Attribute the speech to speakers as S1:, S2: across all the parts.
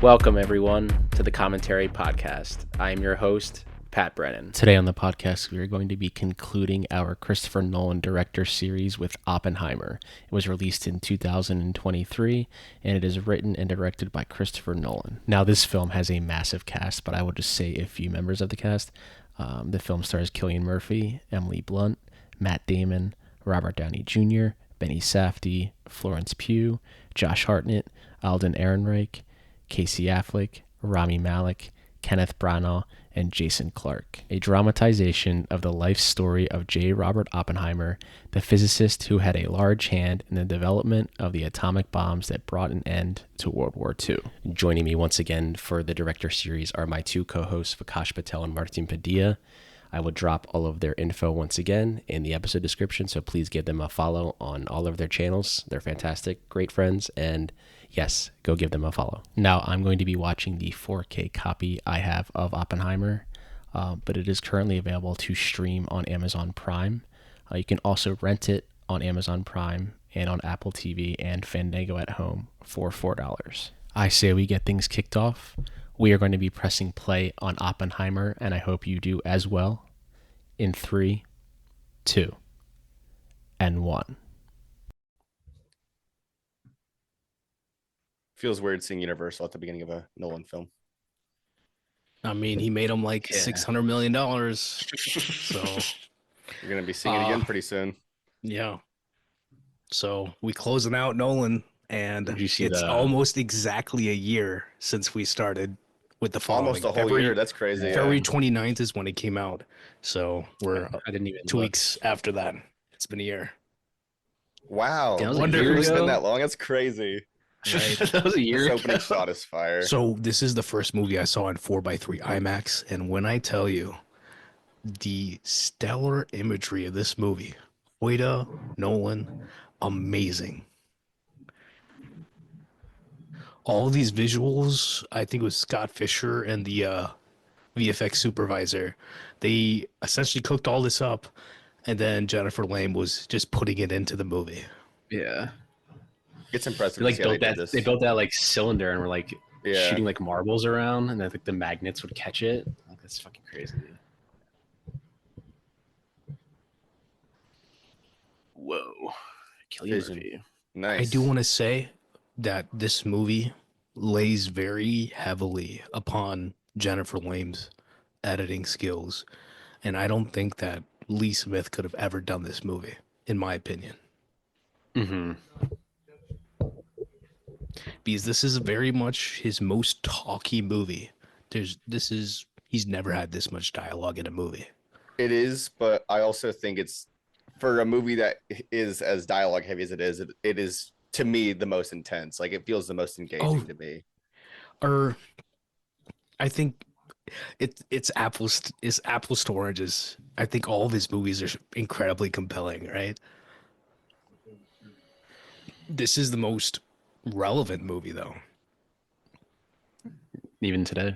S1: Welcome, everyone, to the Commentary Podcast. I am your host, Pat Brennan. Today on the podcast, we are going to be concluding our Christopher Nolan director series with Oppenheimer. It was released in 2023, and it is written and directed by Christopher Nolan. Now, this film has a massive cast, but I will just say a few members of the cast. The film stars Cillian Murphy, Emily Blunt, Matt Damon, Robert Downey Jr., Benny Safdie, Florence Pugh, Josh Hartnett, Alden Ehrenreich, Casey Affleck, Rami Malek, Kenneth Branagh, and Jason Clarke. A dramatization of the life story of J. Robert Oppenheimer, the physicist who had a large hand in the development of the atomic bombs that brought an end to World War II. Joining me once again for the director series are my two co-hosts, Vikash Patel and Martin Padilla. I will drop all of their info once again in the episode description, so please give them a follow on all of their channels. They're fantastic, great friends, and yes, go give them a follow. Now, I'm going to be watching the 4K copy I have of Oppenheimer, but it is currently available to stream on Amazon Prime. You can also rent it on Amazon Prime and on Apple TV and Fandango at home for $4. I say we get things kicked off. We are going to be pressing play on Oppenheimer, and I hope you do as well. In 3, 2, and 1.
S2: Feels weird seeing Universal at the beginning of a Nolan film.
S3: I mean, he made them like $600 million. So
S2: You're going to be seeing it again pretty soon.
S3: Yeah. So we closing out Nolan, and it's almost exactly a year since we started with the following.
S2: Almost a whole year. That's crazy.
S3: February 29th is when it came out. So we're
S1: I didn't even
S3: 2 weeks after that. It's been a year.
S2: Wow.
S1: That was
S2: a year it's been that long. That's crazy.
S3: Right?
S1: That was a year
S2: This
S1: ago.
S2: opening shot is fire.
S3: So this is the first movie I saw in 4:3 IMAX, and when I tell you the stellar imagery of this movie, Hoyta, Nolan, amazing. All these visuals, I think it was Scott Fisher and the VFX supervisor, they essentially cooked all this up, and then Jennifer Lame was just putting it into the movie.
S1: Yeah.
S2: It's impressive.
S1: They built that like cylinder and were like shooting like marbles around, and then like the magnets would catch it. Like, that's fucking crazy. Whoa. Cillian Murphy.
S2: Nice.
S3: I do want to say that this movie lays very heavily upon Jennifer Lame's editing skills, and I don't think that Lee Smith could have ever done this movie, in my opinion.
S1: Mm-hmm.
S3: Because this is very much his most talky movie. He's never had this much dialogue in a movie.
S2: It is, but I also think it's, for a movie that is as dialogue heavy as it is to me the most intense. Like, it feels the most engaging to me.
S3: I think it's apples to oranges. I think all of his movies are incredibly compelling, right? This is the most relevant movie, though.
S1: Even today.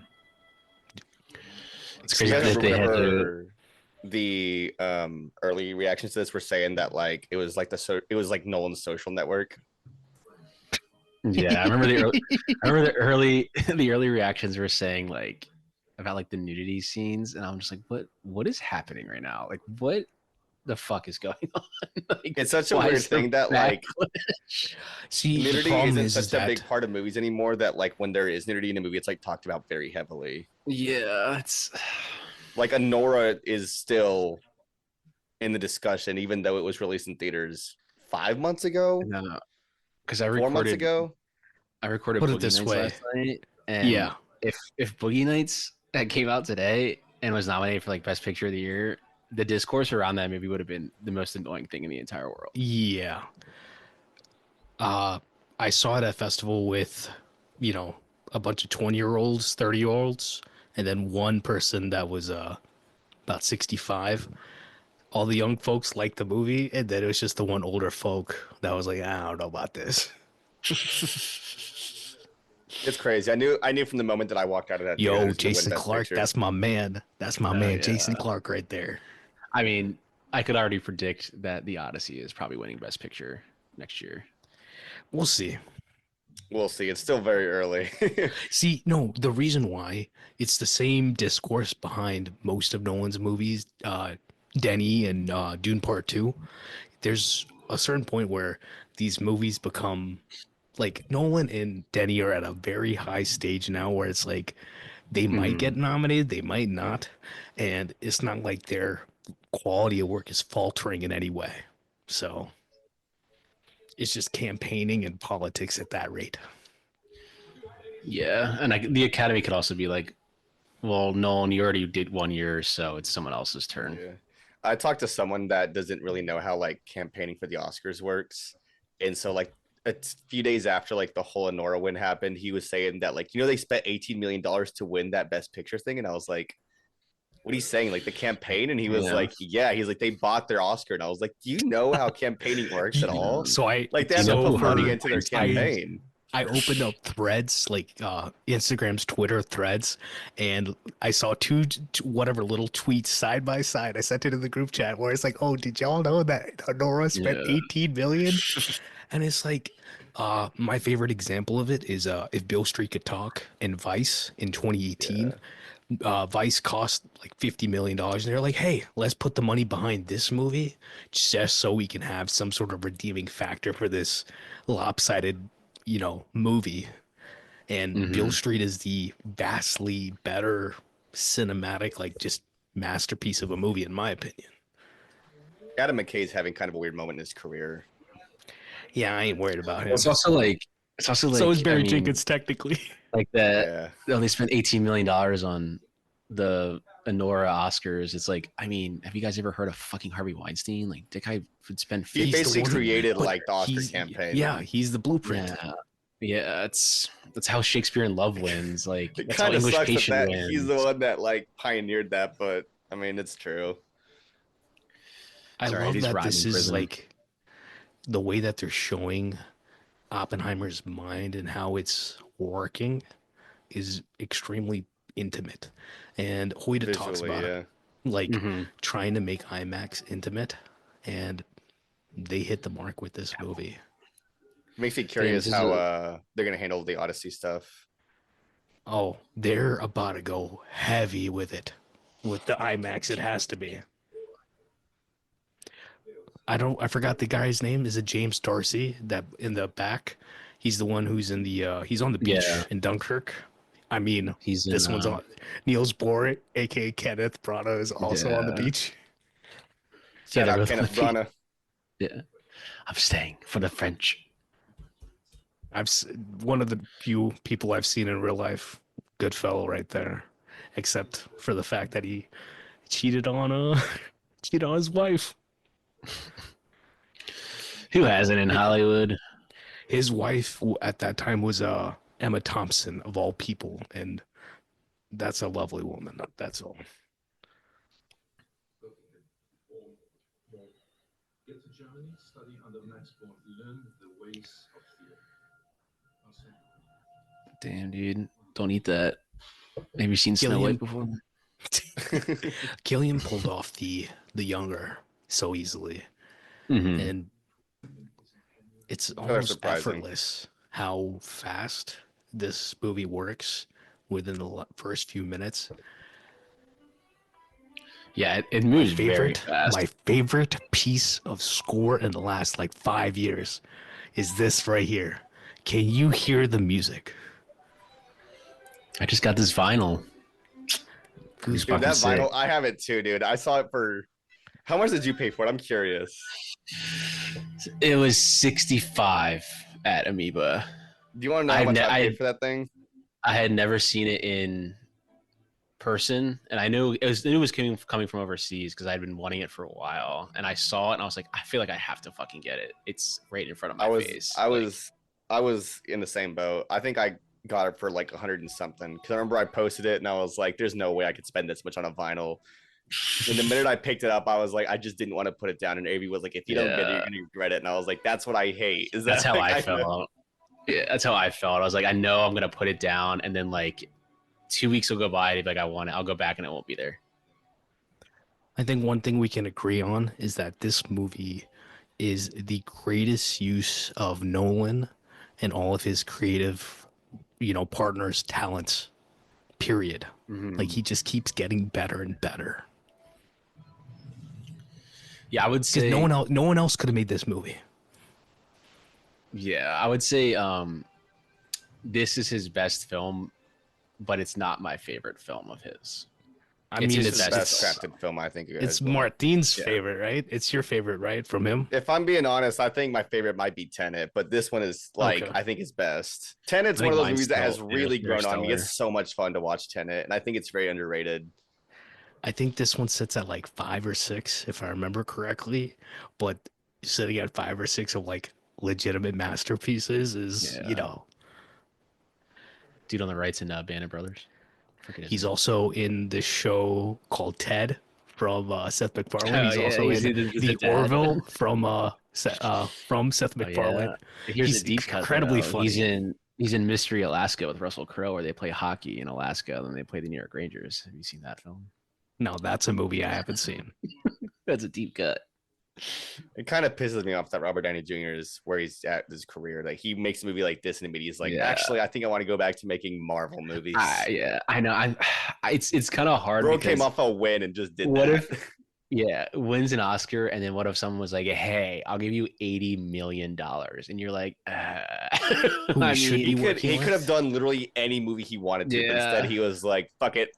S3: It's
S1: crazy that they had to...
S2: The early reactions to this were saying that like it was like Nolan's Social Network.
S1: Yeah, I remember the early reactions were saying like about like the nudity scenes, and I'm just like, what is happening right now? Like, what the fuck is going on? Like,
S2: it's such a weird thing that like
S3: see,
S2: nudity isn't such a big part of movies anymore, that like when there is nudity in a movie, it's like talked about very heavily.
S1: Yeah, it's
S2: like Nora is still in the discussion, even though it was released in theaters 5 months ago.
S1: No, because
S2: 4 months ago.
S1: I recorded
S3: Put it
S1: Boogie
S3: this
S1: Nights
S3: way.
S1: last night, and
S3: yeah,
S1: if Boogie Nights that came out today and was nominated for like Best Picture of the Year, the discourse around that movie would have been the most annoying thing in the entire world.
S3: Yeah. I saw it at a festival with, a bunch of 20-year-olds, 30-year-olds, and then one person that was about 65. All the young folks liked the movie, and then it was just the one older folk that was like, I don't know about this.
S2: It's crazy. I knew from the moment that I walked out of that.
S3: Yo, Jason Clarke, that's my man. That's my man, yeah. Jason Clarke right there.
S1: I mean, I could already predict that The Odyssey is probably winning Best Picture next year.
S3: We'll see.
S2: We'll see. It's still very early.
S3: See, no, the reason why it's the same discourse behind most of Nolan's movies, Denny and Dune Part 2. There's a certain point where these movies become like Nolan and Denny are at a very high stage now where it's like they might get nominated, they might not, and it's not like their quality of work is faltering in any way. So it's just campaigning and politics at that rate.
S1: Yeah, and the Academy could also be like, well, Nolan, you already did 1 year, so it's someone else's turn.
S2: Yeah. I talked to someone that doesn't really know how like campaigning for the Oscars works. And so like a few days after like the whole Honora win happened, he was saying that like, they spent $18 million to win that best picture thing. And I was like, what are you saying? Like the campaign? And he was like, yeah, he's like, they bought their Oscar. And I was like, do you know how campaigning works at all?
S3: So
S2: Like they have to put money into their campaign.
S3: I opened up Threads, like Instagram's Twitter Threads, and I saw two whatever little tweets side by side. I sent it in the group chat where it's like, "Oh, did y'all know that Nora spent 18 million?" And it's like, my favorite example of it is if Bill Street Could Talk and Vice in 2018. Vice cost like $50 million, and they're like, "Hey, let's put the money behind this movie just so we can have some sort of redeeming factor for this lopsided." Movie. And Bill Street is the vastly better cinematic, like just masterpiece of a movie, in my opinion.
S2: Adam McKay's having kind of a weird moment in his career.
S3: Yeah, I ain't worried about him.
S1: It's also like
S3: so is Barry Jenkins technically.
S1: Like that. Yeah. They spent $18 million on the Honora Oscars. It's like, I mean, have you guys ever heard of fucking Harvey Weinstein? Like, that guy would spend.
S2: He basically created like the Oscar campaign.
S3: Yeah, he's the blueprint.
S1: Yeah, that's how Shakespeare in Love wins. Like,
S2: it
S1: that's how
S2: English
S1: sucks
S2: Patient
S1: that
S2: wins. He's the one that like pioneered that, but I mean, it's true.
S3: I love that this is like the way that they're showing Oppenheimer's mind and how it's working is extremely intimate. And Hoyta talks about it, like trying to make IMAX intimate, and they hit the mark with this movie.
S2: Makes me curious how they're gonna handle the Odyssey stuff.
S3: Oh, they're about to go heavy with it. With the IMAX, it has to be. I forgot the guy's name. Is it James Darcy? That in the back, he's the one who's in the he's on the beach in Dunkirk. I mean, this one's on. Niels Bohr, aka Kenneth Branagh, is also on the beach.
S2: Shout out Kenneth Branagh.
S1: Yeah, I'm staying for the French.
S3: One of the few people I've seen in real life. Good fellow, right there. Except for the fact that he cheated on his wife.
S1: Who hasn't in Hollywood?
S3: His wife at that time was Emma Thompson, of all people, and that's a lovely woman. That's all. Get to Germany, study under Max Born, learn the ways of theater.
S1: Damn, dude, don't eat that. Have you seen Snow White before?
S3: Gilliam pulled off the younger so easily, and it's almost effortless how fast this movie works within the first few minutes.
S1: Yeah, it moves very fast.
S3: My favorite piece of score in the last 5 years is this right here. Can you hear the music?
S1: I just got this vinyl.
S2: Dude, that vinyl, I have it too, dude. I saw it for. How much did you pay for it? I'm curious.
S1: It was $65 at Amoeba.
S2: Do you want to know how much I paid for that thing?
S1: I had never seen it in person, and I knew it was coming from overseas because I'd been wanting it for a while, and I saw it and I was like, I feel like I have to fucking get it. It's right in front of my face.
S2: I was in the same boat. I think I got it for like 100 and something because I remember I posted it and I was like, there's no way I could spend this much on a vinyl. And the minute I picked it up, I was like, I just didn't want to put it down. And Avery was like, if you don't get it, you're gonna regret it. And I was like, that's what I hate.
S1: That's how I felt. Yeah, that's how I felt. I was like, I know I'm gonna put it down, and then 2 weeks will go by, and I want it. I'll go back, and it won't be there.
S3: I think one thing we can agree on is that this movie is the greatest use of Nolan and all of his creative, partners' talents. Period. Like he just keeps getting better and better.
S1: Yeah, I would say
S3: Because no one else could have made this movie.
S1: Yeah, I would say this is his best film, but it's not my favorite film of his.
S3: It's
S2: his best crafted film, I think.
S3: It's Martin's favorite, right? It's your favorite, right? From him?
S2: If I'm being honest, I think my favorite might be Tenet, but this one is I think it's best. Tenet's one of those movies that has really grown on me. It's so much fun to watch Tenet, and I think it's very underrated.
S3: I think this one sits at like 5 or 6, if I remember correctly. But sitting at 5 or 6 of like legitimate masterpieces is,
S1: Dude on the right's in Band of Brothers.
S3: He's also in this show called Ted from Seth MacFarlane. He's also in the Orville from Seth MacFarlane.
S1: Yeah. Here's
S3: He's
S1: a deep cut,
S3: incredibly funny.
S1: He's in Mystery Alaska with Russell Crowe, where they play hockey in Alaska, and then they play the New York Rangers. Have you seen that film?
S3: No, that's a movie I haven't seen.
S1: That's a deep cut.
S2: It kind of pisses me off that Robert Downey Jr. is where he's at his career. Like he makes a movie like this, and he's like, actually, I think I want to go back to making Marvel movies.
S1: Yeah, I know. It's kind of hard.
S2: Bro came off a win and just did
S1: what
S2: that.
S1: If, yeah, wins an Oscar, and then what if someone was like, "Hey, I'll give you $80 million," and you're like,
S2: he could have done literally any movie he wanted to, but instead he was like, "Fuck it."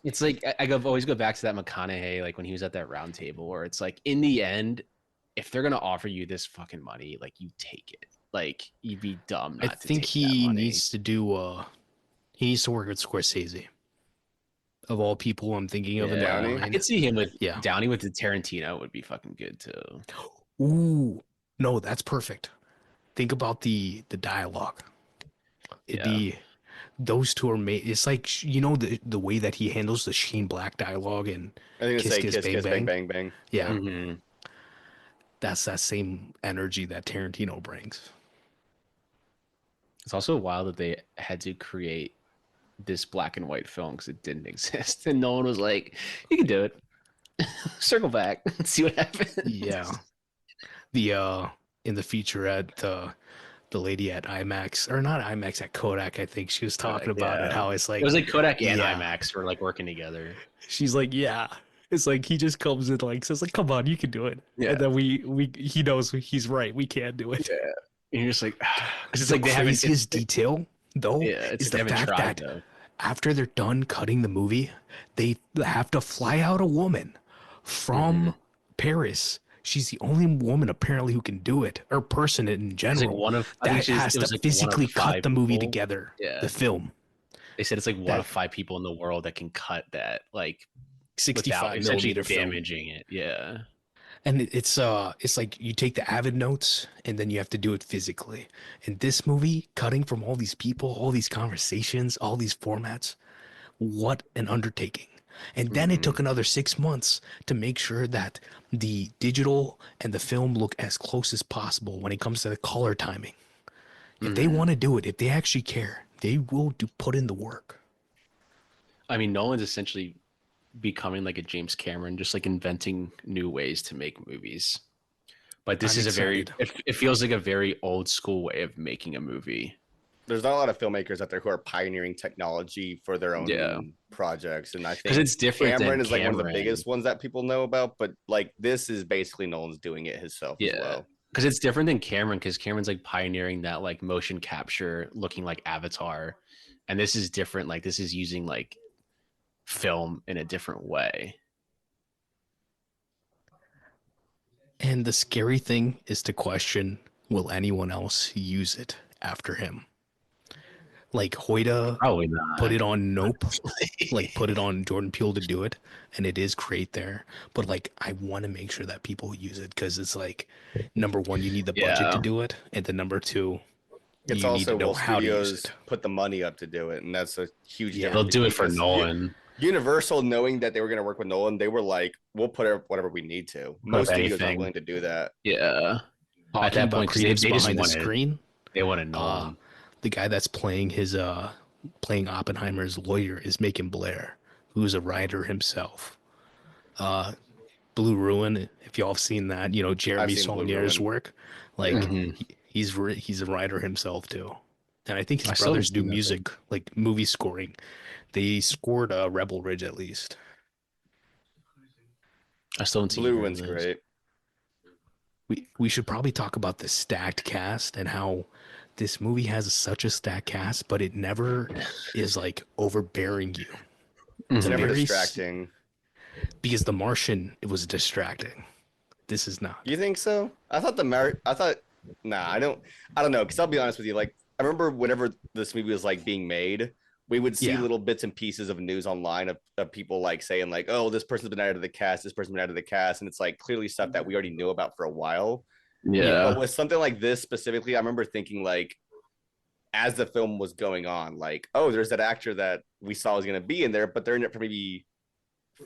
S1: It's like always go back to that McConaughey, like when he was at that round table, where it's like, in the end, if they're gonna offer you this fucking money, like you take it. Like you'd be dumb not to take
S3: he
S1: that money.
S3: needs to do. He needs to work with Scorsese. Of all people, I'm thinking of
S2: Downey.
S1: I could see him with Downey with the Tarantino would be fucking good too.
S3: Ooh, no, that's perfect. Think about the dialogue. Those two are made. It's like the way that he handles the Shane Black dialogue and
S2: I think it's Kiss Bang Bang Bang.
S3: Yeah, that's that same energy that Tarantino brings.
S1: It's also wild that they had to create this black and white film because it didn't exist, and no one was like, "You can do it." Circle back, see what happens.
S3: Yeah, in the featurette, the lady at IMAX, or not IMAX, at Kodak, I think she was talking about it. How it's like
S1: it was like Kodak and IMAX were like working together.
S3: She's like, yeah. It's like he just comes in like says like, "Come on, you can do it."
S1: Yeah.
S3: And then he knows he's right. We can't do it.
S1: Yeah. And you're just like,
S3: it's like they haven't his detail though.
S1: Yeah,
S3: is the fact that after they're done cutting the movie, they have to fly out a woman from Paris. She's the only woman apparently who can do it, or person in general, that has to physically cut the movie together.
S1: Yeah.
S3: The film.
S1: They said it's like one of 5 people in the world that can cut that, like
S3: 65 millimeter film,
S1: damaging it. Yeah.
S3: And it's like you take the Avid notes and then you have to do it physically. In this movie, cutting from all these people, all these conversations, all these formats, what an undertaking. And then it took another 6 months to make sure that the digital and the film look as close as possible when it comes to the color timing. If they want to do it, if they actually care, they will put in the work.
S1: I mean, Nolan's essentially becoming like a James Cameron, just like inventing new ways to make movies. But this is it feels like a very old school way of making a movie.
S2: There's not a lot of filmmakers out there who are pioneering technology for their own projects, and I think
S1: it's different.
S2: Cameron is like one of the biggest ones that people know about, but like this is basically Nolan's doing it himself as well.
S1: Because it's different than Cameron, because Cameron's like pioneering that like motion capture looking like Avatar, and this is different. Like this is using like film in a different way.
S3: And the scary thing is to question, will anyone else use it after him? Like Hoyta put it on Nope, like put it on Jordan Peele to do it, and it is great there. But like, I want to make sure that people use it because it's like, number one, you need the budget to do it, and then number two,
S2: it's also will studios put the money up to do it, and that's a huge difference.
S1: They'll do it for Nolan.
S2: Universal, knowing that they were going to work with Nolan, they were like, "We'll put whatever we need to." Most studios aren't willing to do that.
S1: Yeah,
S3: at that point, they just behind the screen.
S1: They want to know.
S3: The guy that's playing playing Oppenheimer's lawyer is Macon Blair, who's a writer himself. Blue Ruin, if y'all have seen that, Jeremy Saulnier's work, like He's a writer himself too, and I think his
S1: I still haven't
S3: brothers do
S1: seen that
S3: music,
S1: thing.
S3: like movie scoring. They scored Rebel Ridge at least.
S1: I still haven't seen
S2: Blue
S1: either of
S2: one's
S1: those.
S2: great.
S3: We should probably talk about the stacked cast and how this movie has such a stacked cast, but it never is like overbearing you. It's
S2: It's
S3: a
S1: Mhm.
S2: never
S3: very
S2: distracting.
S3: because The Martian, it was distracting. This is not.
S2: You think so? I thought nah, I don't know, because I'll be honest with you, like I remember whenever this movie was like being made, we would see
S3: Yeah.
S2: little bits and pieces of news online of people like saying like, oh, this person's been added to the cast, this person's been added to the cast, and it's like clearly stuff that we already knew about for a while.
S3: Yeah.
S2: But with something like this specifically, I remember thinking like as the film was going on, like, oh, there's that actor that we saw was gonna be in there, but they're in it for maybe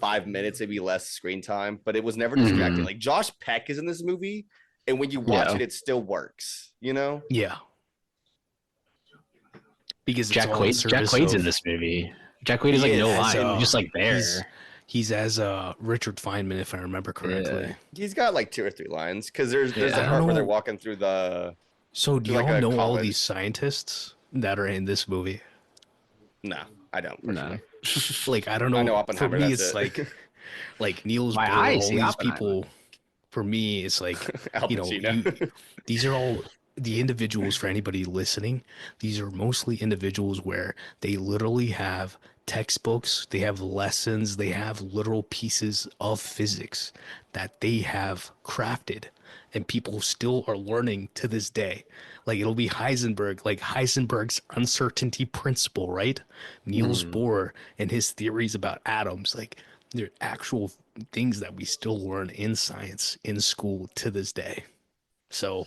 S2: 5 minutes, maybe less screen time, but it was never distracting.
S1: Mhm.
S2: Like Josh Peck is in this movie, and when you watch
S1: Yeah.
S2: it, it still works. You know?
S3: Yeah. Because it's all in
S1: Jack
S3: service
S1: Quaid's in
S3: of
S1: this movie. Jack Quaid is
S3: he
S1: like no
S3: as
S1: line, just like
S3: he's
S1: there.
S3: he's as Richard Feynman, if I remember correctly.
S1: Yeah.
S2: He's got like 2 or 3 lines because there's
S1: Yeah.
S2: a
S3: I don't
S2: part where they're
S3: know.
S2: walking through the
S3: So do
S2: through like
S3: y'all
S2: a
S3: know all these
S2: college.
S3: scientists that are in this movie?
S2: No, I don't
S1: No.
S2: personally.
S3: Like I don't
S2: I know
S3: know. For
S2: Oppenheimer.
S3: me,
S2: That's
S3: it's
S2: it.
S3: like Niels
S1: My
S3: Bohr,
S1: eyes
S3: all
S1: see
S3: these
S1: Oppenheimer.
S3: people. For me, it's like
S2: Al
S3: you know,
S2: Pacino.
S3: these are all the individuals for anybody listening. These are mostly individuals where they literally have textbooks, they have lessons, they have literal pieces of physics that they have crafted, and people still are learning to this day. Like it'll be Heisenberg, like Heisenberg's uncertainty principle, right? Niels
S1: Mhm.
S3: Bohr and his theories about atoms, like they're actual things that we still learn in science in school to this day. So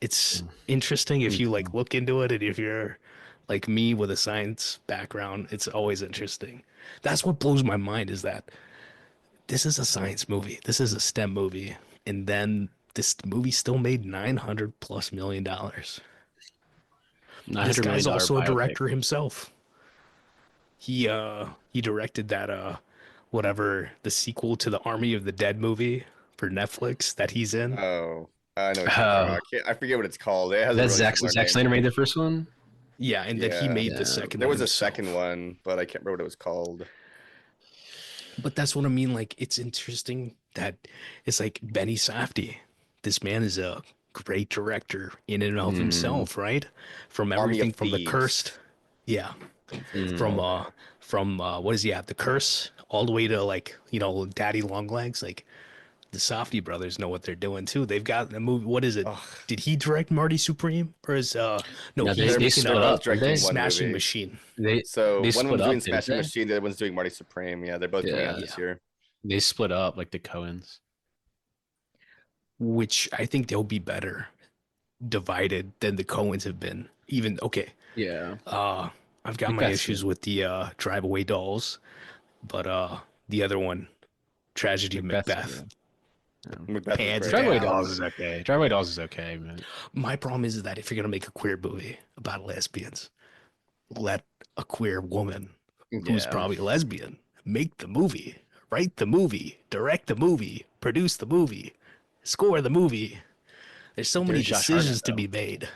S3: it's interesting if you like look into it, and if you're like me with a science background, it's always interesting. That's what blows my mind is that this is a science movie. This is a STEM movie. And then this movie still made 900 plus $1 million.
S1: Nine
S3: This
S1: hundred million
S3: guy's
S1: dollar
S3: also a
S1: biopic.
S3: director himself. He directed that whatever the sequel to the Army of the Dead movie for Netflix that he's in.
S2: Oh, I know what you're talking
S1: Oh,
S2: about. I forget what it's called. It has a
S1: that's
S2: really
S1: Zack
S2: similar name.
S1: Snyder made the first one.
S3: Yeah, and then he
S2: Yeah,
S3: made the
S1: Yeah.
S3: second
S2: there
S3: one
S2: was a second
S3: himself.
S2: one, but I can't remember what it was called.
S3: But that's what I mean. Like, it's interesting that it's like Benny Safdie. This man is a great director in and of
S1: Mhm.
S3: himself, right? From
S2: Army of
S3: everything from The
S2: Thieves.
S3: Cursed, yeah, from
S1: Mhm.
S3: what does he have? The Curse, all the way to like Daddy Longlegs. Like the Safdie brothers know what they're doing too. They've got a movie. What is it?
S2: Ugh,
S3: Did he direct Marty Supreme or is no?
S1: No, they
S3: He's
S1: they
S3: making
S2: they're
S1: split
S2: both
S1: up, did
S2: directing
S1: they?
S2: one
S3: Smashing
S2: movie.
S3: Machine,
S2: So
S1: They
S2: one of
S1: split
S2: them's doing
S1: up, didn't
S2: Smashing
S1: they?
S2: Machine, the other one's doing Marty Supreme. Yeah, they're both coming out
S1: Yeah.
S2: this
S3: yeah.
S2: year.
S1: They split up like the Coens.
S3: Which I think they'll be better divided than the Coens have been. Even okay,
S1: Yeah.
S3: I've got my
S1: Macbeth's
S3: issues
S1: good.
S3: with the Drive Away Dolls, but the other one, Tragedy of
S1: Macbeth's
S3: Macbeth,
S1: good. Yeah.
S2: Macbeth was
S3: hands
S2: great.
S1: Driveway Dolls
S3: down.
S1: is okay. Driveway Dolls is okay, but
S3: My problem is that if you're gonna make a queer movie about lesbians, let a queer woman who's
S1: yeah.
S3: probably a lesbian make the movie, write the movie, direct the movie, produce the movie, score the movie. There's so many
S1: There's Josh Hartnett
S3: decisions to
S1: though.
S3: be made.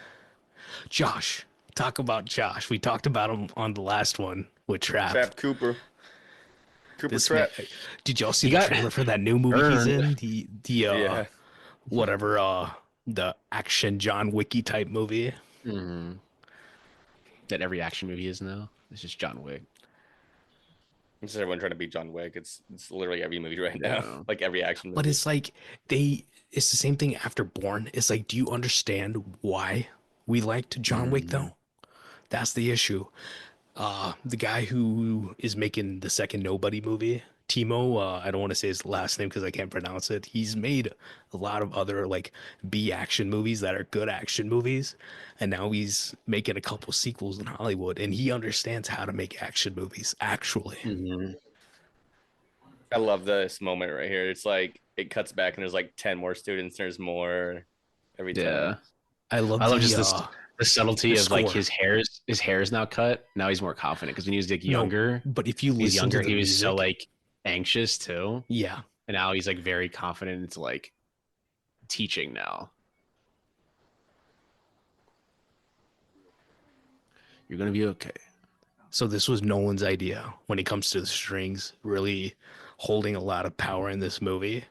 S3: Josh, talk about Josh. We talked about him on the last one with Trap.
S2: Trap Cooper. Cooper
S3: This man,
S2: Trap.
S3: did y'all see
S1: He
S3: the
S1: got
S3: trailer for that new movie he's
S1: burned.
S3: in? The
S2: Yeah.
S3: whatever the action John Wicky type movie.
S1: Hmm. That every action movie is now. It's just John Wick.
S2: It's just everyone trying to beat John Wick. It's literally every movie right now.
S1: Yeah.
S2: Like every action
S3: But
S2: movie.
S3: it's like it's the same thing after Bourne. It's like, do you understand why we liked John Wick though? That's the issue. The guy who is making the second Nobody movie, Timo, I don't want to say his last name because I can't pronounce it. He's made a lot of other like B action movies that are good action movies, and now he's making a couple sequels in Hollywood, and he understands how to make action movies. Actually,
S1: Hmm.
S2: I love this moment right here. It's like it cuts back and there's like 10 more students. There's more every
S1: Yeah.
S2: time.
S3: I love
S1: I love
S3: the
S1: just this the subtlety
S3: the
S1: of like
S3: score.
S1: his hair is now cut. Now he's more confident because when he was like
S3: No,
S1: younger,
S3: but if you
S1: he's
S3: listen to
S1: younger,
S3: the
S1: he was so
S3: music,
S1: like anxious too.
S3: yeah,
S1: And now he's like very confident. It's like teaching now. You're gonna be okay.
S3: So this was Nolan's idea when it comes to the strings, really holding a lot of power in this movie.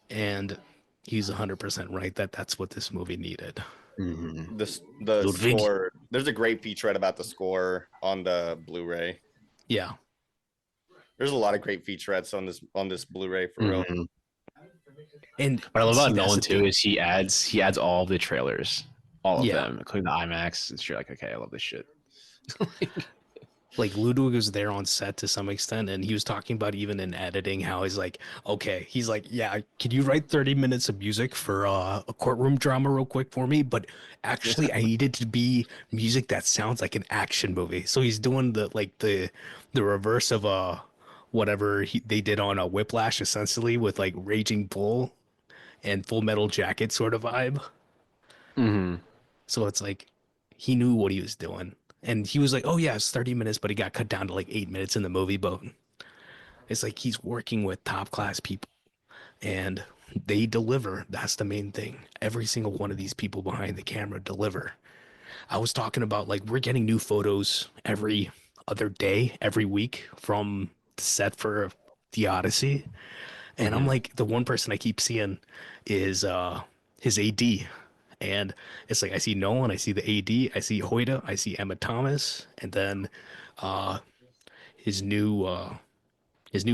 S3: And he's 100% right that that's what this movie needed.
S1: Mm-hmm.
S2: The
S3: Ludwig.
S2: score. There's a great featurette about the score on the Blu-ray.
S3: Yeah.
S2: There's a lot of great featurettes on this Blu-ray for real.
S3: And
S1: What I love
S3: see,
S1: about
S3: that's
S1: Nolan
S3: the
S1: too
S3: thing.
S1: is he adds all of the trailers, all of
S3: Yeah.
S1: them, including the IMAX. It's you're like, okay, I love this shit.
S3: Like Ludwig was there on set to some extent, and he was talking about even in editing how he's like, okay, he's like, yeah, can you write 30 minutes of music for a courtroom drama real quick for me? But actually, I need it to be music that sounds like an action movie. So he's doing the reverse of whatever they did on a Whiplash, essentially with like Raging Bull and Full Metal Jacket sort of vibe.
S1: Mm-hmm.
S3: So it's like he knew what he was doing. And he was like, oh, yeah, it's 30 minutes, but he got cut down to like 8 minutes in the movie. But it's like he's working with top class people and they deliver. That's the main thing. Every single one of these people behind the camera deliver. I was talking about like we're getting new photos every other day, every week from the set for The Odyssey. And I'm like, the one person I keep seeing is his AD. And it's like I see Nolan, I see the AD, I see Hoyta, I see Emma Thomas, and then his new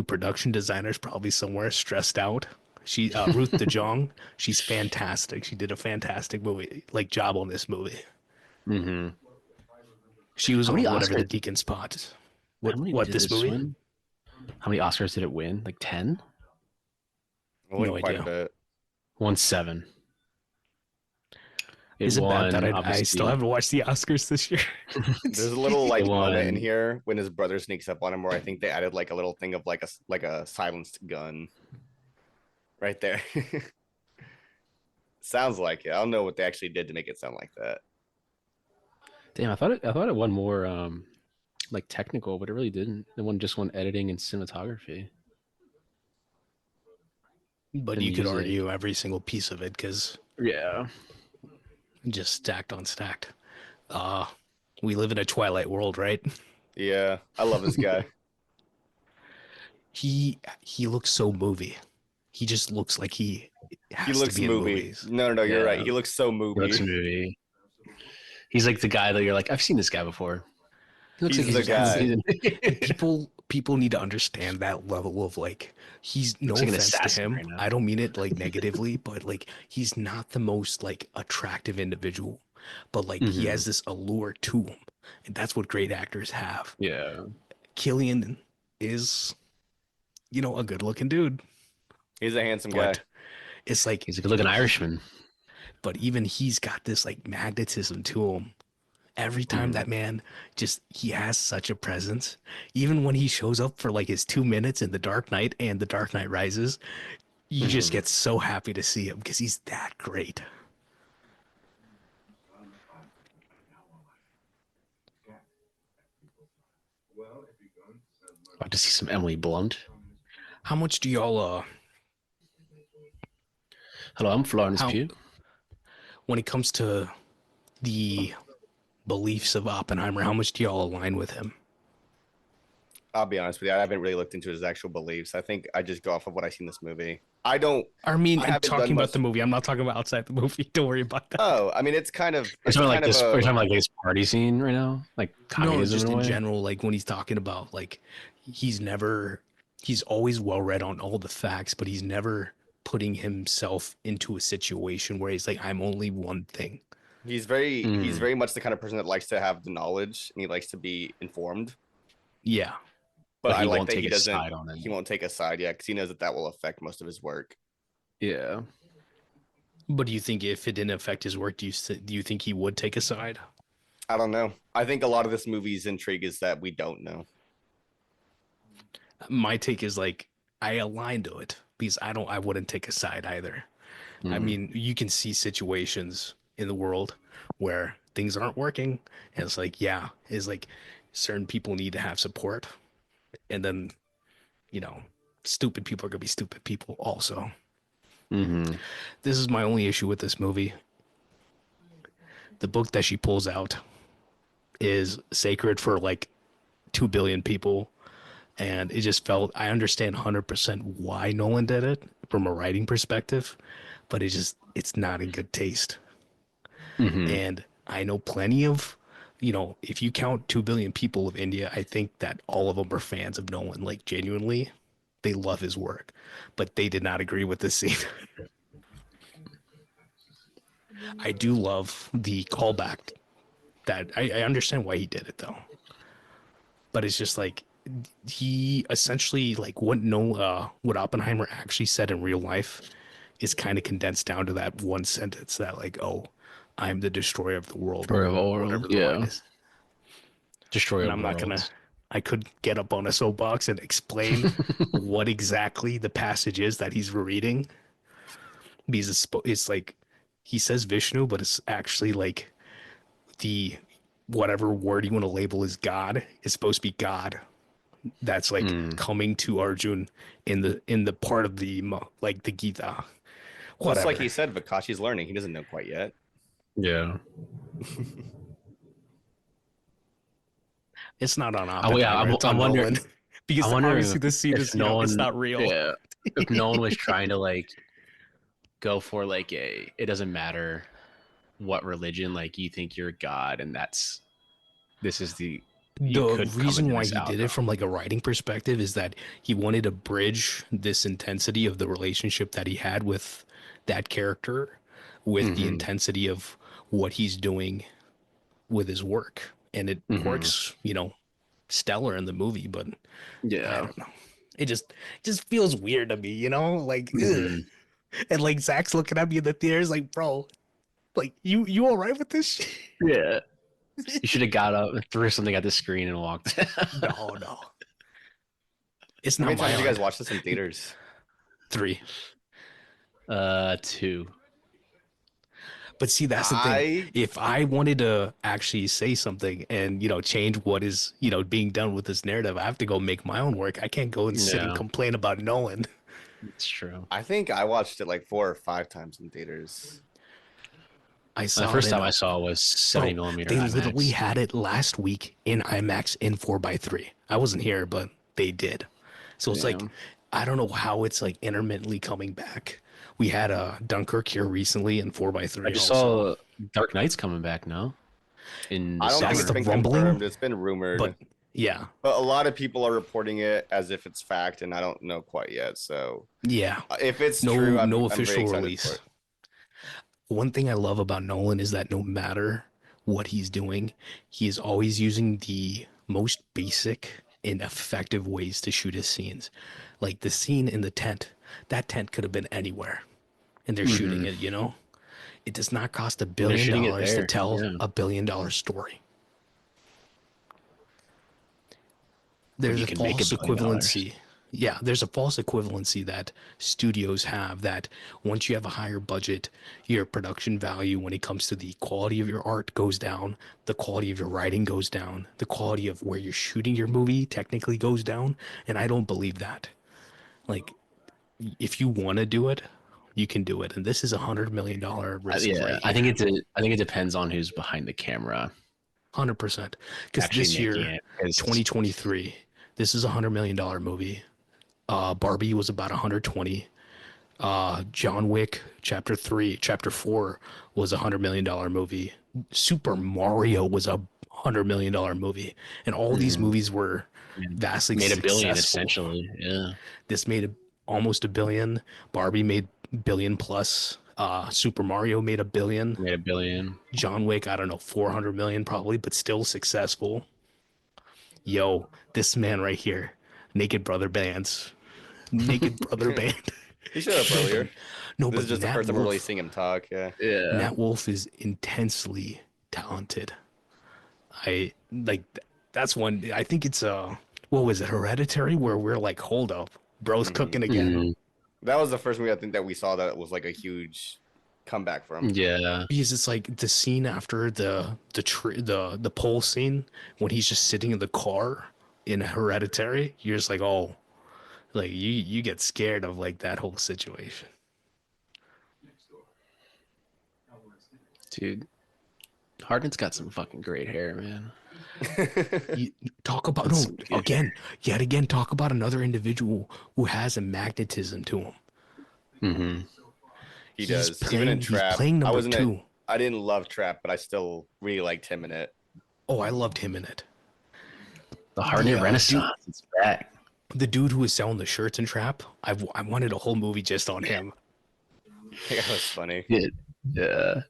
S3: production designer is probably somewhere stressed out. She Ruth DeJong, she's fantastic. She did a fantastic movie, like job on this movie.
S1: Mm-hmm.
S3: She was
S1: How many
S3: on whatever the
S1: Oscars?
S3: Deacon spot.
S1: How many
S3: What
S1: did
S3: this movie?
S1: win? How many Oscars did it win? Like 10?
S2: I went
S3: No
S2: quite
S3: idea.
S2: a bit.
S1: Won 7.
S3: Is it bad that I
S1: obviously,
S3: still haven't watched the Oscars this year?
S2: There's a little like
S1: It
S2: moment in
S1: won.
S2: here when his brother sneaks up on him, where I think they added like a little thing of like a silenced gun, right there. Sounds like it. I don't know what they actually did to make it sound like that.
S1: Damn, I thought it won more like technical, but it really didn't. It won editing and cinematography.
S3: But
S1: The
S3: you could
S1: music.
S3: argue every single piece of it because
S1: Yeah.
S3: just stacked on stacked. We live in a Twilight world, right?
S2: Yeah, I love this guy.
S3: He looks so movie. He just looks like he
S2: He
S3: has to
S2: looks
S3: be in
S2: movie.
S3: movies.
S2: No, you're right.
S1: Yeah.
S2: He looks so
S1: He
S2: movie.
S1: looks a movie. He's like the guy that you're like, I've seen this guy before. He looks
S2: He's
S1: like
S2: the guy.
S3: And people need to understand that level of like he's no
S1: Looks like an
S3: offense to
S1: assassin
S3: him.
S1: right now.
S3: I don't mean it like negatively, but like he's not the most like attractive individual. But like he has this allure to him. And that's what great actors have.
S1: Yeah.
S3: Killian is, a good looking dude.
S2: He's a handsome guy.
S3: But it's like
S1: He's a good looking Irishman.
S3: but even he's got this like magnetism to him. Every time that man he has such a presence. Even when he shows up for like his 2 minutes in The Dark Knight and The Dark Knight Rises, you just get so happy to see him because he's that great.
S1: About to see some Emily Blunt.
S3: How much do y'all
S1: Hello, I'm Florence
S3: How-
S1: Pugh.
S3: when it comes to the beliefs of Oppenheimer, how much do y'all align with him?
S2: I'll be honest with you. I haven't really looked into his actual beliefs. I think I just go off of what I see in this movie.
S3: I mean,
S2: I
S3: I'm
S2: haven't
S3: talking
S2: done
S3: about
S2: much-
S3: the movie. I'm not talking about outside the movie. Don't worry about that.
S2: Oh, I mean, it's kind of.
S1: We're talking like
S2: kind of
S1: this.
S2: a-
S1: We're talking like this party scene right now, like
S3: No,
S1: communism
S3: just
S1: in a
S3: in
S1: way.
S3: general, like when he's talking about like he's always well read on all the facts, but he's never putting himself into a situation where he's like, I'm only one thing.
S2: He's very much the kind of person that likes to have the knowledge and he likes to be informed.
S3: Yeah.
S2: But I
S1: he
S2: like
S1: won't
S2: that
S1: take
S2: he
S1: a
S2: doesn't.
S1: side on it.
S2: He won't take a side, yeah, because he knows that will affect most of his work.
S1: Yeah.
S3: But do you think if it didn't affect his work, do you think he would take a side?
S2: I don't know. I think a lot of this movie's intrigue is that we don't know.
S3: My take is like I align to it because I wouldn't take a side either. I mean, you can see situations in the world where things aren't working, and it's like, yeah, it's like certain people need to have support, and then stupid people are gonna be stupid people also. This is my only issue with this movie. The book that she pulls out is sacred for like 2 billion people. And it just felt, I understand 100% why Nolan did it from a writing perspective, but it's not in good taste.
S1: Mm-hmm.
S3: And I know plenty of, if you count 2 billion people of India, I think that all of them are fans of Nolan. Like, genuinely, they love his work, but they did not agree with this scene. I do love the callback that I understand why he did it though, but it's just like he essentially like what Oppenheimer actually said in real life is kind of condensed down to that one sentence that like, oh, I'm the destroyer of the world
S1: For
S3: or
S1: a
S3: whatever
S1: world,
S3: the line
S1: yeah.
S3: is.
S1: Destroy
S3: And
S1: of
S3: I'm not gonna,
S1: worlds.
S3: I could get up on a soapbox and explain what exactly the passage is that he's reading because it's like he says Vishnu, but it's actually like the whatever word you want to label as God is supposed to be God that's like
S1: Mm.
S3: coming to Arjun in the part of the like the Gita,
S2: Well, it's like
S3: whatever.
S2: he said, Vikashi's learning. He doesn't know quite yet.
S1: Yeah.
S3: It's not on
S1: Oh yeah,
S3: Oppenheimer, it's
S1: I
S3: on
S1: wonder.
S3: Nolan
S1: I
S3: because
S1: wonder
S3: obviously this scene
S1: if
S3: is
S1: no
S3: it's
S1: one,
S3: not real.
S1: yeah, if no one was trying to like go for like it doesn't matter what religion, like you think you're God, and this is you
S3: The
S1: could come
S3: reason
S1: into
S3: why
S1: this
S3: he did it
S1: outcome.
S3: from like a writing perspective is that he wanted to bridge this intensity of the relationship that he had with that character with the
S1: Mm-hmm.
S3: intensity of what he's doing with his work. And it
S1: Mm-hmm.
S3: works, stellar in the movie, but I
S1: Yeah.
S3: don't know. It just feels weird to me, like ugh.
S1: Mm-hmm.
S3: And like Zach's looking at me in the theaters like, bro, like you all right with this shit?
S1: Yeah. You should have got up and threw something at the screen and walked.
S3: No, no. It's
S2: How
S3: not
S2: many times
S3: my
S2: did you guys
S3: art.
S2: watch this in theaters?
S3: 3.
S1: Two.
S3: But see, that's the thing.
S2: I
S3: If I wanted to actually say something and, change what is, being done with this narrative, I have to go make my own work. I can't go and sit and
S1: Yeah,
S3: complain about Nolan.
S1: it's true.
S2: I think I watched it like 4 or 5 times in theaters.
S3: I
S1: The
S3: saw it
S1: first
S3: in
S1: time I
S3: a
S1: saw it was 70
S3: bro.
S1: millimeter
S3: They literally
S1: IMAX.
S3: had it last week in IMAX in 4:3. I wasn't here, but they did. So it's like
S1: Yeah.
S3: I don't know how it's like intermittently coming back. We had a Dunkirk here recently in
S1: I
S3: 4:3
S1: just
S3: also.
S1: saw Dark Knight's coming back now in
S2: I don't think
S3: That's
S2: it's
S3: the
S1: December.
S2: been
S3: rumbling,
S2: confirmed. It's been rumored,
S3: but yeah,
S2: but a lot of people are reporting it as if it's fact, and I don't know quite yet. So
S3: yeah.
S2: if it's true,
S3: No
S2: I'm very
S3: official
S2: excited for
S3: release.
S2: it.
S3: One thing I love about Nolan is that no matter what he's doing, he is always using the most basic and effective ways to shoot his scenes. Like the scene in the tent, that tent could have been anywhere and they're shooting
S1: Mm-hmm.
S3: it. It does not cost a
S1: And they're
S3: billion
S1: shooting it
S3: dollars to
S1: there.
S3: tell
S1: Yeah.
S3: $1 billion story.
S1: But
S3: There's
S1: you
S3: a
S1: can make
S3: false
S1: $1 billion.
S3: equivalency. Yeah, there's a false equivalency that studios have that once you have a higher budget, your production value when it comes to the quality of your art goes down, the quality of your writing goes down, the quality of where you're shooting your movie technically goes down, and I don't believe that. Like if you want to do it, you can do it, and this is $100 million risk
S1: Yeah,
S3: right here.
S1: I think it depends on who's behind the camera
S3: 100%. Because
S1: actually
S3: this
S1: making
S3: year,
S1: it. Because
S3: 2023, this is a $100 million movie. Barbie was about 120. John Wick Chapter 4 was $100 million movie. Super Mario was $100 million movie, and all these movies were vastly
S1: made $1 billion
S3: successful.
S1: essentially. Yeah,
S3: This made almost $1 billion. Barbie made billion plus. Super Mario made $1 billion.
S1: made $1 billion.
S3: John Wick, I don't know, 400 million probably, but still successful. Yo, this man right here, Naked Brother Bands, Naked Brother Band.
S2: He showed up
S3: No, but
S2: earlier.
S3: no,
S2: This
S3: but
S2: is just the
S3: Nat
S2: first time we're really
S3: Wolf,
S2: seeing him talk. Yeah.
S1: Yeah.
S3: Nat Wolf is intensely talented. I like that's one. I think it's what was it, Hereditary, where we're like, hold up, bro's
S2: hmm
S3: cooking again.
S1: Mhm.
S2: That was the first movie I think that we saw that was like a huge comeback for him.
S1: Yeah.
S3: Because it's like the scene after the pole scene when he's just sitting in the car in Hereditary. You're just like, oh, like you get scared of like that whole situation.
S1: Dude, Harden's got some fucking great hair, man.
S3: You talk about no again, yet again. Talk about another individual who has a magnetism to him.
S1: Mm-hmm.
S2: He does. Even in
S3: He's
S2: Trap,
S3: playing number two.
S2: I didn't love Trap, but I still really liked him in it.
S3: Oh, I loved him in it.
S1: The Harnett Renaissance is back.
S3: The dude who was selling the shirts in Trap, I wanted a whole movie just on him.
S2: That was funny.
S1: Yeah.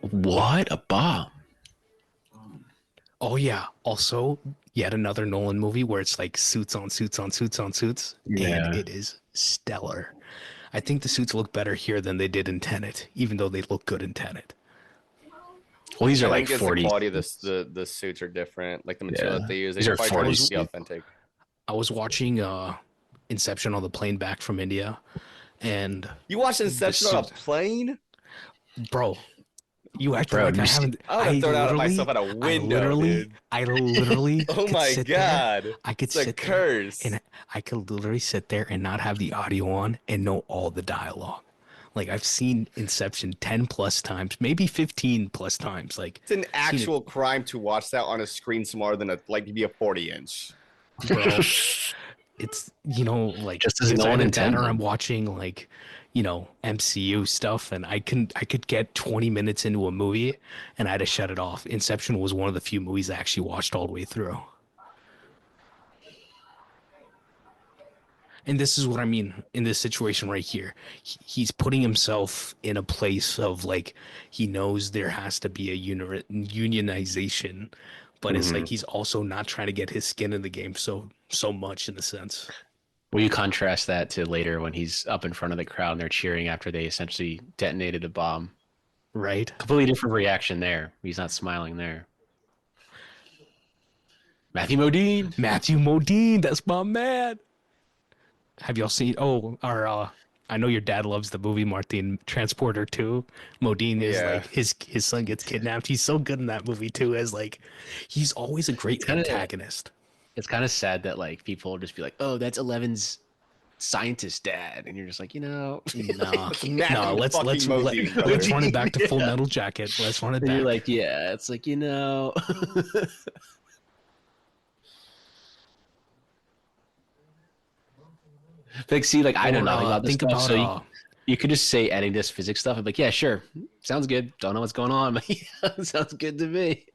S1: What a bomb!
S3: Oh yeah. Also, yet another Nolan movie where it's like suits on suits on suits on suits, and it is stellar. I think the suits look better here than they did in Tenet, even though they look good in Tenet.
S1: Well, these are like
S2: 40. The quality of
S1: the
S2: suits are different, like the material that they use.
S1: These are 40
S2: to be authentic.
S3: I was watching Inception on the plane back from India, and
S2: you watched Inception on a plane,
S3: bro. You act like I haven't.
S2: I would have thrown out myself out a window, dude.
S3: I literally.
S2: Oh my god!
S3: I could
S2: sit there, and
S3: I could literally sit there and not have the audio on and know all the dialogue. Like I've seen Inception 10 plus times, maybe 15 plus times. Like
S2: it's an actual crime to watch that on a screen smaller than a 40-inch.
S3: Bro, it's like
S1: just as no one intended.
S3: Or I'm watching like MCU stuff, and I could get 20 minutes into a movie and I had to shut it off. Inception was one of the few movies I actually watched all the way through. And this is what I mean in this situation right here. He's putting himself in a place of like he knows there has to be a unionization, but it's like he's also not trying to get his skin in the game so much in a sense.
S1: Well, you contrast that to later when he's up in front of the crowd and they're cheering after they essentially detonated a bomb.
S3: Right.
S1: Completely different reaction there. He's not smiling there. Matthew Modine, that's my man.
S3: Have y'all seen? I know your dad loves the movie Martin Transporter 2. Modine is like his son gets kidnapped. He's so good in that movie too. As like, he's always a great antagonist.
S1: It's kind of sad that like people will just be like, "Oh, that's 11's scientist dad," and you're just like, no,
S3: let's run it back to Full Metal Jacket. Let's run it back.
S1: You're like, yeah, it's like Like, see, like I don't know about this stuff, so you could just say adding this physics stuff. I'm like, yeah, sure, sounds good. Don't know what's going on, but yeah, sounds good to me.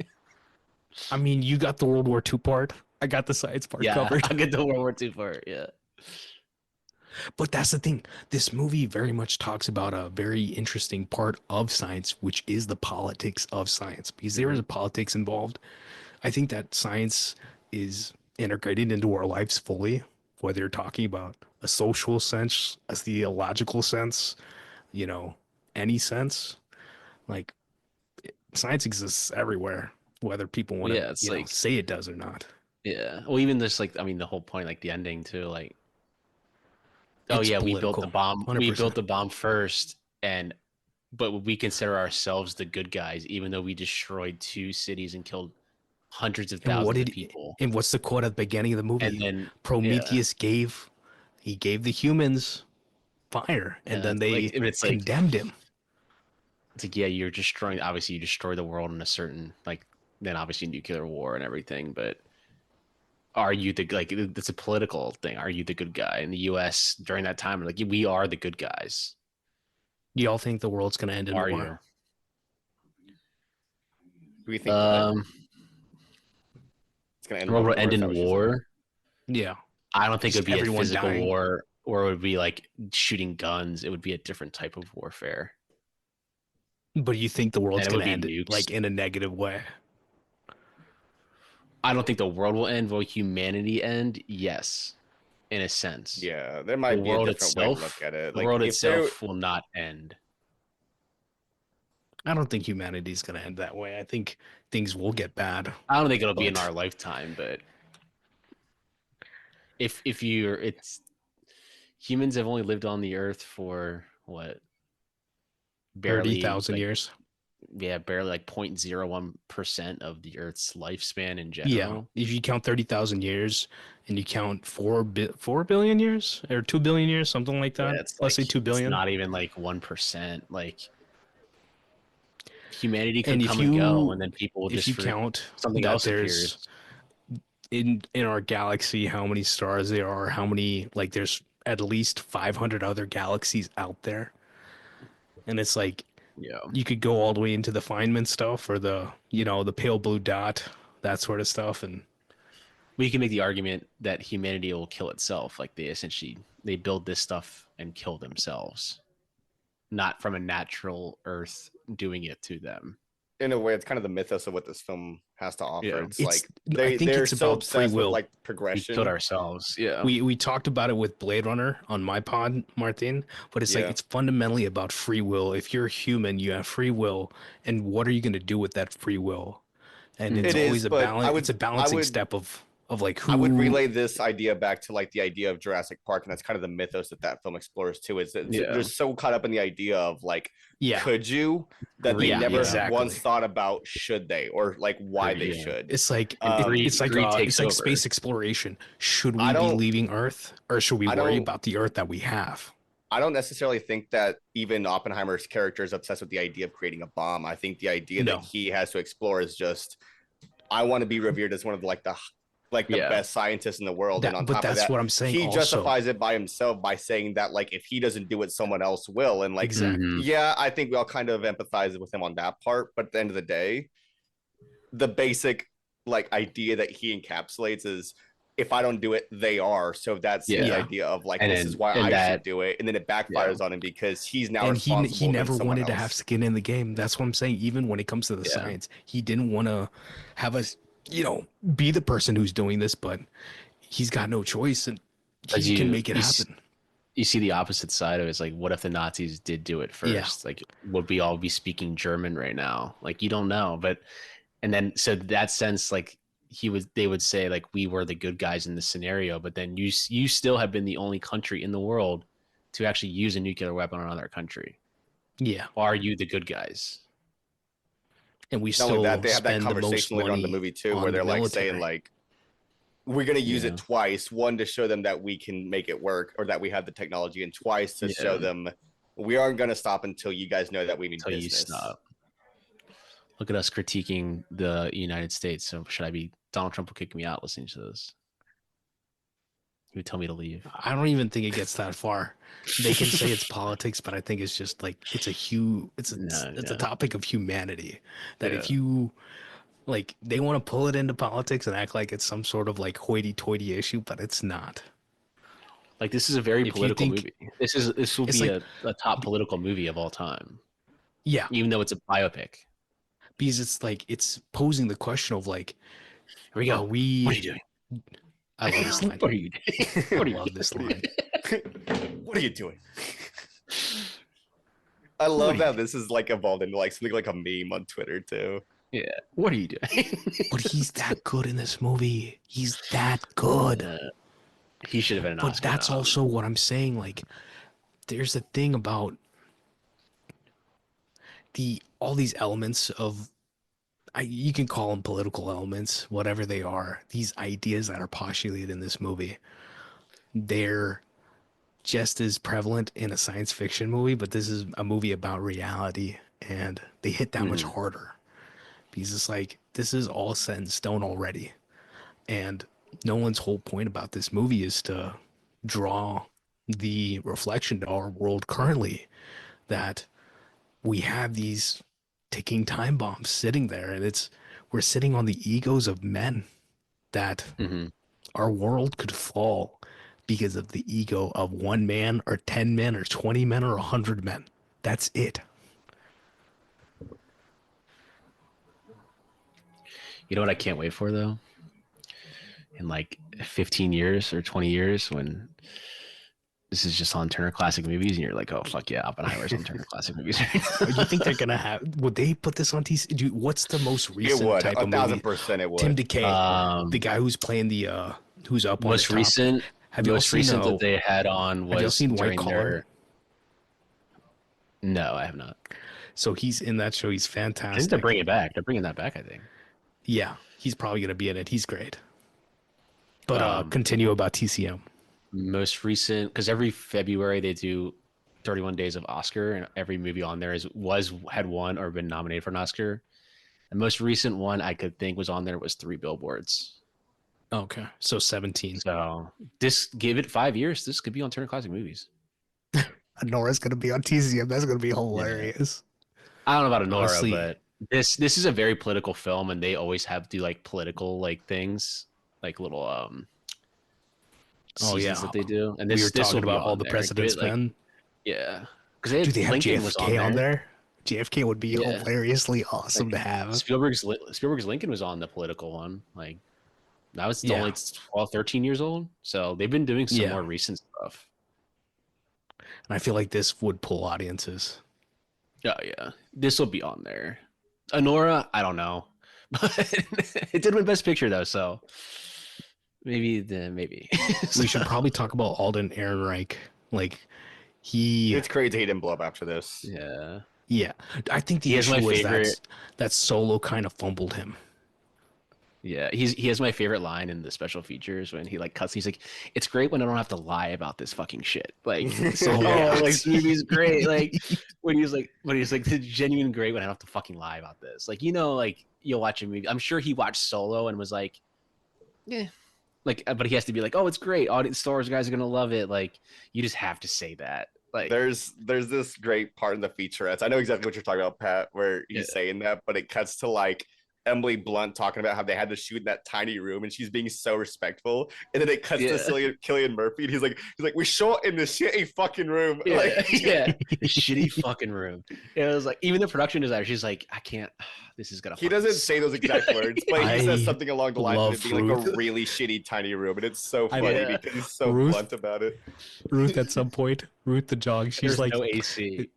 S3: I mean, you got the World War II part. I got the science part covered.
S1: I get the World War II part, yeah.
S3: But that's the thing. This movie very much talks about a very interesting part of science, which is the politics of science, because there is a politics involved. I think that science is integrated into our lives fully, whether you're talking about a social sense, a theological sense, any sense. Like, science exists everywhere, whether people want to say it does or not.
S1: Yeah. Well, even this, like, I mean, the whole point, like the ending too, like, we built the bomb. 100%. We built the bomb first, but we consider ourselves the good guys, even though we destroyed 2 cities and killed hundreds of thousands of people.
S3: And what's the quote at the beginning of the movie? And then Prometheus gave the humans fire, and then they condemned him.
S1: It's like, yeah, you're destroying. Obviously, you destroy the world in a certain then obviously nuclear war and everything, but. Are you it's a political thing? Are you the good guy in the U.S. during that time? Like, we are the good guys.
S3: Do y'all think the world's going to end in war?
S2: Do we think it's going to end?
S1: The world will end in war?
S3: Yeah.
S1: I don't think it would be a physical war, or it would be like shooting guns. It would be a different type of warfare.
S3: But you think the world's going to end like in a negative way?
S1: I don't think the world will end. Will humanity end? Yes, in a sense.
S2: Yeah, there might be a different way to look at it.
S1: The world itself will not end.
S3: I don't think humanity's going to end that way. I think things will get bad.
S1: I don't think it'll be in our lifetime, but humans have only lived on the earth for what?
S3: Barely 30,000 years.
S1: Yeah, barely like 0.01% of the Earth's lifespan in general.
S3: Yeah, if you count 30,000 years and you count 4 billion years or 2 billion years, something like that. Let's say 2 billion.
S1: It's not even like 1%. Like, humanity could
S3: And
S1: come and go, and then people will
S3: if
S1: just
S3: you count
S1: something
S3: that
S1: else
S3: there's
S1: appears.
S3: in our galaxy, how many stars there are, how many, like, there's at least 500 other galaxies out there, and it's like
S1: Yeah.
S3: you could go all the way into the Feynman stuff or the, you know, the pale blue dot, that sort of stuff. And
S1: We can make the argument that humanity will kill itself. Like they build this stuff and kill themselves, not from a natural Earth doing it to them.
S2: In a way, it's kind of the mythos of what this film has to offer.
S1: Yeah.
S2: It's
S3: it's,
S2: like
S3: I think
S2: they're
S3: it's
S2: so
S3: about free
S2: obsessed with
S3: will.
S2: like
S1: We
S2: progression.
S1: killed ourselves. Yeah.
S3: We talked about it with Blade Runner on my pod, Martin, but it's like
S2: Yeah.
S3: it's fundamentally about free will. If you're a human, you have free will, and what are you going to do with that free will? And it's
S2: It is,
S3: always a
S2: but
S3: balance. It's a balancing
S2: would
S3: step of like who
S2: I would relay this idea back to like the idea of Jurassic Park, and that's kind of the mythos that film explores too. Is that they're so caught up in the idea of like,
S3: Yeah.
S2: could you, that they
S1: Greed,
S2: never
S3: exactly.
S2: once thought about should they, or like why they
S1: Yeah.
S2: should.
S3: It's like
S1: Greed
S3: it's like
S1: takes over.
S3: space exploration. Should we
S2: I
S3: be
S2: don't-
S3: leaving Earth, or should we
S2: I
S3: worry
S2: don't-
S3: about the Earth that we have?
S2: I don't necessarily think that even Oppenheimer's character is obsessed with the idea of creating a bomb. I think the idea
S3: No.
S2: that he has to explore is just, I want to be revered as one of the best scientists in the world. And on
S3: But
S2: top of
S3: that's
S2: that,
S3: what I'm saying.
S2: he
S3: Also,
S2: justifies it by himself by saying that like if he doesn't do it, someone else will. And like,
S3: Exactly.
S2: yeah, I think we all kind of empathize with him on that part. But at the end of the day, the basic like idea that he encapsulates is, if I don't do it, they are. So that's the idea of like, this is why I should do it. And then it backfires on him because he's now responsible.
S3: And he never wanted to
S2: else.
S3: have skin in the game. That's what I'm saying. Even when it comes to the science, he didn't want to have us, you know, be the person who's doing this, but he's got no choice, and he can make it happen.
S1: You see the opposite side of it. It's like, what if the Nazis did do it first?
S3: Yeah.
S1: Like, would we all be speaking German right now? Like, you don't know. But, and then, so that sense, like, they would say, like, we were the good guys in this scenario, but then you still have been the only country in the world to actually use a nuclear weapon on another country.
S3: Yeah.
S1: Are you the good guys?
S3: And we
S2: Not
S3: still
S2: only that, they have that
S3: spend the most
S2: conversation later on in the
S3: money
S2: movie too,
S3: on
S2: where they're
S3: the
S2: like
S3: military.
S2: saying like, we're going to use it twice. One, to show them that we can make it work, or that we have the technology, and twice to show them we aren't going to stop until you guys know that we mean business. You stop.
S1: Look at us critiquing the United States. So Donald Trump will kick me out listening to this. He would tell me to leave.
S3: I don't even think it gets that far. They can say it's politics, but I think it's just like, it's a topic of humanity that if you, like, they want to pull it into politics and act like it's some sort of like hoity-toity issue, but it's not.
S1: Like, this is a very political movie. This will be like a top political movie of all time.
S3: Yeah.
S1: Even though it's a biopic.
S3: Because it's like, it's posing the question of like,
S1: here we go.
S3: What are you
S1: doing?
S3: I love this line.
S1: What are you doing?
S3: I love this line.
S2: What are you doing? I love that this is like evolved into like something like a meme on Twitter too.
S1: Yeah. What are you doing?
S3: But he's that good in this movie. He's that good.
S1: He should have been an Oscar.
S3: But that's also what I'm saying. Like, there's a thing about all these elements of, you can call them political elements, whatever they are. These ideas that are postulated in this movie, they're just as prevalent in a science fiction movie, but this is a movie about reality, and they hit that much harder. Because it's like, this is all set in stone already. And Nolan's whole point about this movie is to draw the reflection to our world currently, that we have these ticking time bombs sitting there, and we're sitting on the egos of men, that our world could fall because of the ego of one man or 10 men or 20 men or 100 men. That's it.
S1: You know what I can't wait for, though? In like 15 years or 20 years, when this is just on Turner Classic Movies, and you're like, oh, fuck yeah, Oppenheimer's on Turner Classic Movies.
S3: You think they're going to would they put this on TC? What's the most recent type of movie?
S2: 1,000% it would.
S3: Tim DeKay, the guy who's playing who's up on
S1: most
S3: the top.
S1: recent.
S3: Have you
S1: most recent that they had on was.
S3: Have you seen White Collar?
S1: No, I have not.
S3: So he's in that show. He's fantastic.
S1: I think they're bringing it back. They're bringing that back, I think.
S3: Yeah, he's probably going to be in it. He's great. But continue about TCM.
S1: Most recent, because every February they do 31 Days of Oscar, and every movie on there had won or been nominated for an Oscar. The most recent one I could think was on there was Three Billboards.
S3: Okay, so 17.
S1: So give it 5 years. This could be on Turner Classic Movies.
S3: Nora's gonna be on TCM. That's gonna be hilarious.
S1: I don't know about Nora,
S3: Honestly,
S1: but this is a very political film, and they always have to do like political like things, like little seasons that they do. And
S3: we were
S1: this will
S3: talking
S1: be
S3: about all
S1: on
S3: the
S1: there.
S3: president's men.
S1: Yeah, because
S3: Do they have
S1: Lincoln was
S3: JFK on there? JFK would be
S1: Yeah.
S3: hilariously awesome to have.
S1: Spielberg's Lincoln was on the political one. Like that was only 12, 13 years old. So they've been doing some more recent stuff.
S3: And I feel like this would pull audiences.
S1: Oh yeah, this will be on there. Anora, I don't know, but it did win Best Picture though, so maybe.
S3: We should probably talk about Alden Ehrenreich. Like
S2: it's crazy he didn't blow up after this.
S3: Yeah. I think the issue was that Solo kind of fumbled him.
S1: Yeah, he has my favorite line in the special features when he like cuts. He's like, "It's great when I don't have to lie about this fucking shit." Like, like this movie's great. Like when he's like, the genuine great when I don't have to fucking lie about this. Like like you'll watch a movie. I'm sure he watched Solo and was like, yeah, like, but he has to be like, "Oh, it's great. Audience Star Wars guys are gonna love it." Like, you just have to say that. Like,
S2: there's this great part in the featurettes. I know exactly what you're talking about, Pat, where he's saying that, but it cuts to like Emily Blunt talking about how they had to shoot in that tiny room and she's being so respectful. And then it cuts to Cillian Murphy and he's like, we shot in this shitty fucking room.
S1: Yeah, shitty fucking room. It was like, even the production designer, she's like, I can't, this is gonna.
S2: He doesn't say those exact words, but he says something along the lines of it being like a really shitty tiny room. And it's so funny because he's so blunt about it.
S3: Ruth, at some point, Ruth the Jog, she's
S1: There's
S3: like,
S1: no AC.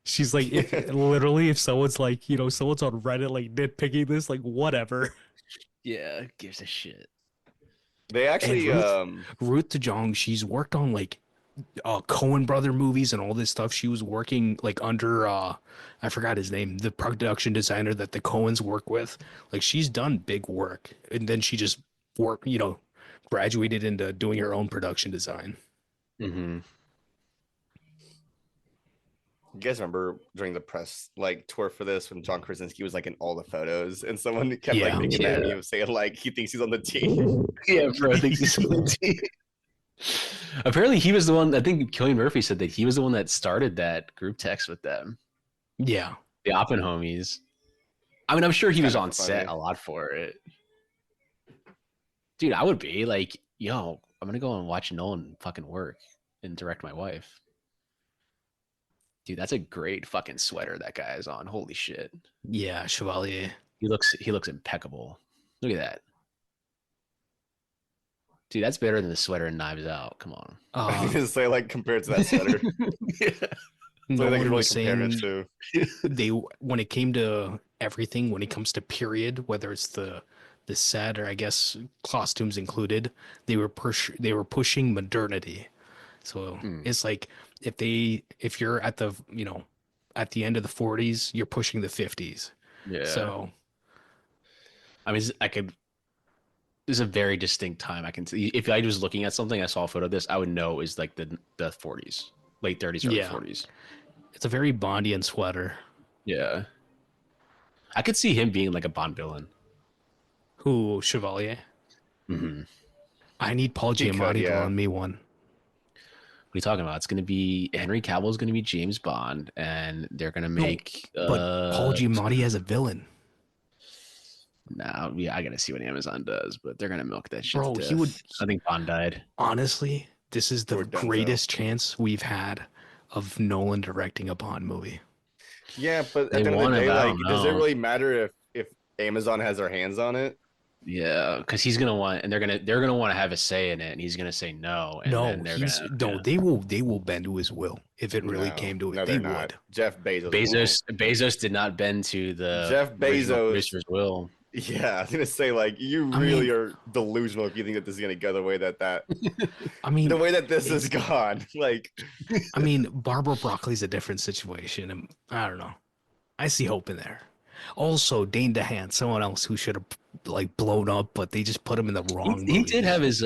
S3: She's like, if someone's like, someone's on Reddit like nitpicking this, like whatever.
S1: Yeah, gives a shit.
S2: They actually,
S3: Ruth DeJong, she's worked on like Coen brother movies and all this stuff. She was working like under I forgot his name, the production designer that the Coens work with. Like she's done big work, and then she just graduated into doing her own production design.
S1: Mm-hmm.
S2: You guys remember during the press like tour for this when John Krasinski was like in all the photos and someone kept like making that meme saying like he thinks he's on the team.
S1: Yeah, bro, I think he's on the team. Apparently he was the one, I think Cillian Murphy said that he was the one that started that group text with them.
S3: Yeah.
S1: The Oppenheimies. I mean, I'm sure he was on set a lot for it. Dude, I would be like, yo, I'm gonna go and watch Nolan fucking work and direct my wife. Dude, that's a great fucking sweater that guy is on. Holy shit.
S3: Yeah, Chevalier.
S1: He looks impeccable. Look at that. Dude, that's better than the sweater in Knives Out. Come on.
S2: I was gonna say like compared to that sweater.
S3: No one was saying when it came to everything, when it comes to period, whether it's the set or I guess costumes included, they were pushing modernity. So it's like if you're at the at the end of the 40s, you're pushing the 50s.
S1: Yeah.
S3: So
S1: I mean, there's a very distinct time. I can see if I was looking at something, I saw a photo of this, I would know it was like the 40s, late 30s, early 40s.
S3: It's a very Bondian sweater.
S1: Yeah. I could see him being like a Bond villain.
S3: Who, Chevalier?
S1: Mm-hmm.
S3: I need Paul Giamatti to run me one.
S1: What are you talking about? It's going to be Henry Cavill is going to be James Bond, and they're going to make.
S3: But Paul Giamatti as a villain.
S1: No, yeah, I got to see what Amazon does, but they're going to milk that shit.
S3: Bro,
S1: to death.
S3: he would.
S1: I think Bond died.
S3: Honestly, this is the greatest chance we've had of Nolan directing a Bond movie.
S2: Yeah, but at the end of the day, like, does it really matter if Amazon has their hands on it?
S1: Yeah, because he's gonna want, and they're gonna want to have a say in it, and he's gonna say no. And
S3: they will bend to his will if it really came to it. They would.
S2: Jeff
S1: Bezos did not bend to the
S2: Jeff Bezos
S1: producer's will.
S2: Yeah, I was gonna say like you really are delusional if you think that this is gonna go the way that.
S3: I mean,
S2: the way that this is gone, like.
S3: I mean, Barbara Broccoli's a different situation, and I don't know. I see hope in there. Also, Dane DeHaan, someone else who should have like blown up, but they just put him in the wrong
S1: He did
S3: movies.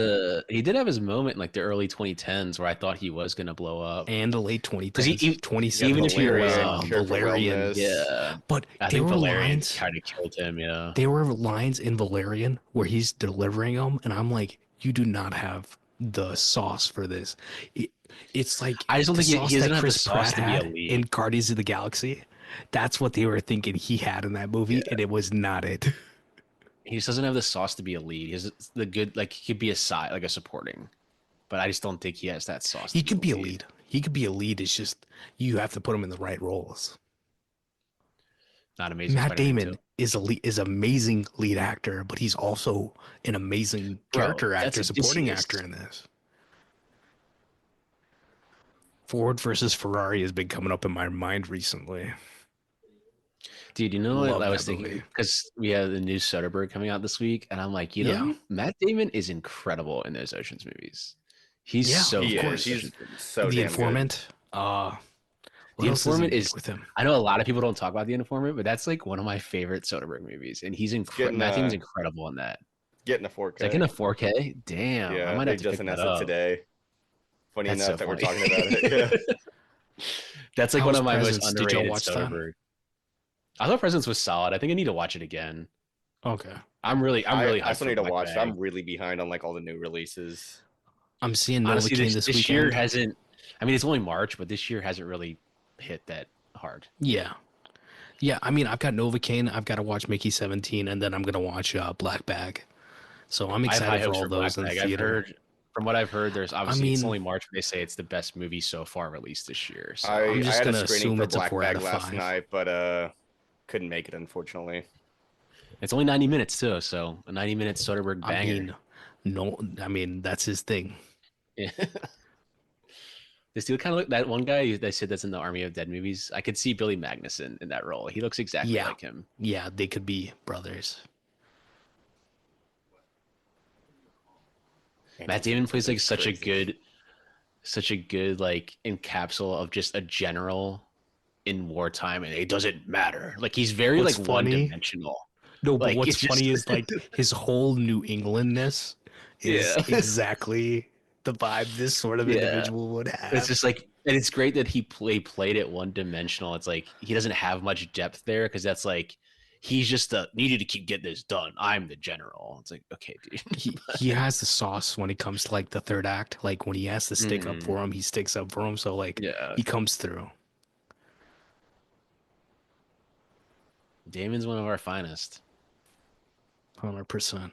S1: have his moment in like the early 2010s where I thought he was gonna blow up.
S3: And the late
S1: Because
S3: 2010s,
S1: even if he was
S2: Cure for
S3: Valerian.
S2: Wellness.
S1: yeah,
S3: But
S1: I
S3: there
S1: think
S3: were
S1: Valerian
S3: lines.
S1: kind of killed him. Yeah,
S3: There were lines in Valerian where he's delivering them, and I'm like, you do not have the sauce for this. It's like
S1: I just don't
S3: the
S1: think
S3: sauce
S1: he doesn't
S3: that
S1: have the
S3: Chris
S1: sauce
S3: Pratt
S1: to be a
S3: had
S1: lead.
S3: in Guardians of the Galaxy. That's what they were thinking he had in that movie, and it was not it.
S1: He just doesn't have the sauce to be a lead. He has the good, like he could be a side, like a supporting, but I just don't think he has that sauce.
S3: He
S1: To
S3: could be
S1: be
S3: a lead. He could be a lead. It's just you have to put him in the right roles.
S1: Not amazing.
S3: Matt
S1: Spider-Man
S3: Damon
S1: 2.
S3: is amazing lead actor, but he's also an amazing character
S1: that's
S3: actor, supporting
S1: Odysseus.
S3: actor in this. Ford versus Ferrari has been coming up in my mind recently.
S1: Dude, you know what
S3: Love
S1: I
S3: that
S1: was thinking?
S3: movie.
S1: Because we have the new Soderbergh coming out this week, and I'm like,
S3: Yeah.
S1: Matt Damon is incredible in those Ocean's movies. He's
S3: Yeah,
S1: so
S3: of
S2: He
S1: good in
S2: is.
S1: those
S2: He's
S1: Ocean's movies.
S2: so
S3: The
S2: damn
S3: Informant. What
S1: The
S3: else has he
S1: Informant
S3: made
S1: is.
S3: with him?
S1: I know a lot of people don't talk about The Informant, but that's like one of my favorite Soderbergh movies, and
S2: getting,
S1: Matt Damon's incredible in that.
S2: good. Getting a 4K.
S1: It's like in a 4K. Damn, I
S2: Yeah,
S1: might
S2: they
S1: have to
S2: just
S1: pick that
S2: announced it
S1: up.
S2: today. Funny
S1: That's
S2: enough
S1: so
S2: that we're
S1: funny.
S2: talking about it. Yeah.
S1: That's like one
S3: How's
S1: of my most
S3: Presents? Did y'all
S1: underrated
S3: watch that?
S1: Soderbergh. I thought Presence was solid. I think I need to watch it again.
S3: Okay.
S1: I'm really
S2: I
S1: hyped
S2: still
S1: for
S2: need to
S1: Black
S2: watch it.
S1: Bag.
S2: I'm really behind on like all the new releases.
S3: I'm seeing
S1: Honestly,
S3: Novocaine
S1: this
S3: this
S1: year
S3: weekend.
S1: hasn't. I mean, it's only March, but this year hasn't really hit that hard.
S3: Yeah. Yeah, I mean, I've got Novocaine. I've got to watch Mickey 17, and then I'm going to watch Black Bag. So I'm
S1: I have high
S3: excited for
S1: hopes
S3: all
S1: for Black
S3: those in the
S1: Bag. I've
S3: theater.
S1: heard, from what I've heard, there's
S3: I
S1: obviously it's
S3: mean,
S1: only March, but they say it's the best movie so far released this year. So
S2: I
S3: I'm just
S2: had a
S3: gonna
S2: screening
S3: assume
S2: for
S3: it's a
S2: Black
S3: 4 out
S2: Bag
S3: of
S2: last
S3: 5.
S2: night, but couldn't make it unfortunately.
S1: it's only 90 minutes too. So a 90-minute Soderbergh banger.
S3: I mean, that's his thing.
S1: Yeah. This dude kind of look that one guy they said that's in the Army of Dead movies. I could see Billy Magnuson in that role. He looks exactly
S3: Yeah.
S1: like him.
S3: Yeah, they could be brothers.
S1: Matt Damon plays like such a good like encapsule of just a general in wartime, and it doesn't matter. Like he's very
S3: What's
S1: like
S3: funny-
S1: one-dimensional.
S3: No, but
S1: Like,
S3: what's
S1: it's just-
S3: funny is like his whole New Englandness is
S1: Yeah.
S3: exactly the vibe this sort of individual would have.
S1: It's just like, and it's great that he played it one-dimensional. It's like he doesn't have much depth there because that's like he's just needed to keep getting this done. I'm the general. It's like, okay, dude.
S3: he has the sauce when it comes to like the third act. Like when he has to stick up
S1: Mhm.
S3: for him, he sticks up for him. So like
S1: Yeah.
S3: he comes through.
S1: Damon's one of our finest.
S3: 100%.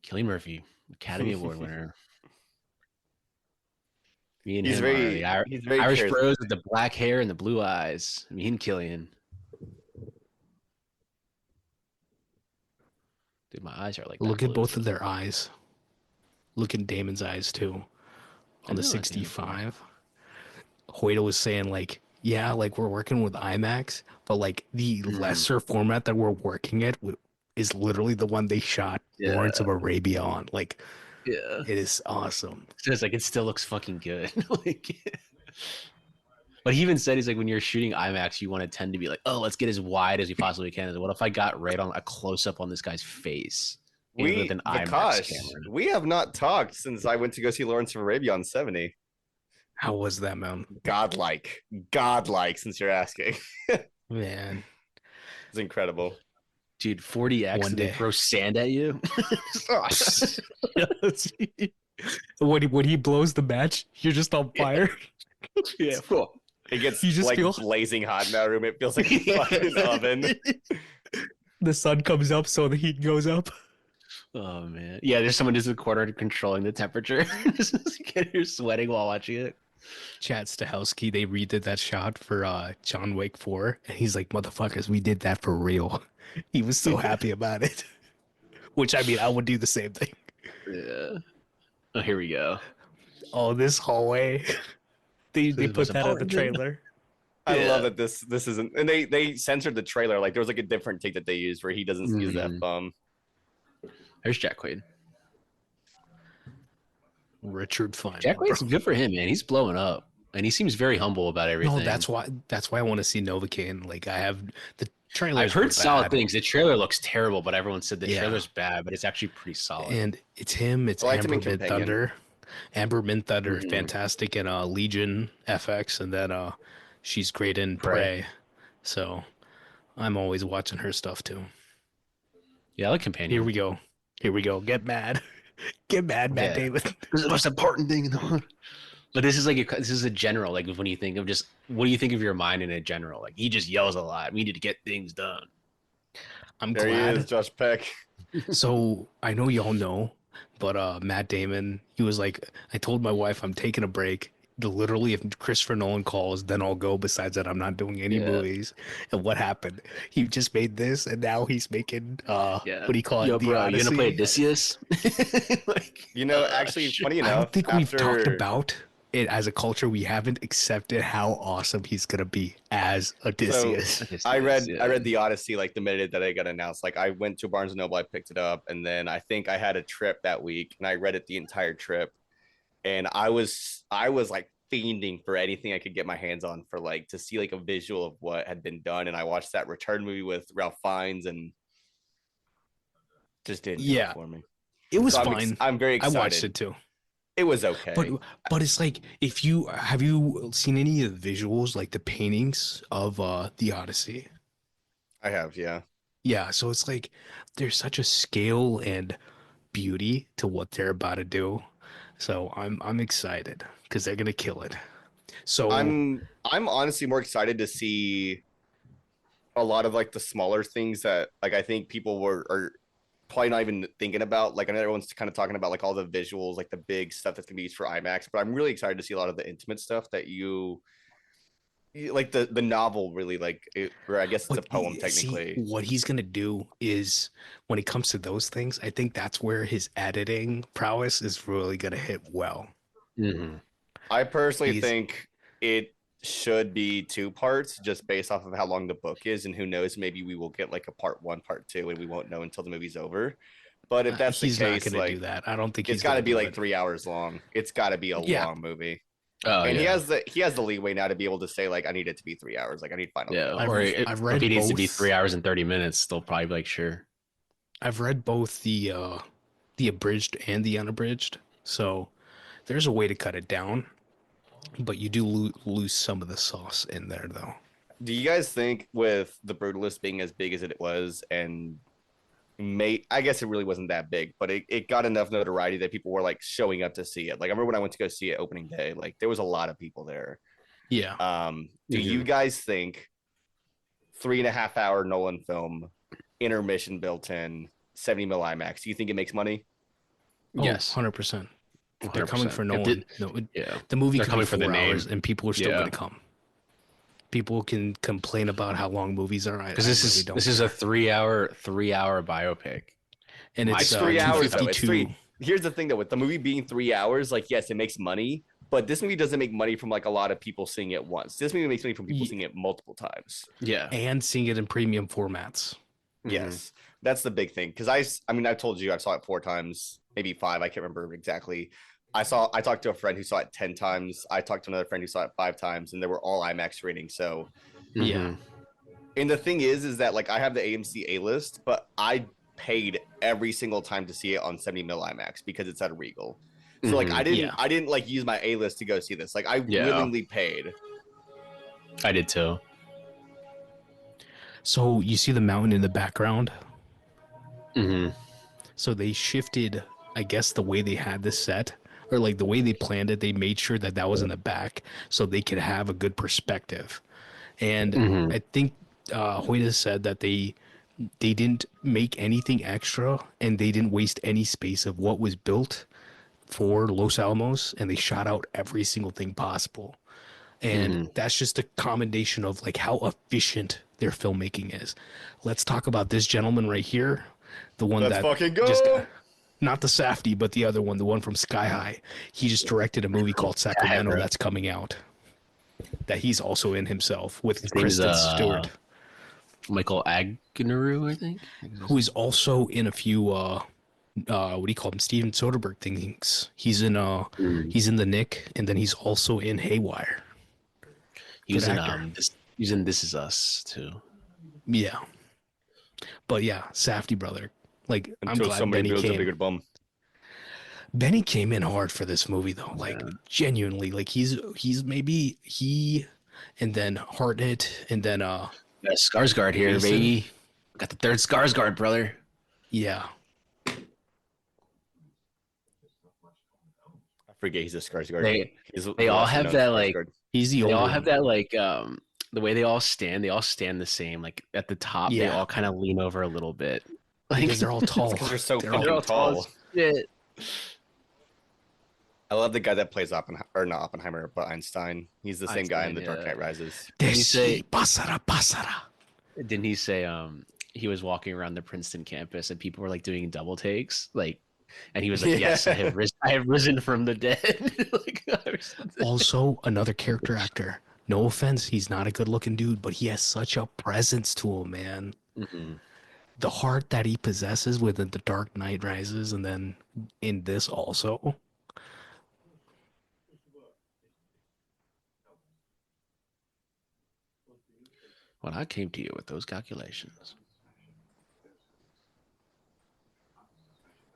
S1: Cillian Murphy, Academy Award winner. Me and
S2: He's
S1: him
S2: very-
S1: are
S2: he's
S1: the
S2: very
S1: Irish
S2: charismatic.
S1: bros with the black hair and the blue eyes. Me and Cillian. Dude, my eyes are like that
S3: Look at
S1: blue.
S3: both of their eyes. Look at Damon's eyes too. On the
S1: know that
S3: 65. Hoyta was saying like, yeah, like we're working with IMAX, but like the lesser format that we're working at is literally the one they shot
S1: Yeah.
S3: Lawrence of Arabia on. Like,
S1: Yeah.
S3: it is awesome.
S1: So it's like it still looks fucking good. Like, but he even said he's like when you're shooting IMAX, you want to tend to be like, oh, let's get as wide as we possibly can. What if I got right on a close up on this guy's face with an IMAX
S2: Vikash,
S1: camera?
S2: we have not talked since I went to go see Lawrence of Arabia on 70.
S3: How was that, man?
S2: Godlike, since you're asking.
S3: Man,
S2: It's incredible.
S1: Dude, 40x
S3: One
S1: and they
S3: day.
S1: throw sand at you.
S3: when he blows the match, you're just on fire.
S1: Yeah, cool.
S2: It gets
S3: You just
S2: like
S3: feel-
S2: blazing hot in that room. It feels like a fucking oven.
S3: The sun comes up, so the heat goes up.
S1: Oh man, yeah. There's someone just in the corner controlling the temperature. You're sweating while watching it.
S3: Chad Stahelski, they redid that shot for John Wick 4, and he's like, motherfuckers, we did that for real. He was so happy about it. Which, I mean, I would do the same thing.
S1: Yeah. Oh, here we go.
S3: Oh, this hallway. They
S1: This
S3: put
S1: was
S3: that on the
S1: important.
S3: trailer.
S2: I
S1: Yeah.
S2: love that this isn't, and they censored the trailer. Like there was like a different take that they used where he doesn't use that bum.
S1: There's Jack Quaid.
S3: Richard Feynman.
S1: Jack Quaid's good for him, man. He's blowing up. and he seems very humble about everything.
S3: No, that's why I want to see Novocaine. Like I have the trailers.
S1: I've heard solid
S3: bad.
S1: things. The trailer looks terrible, but everyone said the
S3: Yeah.
S1: trailer's bad, but it's actually pretty solid.
S3: And it's him. It's
S2: I liked him
S3: Amber
S2: in
S3: Mint
S2: Companion.
S3: Thunder. Amber Mint Thunder,
S1: Mhm.
S3: fantastic in Legion FX, and then she's great in Prey. So I'm always watching her stuff too.
S1: Yeah, I like Companion.
S3: Here we go. Here we go. Get mad. Get mad, Matt Damon.
S1: This is the most important thing in the world. But this is like this is a general. Like when you think of just what do you think of your mind in a general? Like he just yells a lot. We need to get things done.
S3: I'm
S2: There
S3: glad.
S2: he is, Josh Peck.
S3: So I know y'all know, but Matt Damon, he was like, I told my wife I'm taking a break. Literally, if Christopher Nolan calls, then I'll go. Besides that, I'm not doing any movies. And what happened? He just made this, and now he's making what do you call it?
S1: Yo,
S3: The
S1: bro, you
S3: Odyssey.
S1: gonna play Odysseus?
S2: Actually, funny enough,
S3: I don't think we've talked
S2: after-
S3: about it as a culture. We haven't accepted how awesome he's gonna be as Odysseus.
S2: I read the Odyssey like the minute that it got announced. Like I went to Barnes and Noble, I picked it up, and then I think I had a trip that week, and I read it the entire trip, and I was like fiending for anything I could get my hands on for like to see like a visual of what had been done. And I watched that Return movie with Ralph Fiennes, and just didn't do it for me.
S3: It was
S2: So
S3: fine.
S2: I'm very excited.
S3: I watched it too.
S2: It was okay.
S3: But it's like if you have you seen any of the visuals, like the paintings of the Odyssey?
S2: I have, yeah.
S3: Yeah, so it's like there's such a scale and beauty to what they're about to do. So I'm excited because they're gonna kill it. So
S2: I'm honestly more excited to see a lot of like the smaller things that like I think people are probably not even thinking about. Like I know everyone's kind of talking about like all the visuals, like the big stuff that's gonna be used for IMAX, but I'm really excited to see a lot of the intimate stuff that you like the novel really like it, or I guess it's a poem technically.
S3: See, what he's gonna do is when it comes to those things, I think that's where his editing prowess is really gonna hit well.
S1: Mm-hmm.
S2: I personally think it should be 2 parts just based off of how long the book is, and who knows, maybe we will get like a part 1, part 2, and we won't know until the movie's over. But if that's the case,
S3: he's not gonna
S2: like
S3: do that. I don't think
S2: it's got to be like 3 hours long. It's got to be a long movie.
S1: Oh,
S2: and he has the leeway now to be able to say like I need it to be 3 hours. Like I need final.
S1: Yeah,
S3: I've read
S1: if he needs to be
S3: both.
S1: 3 hours and 30 minutes, they'll probably be like sure.
S3: I've read both the abridged and the unabridged, so there's a way to cut it down, but you do lose some of the sauce in there, though.
S2: Do you guys think with the Brutalist being as big as it was, and I guess it really wasn't that big, but it got enough notoriety that people were like showing up to see it? Like I remember when I went to go see it opening day, like there was a lot of people there.
S3: Yeah.
S2: Do you guys think 3.5 hour Nolan film, intermission built in, 70 mil IMAX? Do you think it makes money?
S1: Yes,
S3: 100%. They're coming for Nolan. The movie
S1: they're coming for the name,
S3: and people are still going to come. People can complain about how long movies are.
S1: Because this is a 3-hour biopic,
S3: and it's
S2: 3 hours. Though. It's 3. Here's the thing though, with the movie being 3 hours, like yes, it makes money, but this movie doesn't make money from like a lot of people seeing it once. This movie makes money from people seeing it multiple times.
S1: Yeah,
S3: and seeing it in premium formats.
S2: Yes, that's the big thing. Because I mean, I told you I saw it 4 times, maybe 5. I can't remember exactly. I talked to a friend who saw it 10 times. I talked to another friend who saw it 5 times, and they were all IMAX ratings. So,
S3: yeah.
S2: And the thing is that like I have the AMC A list, but I paid every single time to see it on 70 mil IMAX because it's at a Regal. So like I didn't like use my A list to go see this. Like I willingly paid.
S1: I did too.
S3: So you see the mountain in the background.
S1: Mm-hmm.
S3: So they shifted, I guess, the way they had this set. Or like the way they planned it, they made sure that was in the back so they could have a good perspective. And I think Hoyta said that they didn't make anything extra and they didn't waste any space of what was built for Los Alamos, and they shot out every single thing possible. And that's just a commendation of like how efficient their filmmaking is. Let's talk about this gentleman right here, the one
S2: Let's
S3: that
S2: fucking go.
S3: just not the Safdie, but the other one, the one from Sky High. He just directed a movie called Sacramento that's coming out. That he's also in himself with Kristen Stewart.
S1: Michael Agnew, I think.
S3: Who is also in a few what do you call him? Steven Soderbergh things. He's in the Nick, and then he's also in Haywire.
S1: He
S3: Good
S1: was in
S3: actor.
S1: He's in This Is Us too.
S3: Yeah, but yeah, Safdie brother. Like, I'm
S2: Until
S3: glad
S2: somebody
S3: Benny
S2: builds a
S3: came.
S2: bigger bum.
S3: Benny came in hard for this movie though. Like, genuinely, like he's maybe he, and then Hartnett, and then
S1: Got a Skarsgård here,
S3: Mason.
S1: baby. Got the third Skarsgård, brother.
S3: Yeah.
S2: I forget he's a Skarsgård.
S1: They all have that like
S3: He's the
S1: they
S3: older
S1: all
S3: one.
S1: have that like the way they all stand the same. Like at the top, they
S3: Yeah.
S1: all kind of lean over a little bit. Like,
S3: Because they're all tall.
S2: Because they're so
S3: They're
S2: fucking
S1: all
S2: tall.
S1: as shit.
S2: I love the guy that plays Oppenheimer, or not Oppenheimer, but Einstein. He's the same guy in The Dark Knight Rises.
S1: Didn't he say
S3: Pasara.
S1: Didn't he say he was walking around the Princeton campus and people were like doing double takes, like, and he was like, "Yes, I have risen from the dead." Like,
S3: Also, another character actor. No offense, he's not a good-looking dude, but he has such a presence to him, man.
S1: mm-hmm.
S3: The heart that he possesses within The Dark Knight Rises, and then in this also.
S1: When I came to you with those calculations.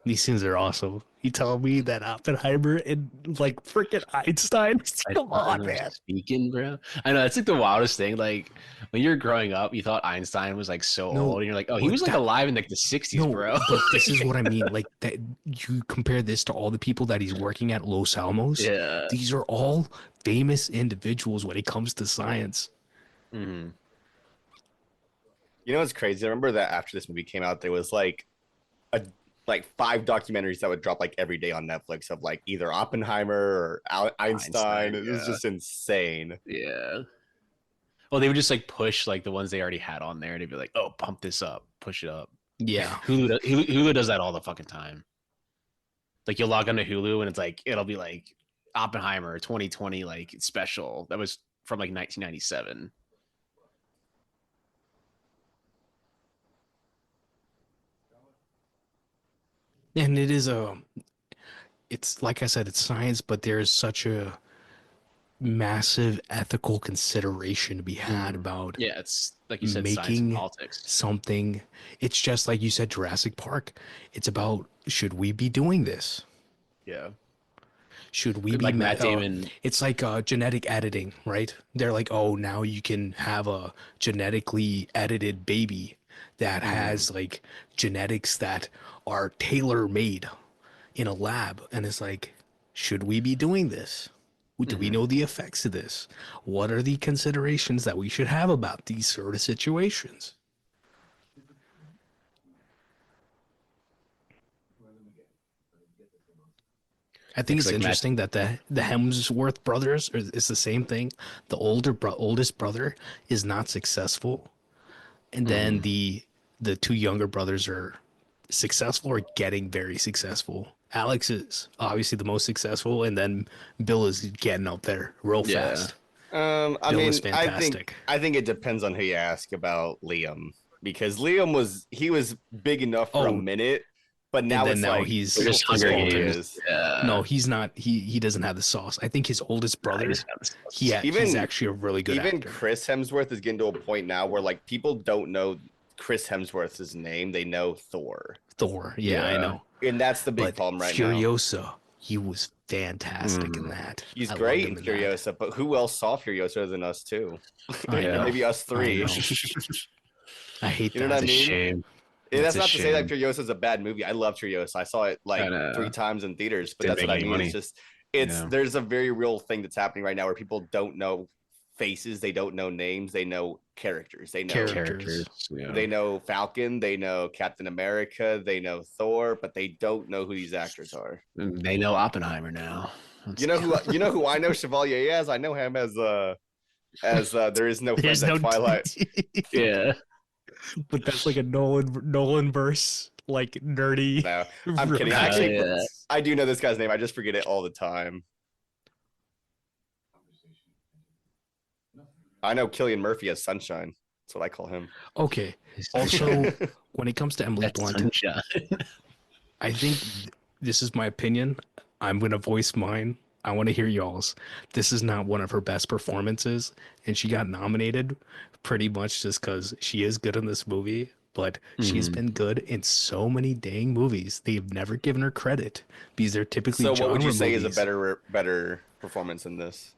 S3: These scenes are awesome. You tell me that Oppenheimer and like freaking Einstein. Come on, man.
S1: Speaking, bro. I know that's like the wildest thing. Like when you're growing up, you thought Einstein was like so old, and you're like, oh, he was like alive in like the 60s, bro.
S3: But this is what I mean. Like that, you compare this to all the people that he's working at Los Alamos.
S1: Yeah,
S3: these are all famous individuals when it comes to science.
S1: Mm-hmm.
S2: You know what's crazy? I remember that after this movie came out, there was like 5 documentaries that would drop like every day on Netflix of like either Oppenheimer or Einstein. It was just insane.
S1: Yeah. Well, they would just like push like the ones they already had on there, and they'd be like, "Oh, pump this up, push it up."
S3: Yeah,
S1: Hulu does that all the fucking time. Like you'll log onto Hulu and it's like it'll be like Oppenheimer 2020 like special that was from like 1997.
S3: and it's like I said, it's science, but there's such a massive ethical consideration to be had about
S1: it's like you said,
S3: making
S1: science and politics.
S3: Something. It's just like you said, Jurassic Park. It's about, should we be doing this?
S1: Yeah.
S3: Should we be
S1: like Matt Damon?
S3: It's like genetic editing, right? They're like, oh, now you can have a genetically edited baby that has like genetics that are tailor made in a lab, and it's like, should we be doing this? Do we know the effects of this? What are the considerations that we should have about these sort of situations? I think it's like interesting that the Hemsworth brothers is the same thing. The oldest brother is not successful, and then the 2 younger brothers are successful or getting very successful. Alex is obviously the most successful, and then Bill is getting up there real fast.
S2: I
S3: Bill
S2: mean,
S3: is fantastic.
S2: I think it depends on who you ask about Liam, because Liam was big enough for a minute, but now it's
S3: now
S2: like
S3: he's
S1: just Hunger Games.
S3: No, he's not. He doesn't have the sauce. I think his oldest brother, he's actually a really good actor.
S2: Even Chris Hemsworth is getting to a point now where like people don't know Chris Hemsworth's name; they know Thor.
S3: Yeah, I know.
S2: And that's the big problem right now.
S3: Furiosa, he was fantastic in that.
S2: He's great in Furiosa, but who else saw Furiosa other than us too? Maybe us 3.
S3: I hate
S2: you know
S3: that.
S2: what I mean?
S1: Shame.
S2: That's not to say that Furiosa is a bad movie. I love Furiosa. I saw it like 3 times in theaters, but that's what I mean. Money. It's just there's a very real thing that's happening right now where people don't know faces, they don't know names, they know characters. They know
S3: characters.
S2: Yeah. They know Falcon, they know Captain America, they know Thor, but they don't know who these actors are.
S1: They know Oppenheimer now.
S2: You know who I know Chevalier as? I know him as there is no friends at Twilight.
S1: Yeah.
S3: But that's like a Nolan verse, like nerdy.
S2: No, I'm kidding. Actually, I do know this guy's name. I just forget it all the time. I know Cillian Murphy as Sunshine. That's what I call him.
S3: Okay. Also, when it comes to Emily Blunt, I think this is my opinion. I'm gonna voice mine. I want to hear y'all's. This is not one of her best performances, and she got nominated pretty much just because she is good in this movie. But she's been good in so many dang movies. They've never given her credit because they're typically
S2: So what
S3: genre
S2: would you say
S3: movies.
S2: is a better performance in this?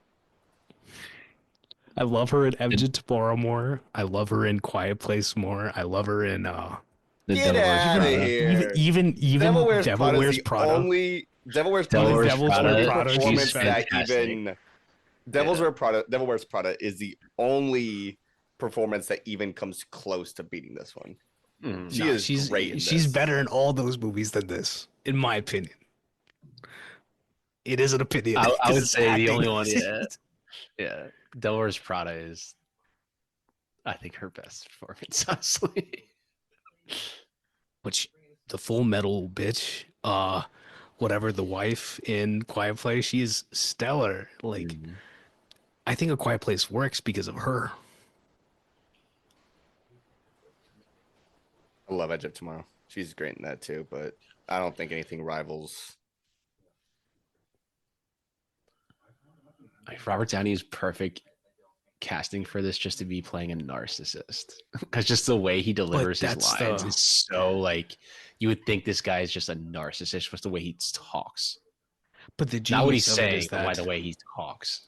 S3: I love her in Edge of Tomorrow more. I love her in Quiet Place more. I love her in
S1: The
S2: Get
S1: Devil Wears
S2: out of
S1: Prada.
S2: here.
S3: even
S2: Devil Wears Prada is the
S3: Prada.
S2: only Devil Wears
S1: Devil
S2: Prada is
S1: Wears
S2: the
S1: Prada,
S2: only
S3: Prada, she's
S2: performance that
S1: fantastic.
S2: even Devil Wears Prada is the only performance that even comes close to beating this one. She's great in
S3: she's
S2: this.
S3: better in all those movies than this, in my opinion. It is an opinion.
S1: I would
S3: It's
S1: say the
S3: acting.
S1: only one, yeah. Devil Wears Prada is, I think, her best performance, honestly.
S3: Which the Full Metal bitch, whatever, the wife in Quiet Place, she is stellar. Like, I think A Quiet Place works because of her.
S2: I love Edge of Tomorrow. She's great in that too, but I don't think anything rivals.
S1: Like, Robert Downey is perfect casting for this, just to be playing a narcissist, because just the way he delivers his lines is so like, you would think this guy is just a narcissist, just the way he talks.
S3: But the
S1: Not what he's
S3: genius of it
S1: saying,
S3: is
S1: but by
S3: that
S1: the way he talks.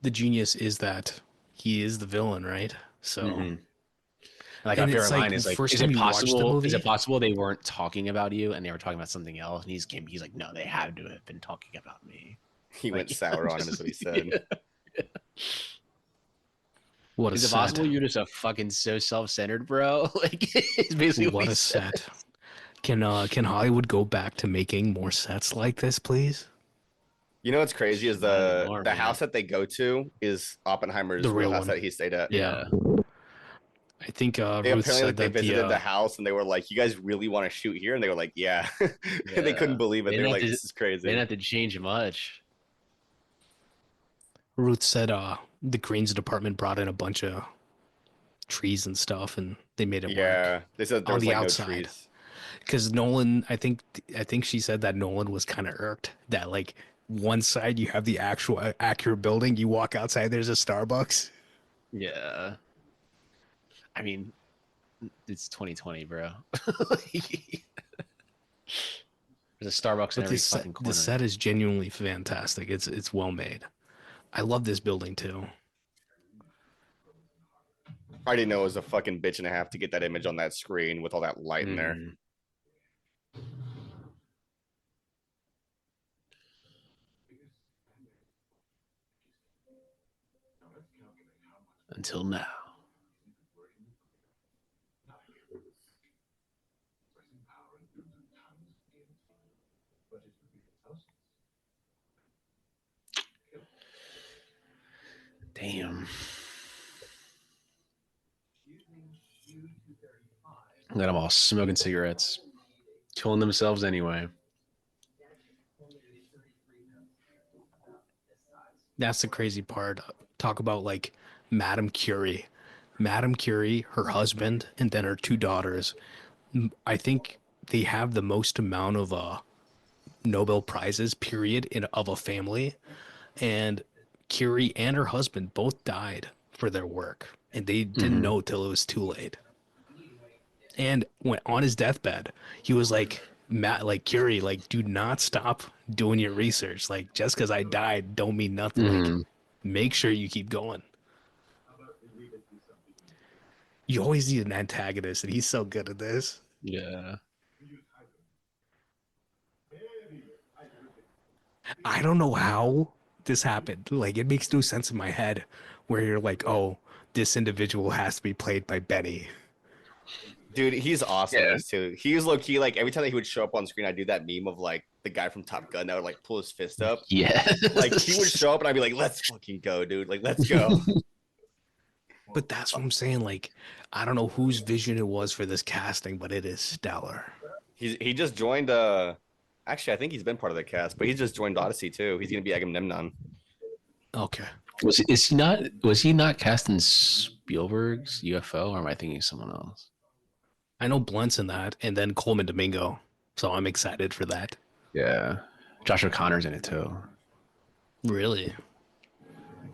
S3: the genius is that he is the villain, right? So
S1: Like,
S3: And
S1: our
S3: it's
S1: favorite
S3: like,
S1: line is like,
S3: first
S1: is
S3: time
S1: it
S3: you watch the
S1: possible?
S3: movie-
S1: Is it possible they weren't talking about you and they were talking about something else? And he's like, no, they had to have been talking about me.
S2: He went sour on him, is what he said.
S3: What a
S1: Is it
S3: set.
S1: possible you're just a fucking so self-centered, bro? Like, it's basically
S3: What
S1: he
S3: a
S1: said.
S3: set. Can Hollywood go back to making more sets like this, please?
S2: You know what's crazy is
S1: Not
S2: the
S1: anymore, man.
S2: house that they go to is Oppenheimer's
S3: The real
S2: real house
S3: one.
S2: that he stayed at.
S3: Yeah. I think
S2: They
S3: Ruth
S2: apparently
S3: said
S2: they
S3: that
S2: visited the house and they were like, "You guys really want to shoot here?" And they were like, "Yeah." And they couldn't believe it. They were like, "This is
S1: They
S2: crazy."
S1: didn't have to change much.
S3: Ruth said the Greens department brought in a bunch of trees and stuff, and they made it
S2: Yeah,
S3: work
S2: they said there
S3: on
S2: was
S3: the
S2: like
S3: outside.
S2: no trees.
S3: Because Nolan, I think she said that Nolan was kind of irked that, like, one side you have the actual accurate building, you walk outside, there's a Starbucks.
S1: Yeah. I mean, it's 2020, bro. There's a Starbucks in
S3: But
S1: every fucking corner.
S3: the set is genuinely fantastic. It's well made. I love this building too.
S2: I didn't know it was a fucking bitch and a half to get that image on that screen with all that light in there.
S1: Until now. Damn. Got them all smoking cigarettes, killing themselves anyway.
S3: That's the crazy part. Talk about, like, Madame Curie. Madame Curie, her husband, and then her two daughters. I think they have the most amount of Nobel Prizes, period, of a family. And Curie and her husband both died for their work, and they didn't know till it was too late. And when on his deathbed, he was like, Curie, like, do not stop doing your research. Like, just because I died don't mean nothing. Like, make sure you keep going. You always need an antagonist, and he's so good at this.
S1: Yeah.
S3: I don't know how this happened. Like, it makes no sense in my head where you're like, oh, this individual has to be played by Benny.
S2: Dude, he's awesome in this too. He was low key, like, every time that he would show up on screen, I'd do that meme of like the guy from Top Gun that would like pull his fist up.
S1: Yeah.
S2: Like, he would show up and I'd be like, let's fucking go, dude. Like, let's go.
S3: But that's what I'm saying. Like, I don't know whose vision it was for this casting, but it is stellar.
S2: He just joined actually I think he's been part of the cast, but he just joined Odyssey too. He's gonna be Agamemnon.
S3: Okay.
S1: Was he not cast in Spielberg's UFO, or am I thinking of someone else?
S3: I know Blunt's in that, and then Coleman Domingo. So I'm excited for that.
S1: Yeah. Josh O'Connor's in it too.
S3: Really?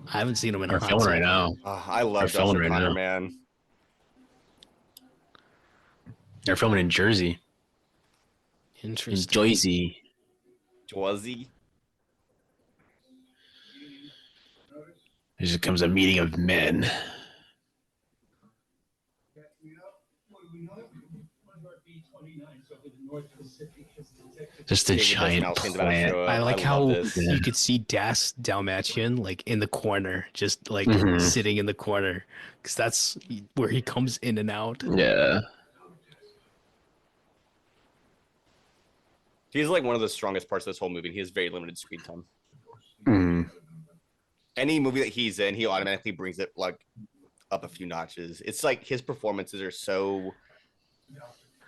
S3: I haven't seen him in a
S1: They're
S3: hot
S1: filming right
S3: second.
S1: now.
S2: I love
S1: They're
S2: Josh
S1: filming right
S2: O'Connor,
S1: now.
S2: man.
S1: They're filming in Jersey. In
S3: Interesting.
S1: Jersey.
S2: Jwazzy.
S1: Here comes a meeting of men. Just a
S2: David
S1: giant
S2: Desmalski's about to
S1: plant.
S2: show up.
S3: I like
S2: love
S3: how
S2: this.
S3: you could see Das Dalmatian like in the corner, just like
S1: Mhm.
S3: sitting in the corner, because that's where he comes in and out.
S1: Yeah.
S2: He's like one of the strongest parts of this whole movie. He has very limited screen time.
S1: Mm.
S2: Any movie that he's in, he automatically brings it like up a few notches. It's like his performances are so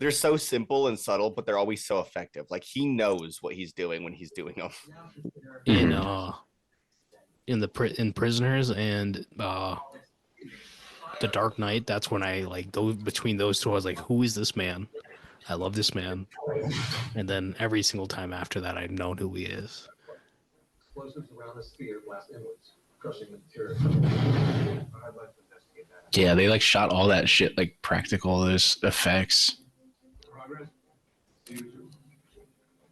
S2: they're so simple and subtle, but they're always so effective. Like he knows what he's doing when he's doing them.
S3: In Prisoners and The Dark Knight, that's when I like between those two I was like, who is this man? I love this man. And then every single time after that I've known who he is.
S1: Yeah, they like shot all that shit like practical, those effects.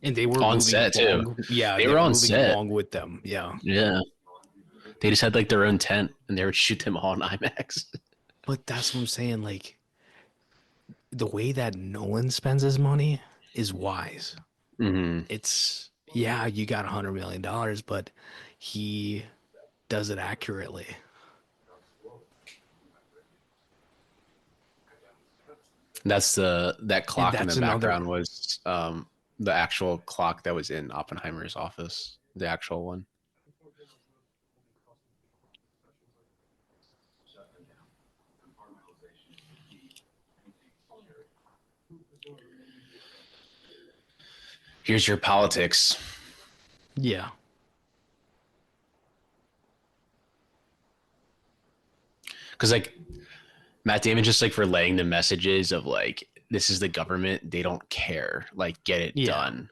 S3: And they were
S1: on set too.
S3: Yeah,
S1: they were on set
S3: along with them. Yeah.
S1: Yeah. They just had like their own tent and they would shoot them all in IMAX.
S3: But that's what I'm saying. Like the way that Nolan spends his money is wise.
S1: Mm-hmm.
S3: It's you got $100 million, but he does it accurately.
S1: That's that clock in the background
S3: another...
S1: was the actual clock that was in Oppenheimer's office, the actual one. Here's your politics.
S3: Yeah.
S1: Because like Matt Damon just like relaying the messages of like, this is the government, they don't care, like get it done.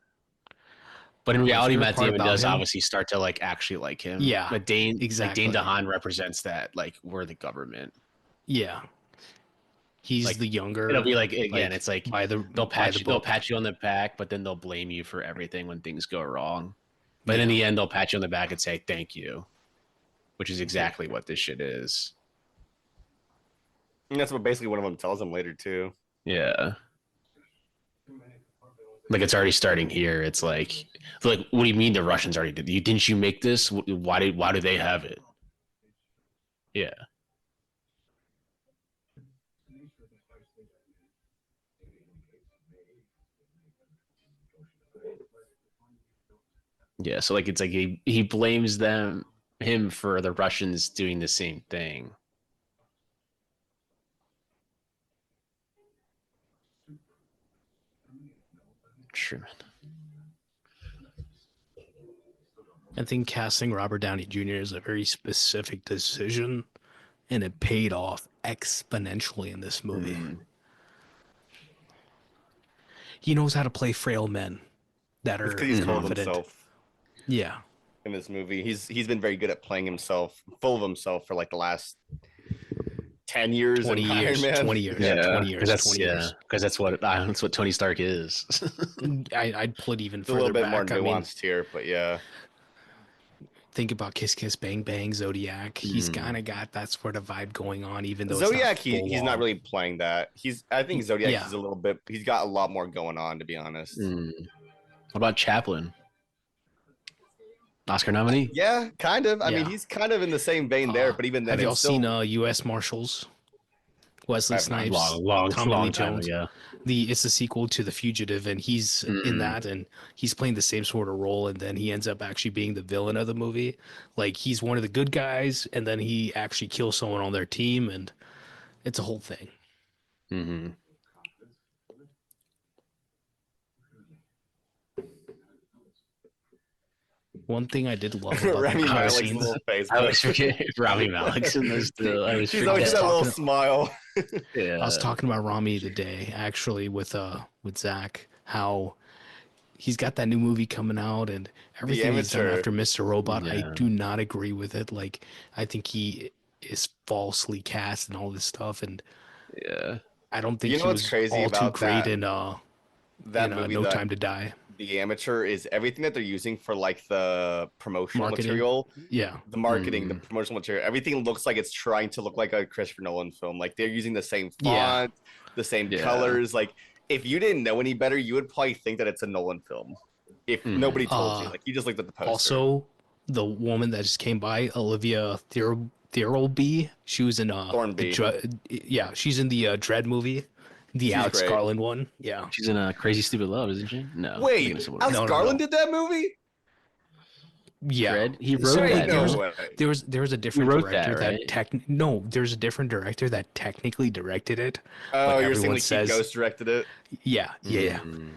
S1: But in reality, Matt Damon does obviously start to like actually like him.
S3: Yeah,
S1: but Dane
S3: exactly.
S1: Like Dane DeHaan represents that, like we're the government.
S3: Yeah, he's
S1: like,
S3: the younger.
S1: It'll be like again, it's like they'll pat you on the back, but then they'll blame you for everything when things go wrong. But in the end, they'll pat you on the back and say thank you, which is exactly what this shit is.
S2: And that's what basically one of them tells him later too.
S1: Yeah. Like it's already starting here. It's like what do you mean the Russians already did? Didn't you make this? Why do they have it? Yeah. Yeah, so like it's like he blames him for the Russians doing the same thing. Truman.
S3: I think casting Robert Downey Jr. is a very specific decision, and it paid off exponentially in this movie. He knows how to play frail men that are confident.
S2: Himself.
S3: Yeah.
S2: In this movie, he's been very good at playing himself, full of himself for like the last 10 years,
S3: 20 years, 20 years,
S1: yeah,
S3: 20 years,
S1: because that's what Tony Stark is.
S3: I'd put even
S2: it's
S3: further
S2: a little bit
S3: back.
S2: more nuanced here, but yeah.
S3: Think about Kiss Kiss Bang Bang, Zodiac. He's kind of got that sort of vibe going on, even though
S2: Zodiac,
S3: it's not
S2: he's not really playing that. I think Zodiac is a little bit. He's got a lot more going on, to be honest.
S1: What about Chaplin? Oscar nominee?
S2: Yeah, kind of. I mean, he's kind of in the same vein there, but even then,
S3: have y'all seen U.S. Marshals? Wesley Snipes,
S1: long
S3: Tommy Lee
S1: time
S3: Jones.
S1: ago.
S3: It's a sequel to The Fugitive, and he's in that, and he's playing the same sort of role, and then he ends up actually being the villain of the movie. Like he's one of the good guys, and then he actually kills someone on their team, and it's a whole thing.
S1: Mm-hmm.
S3: One thing I did love about
S2: Rami
S3: the
S2: Malek's
S3: scenes,
S2: little face.
S1: I always forget Rami Malek's in this too.
S2: He's always that little smile.
S3: I was talking about Rami today, actually, with Zach, how he's got that new movie coming out, and everything he's done
S2: Amateur.
S3: after Mr. Robot, I
S1: Yeah.
S3: do not agree with it. Like, I think he is falsely cast and all this stuff, and
S1: Yeah.
S3: I don't think
S2: You know
S3: he
S2: what's
S3: was
S2: crazy
S3: all too
S2: about
S3: great
S2: that
S3: in
S2: movie,
S3: No Time to Die.
S2: the Amateur, is everything that they're using for like the promotional
S3: Marketing.
S2: material,
S3: Yeah.
S2: the marketing, the promotional material, everything looks like it's trying to look like a Christopher Nolan film. Like they're using the same
S3: Yeah.
S2: font, the same
S1: Yeah.
S2: colors. Like if you didn't know any better, you would probably think that it's a Nolan film. If nobody told you, like you just looked at the poster.
S3: Also, the woman that just came by, Olivia Thirlby, she was in
S2: Thornby.
S3: she's in the Dread movie, the
S2: She's
S3: Alex
S2: great.
S3: Garland one. Yeah.
S1: She's in a Crazy Stupid Love, isn't she? No.
S2: Wait, Alex
S3: No.
S2: Garland did that movie?
S3: Yeah.
S1: Dread? He wrote
S3: So,
S1: that.
S2: No way.
S3: there was a different
S1: wrote
S3: director
S1: that, right?
S3: there's a different director that technically directed it.
S2: Oh,
S3: but
S2: you're saying
S3: everyone
S2: like
S3: says,
S2: he ghost directed it?
S3: Yeah.
S1: Mm.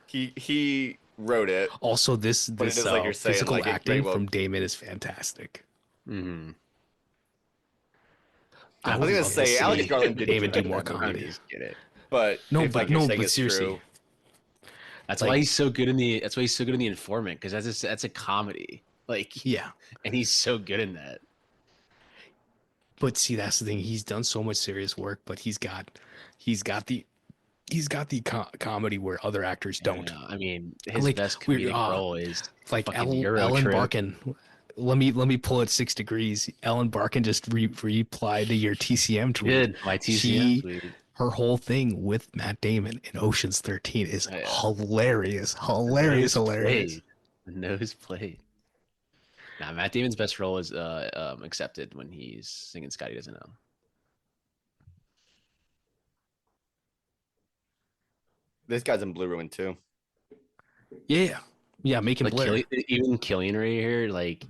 S2: He wrote it.
S3: Also, this
S2: But it is like you're saying,
S3: physical
S2: like, it
S3: acting
S2: very well-
S3: from Damon is fantastic.
S1: Mm-hmm.
S3: I
S2: was gonna
S3: love to
S2: say,
S3: see
S2: Alex Garland did
S3: Damon do
S2: direct
S3: more
S2: that movie.
S3: comedy.
S1: Get it.
S2: But
S3: No,
S2: if,
S3: but
S2: like, you're
S3: no,
S2: saying
S3: but
S2: it's
S3: seriously,
S2: true,
S1: That's
S3: Like-
S1: why he's so good in the. That's why he's so good in The Informant, because that's a comedy. Like,
S3: yeah.
S1: and he's so good in that.
S3: But see, that's the thing. He's done so much serious work, but he's got the comedy where other actors don't.
S1: I mean, his
S3: Like,
S1: best
S3: we're,
S1: comedic role is
S3: Like
S1: fucking
S3: Ellen
S1: Eurotrip.
S3: Barkin. Let me pull it 6 degrees. Ellen Barkin just replied to your TCM tweet.
S1: Good. My TCM tweet.
S3: Her whole thing with Matt Damon in Ocean's 13 is
S1: Yeah.
S3: hilarious. Hilarious.
S1: The nose played. Nah, Matt Damon's best role is accepted when he's singing Scotty Doesn't Know.
S2: this guy's in Blue Ruin too.
S3: Yeah. Yeah, Macon
S1: Like
S3: Blair.
S1: even Killian right here, like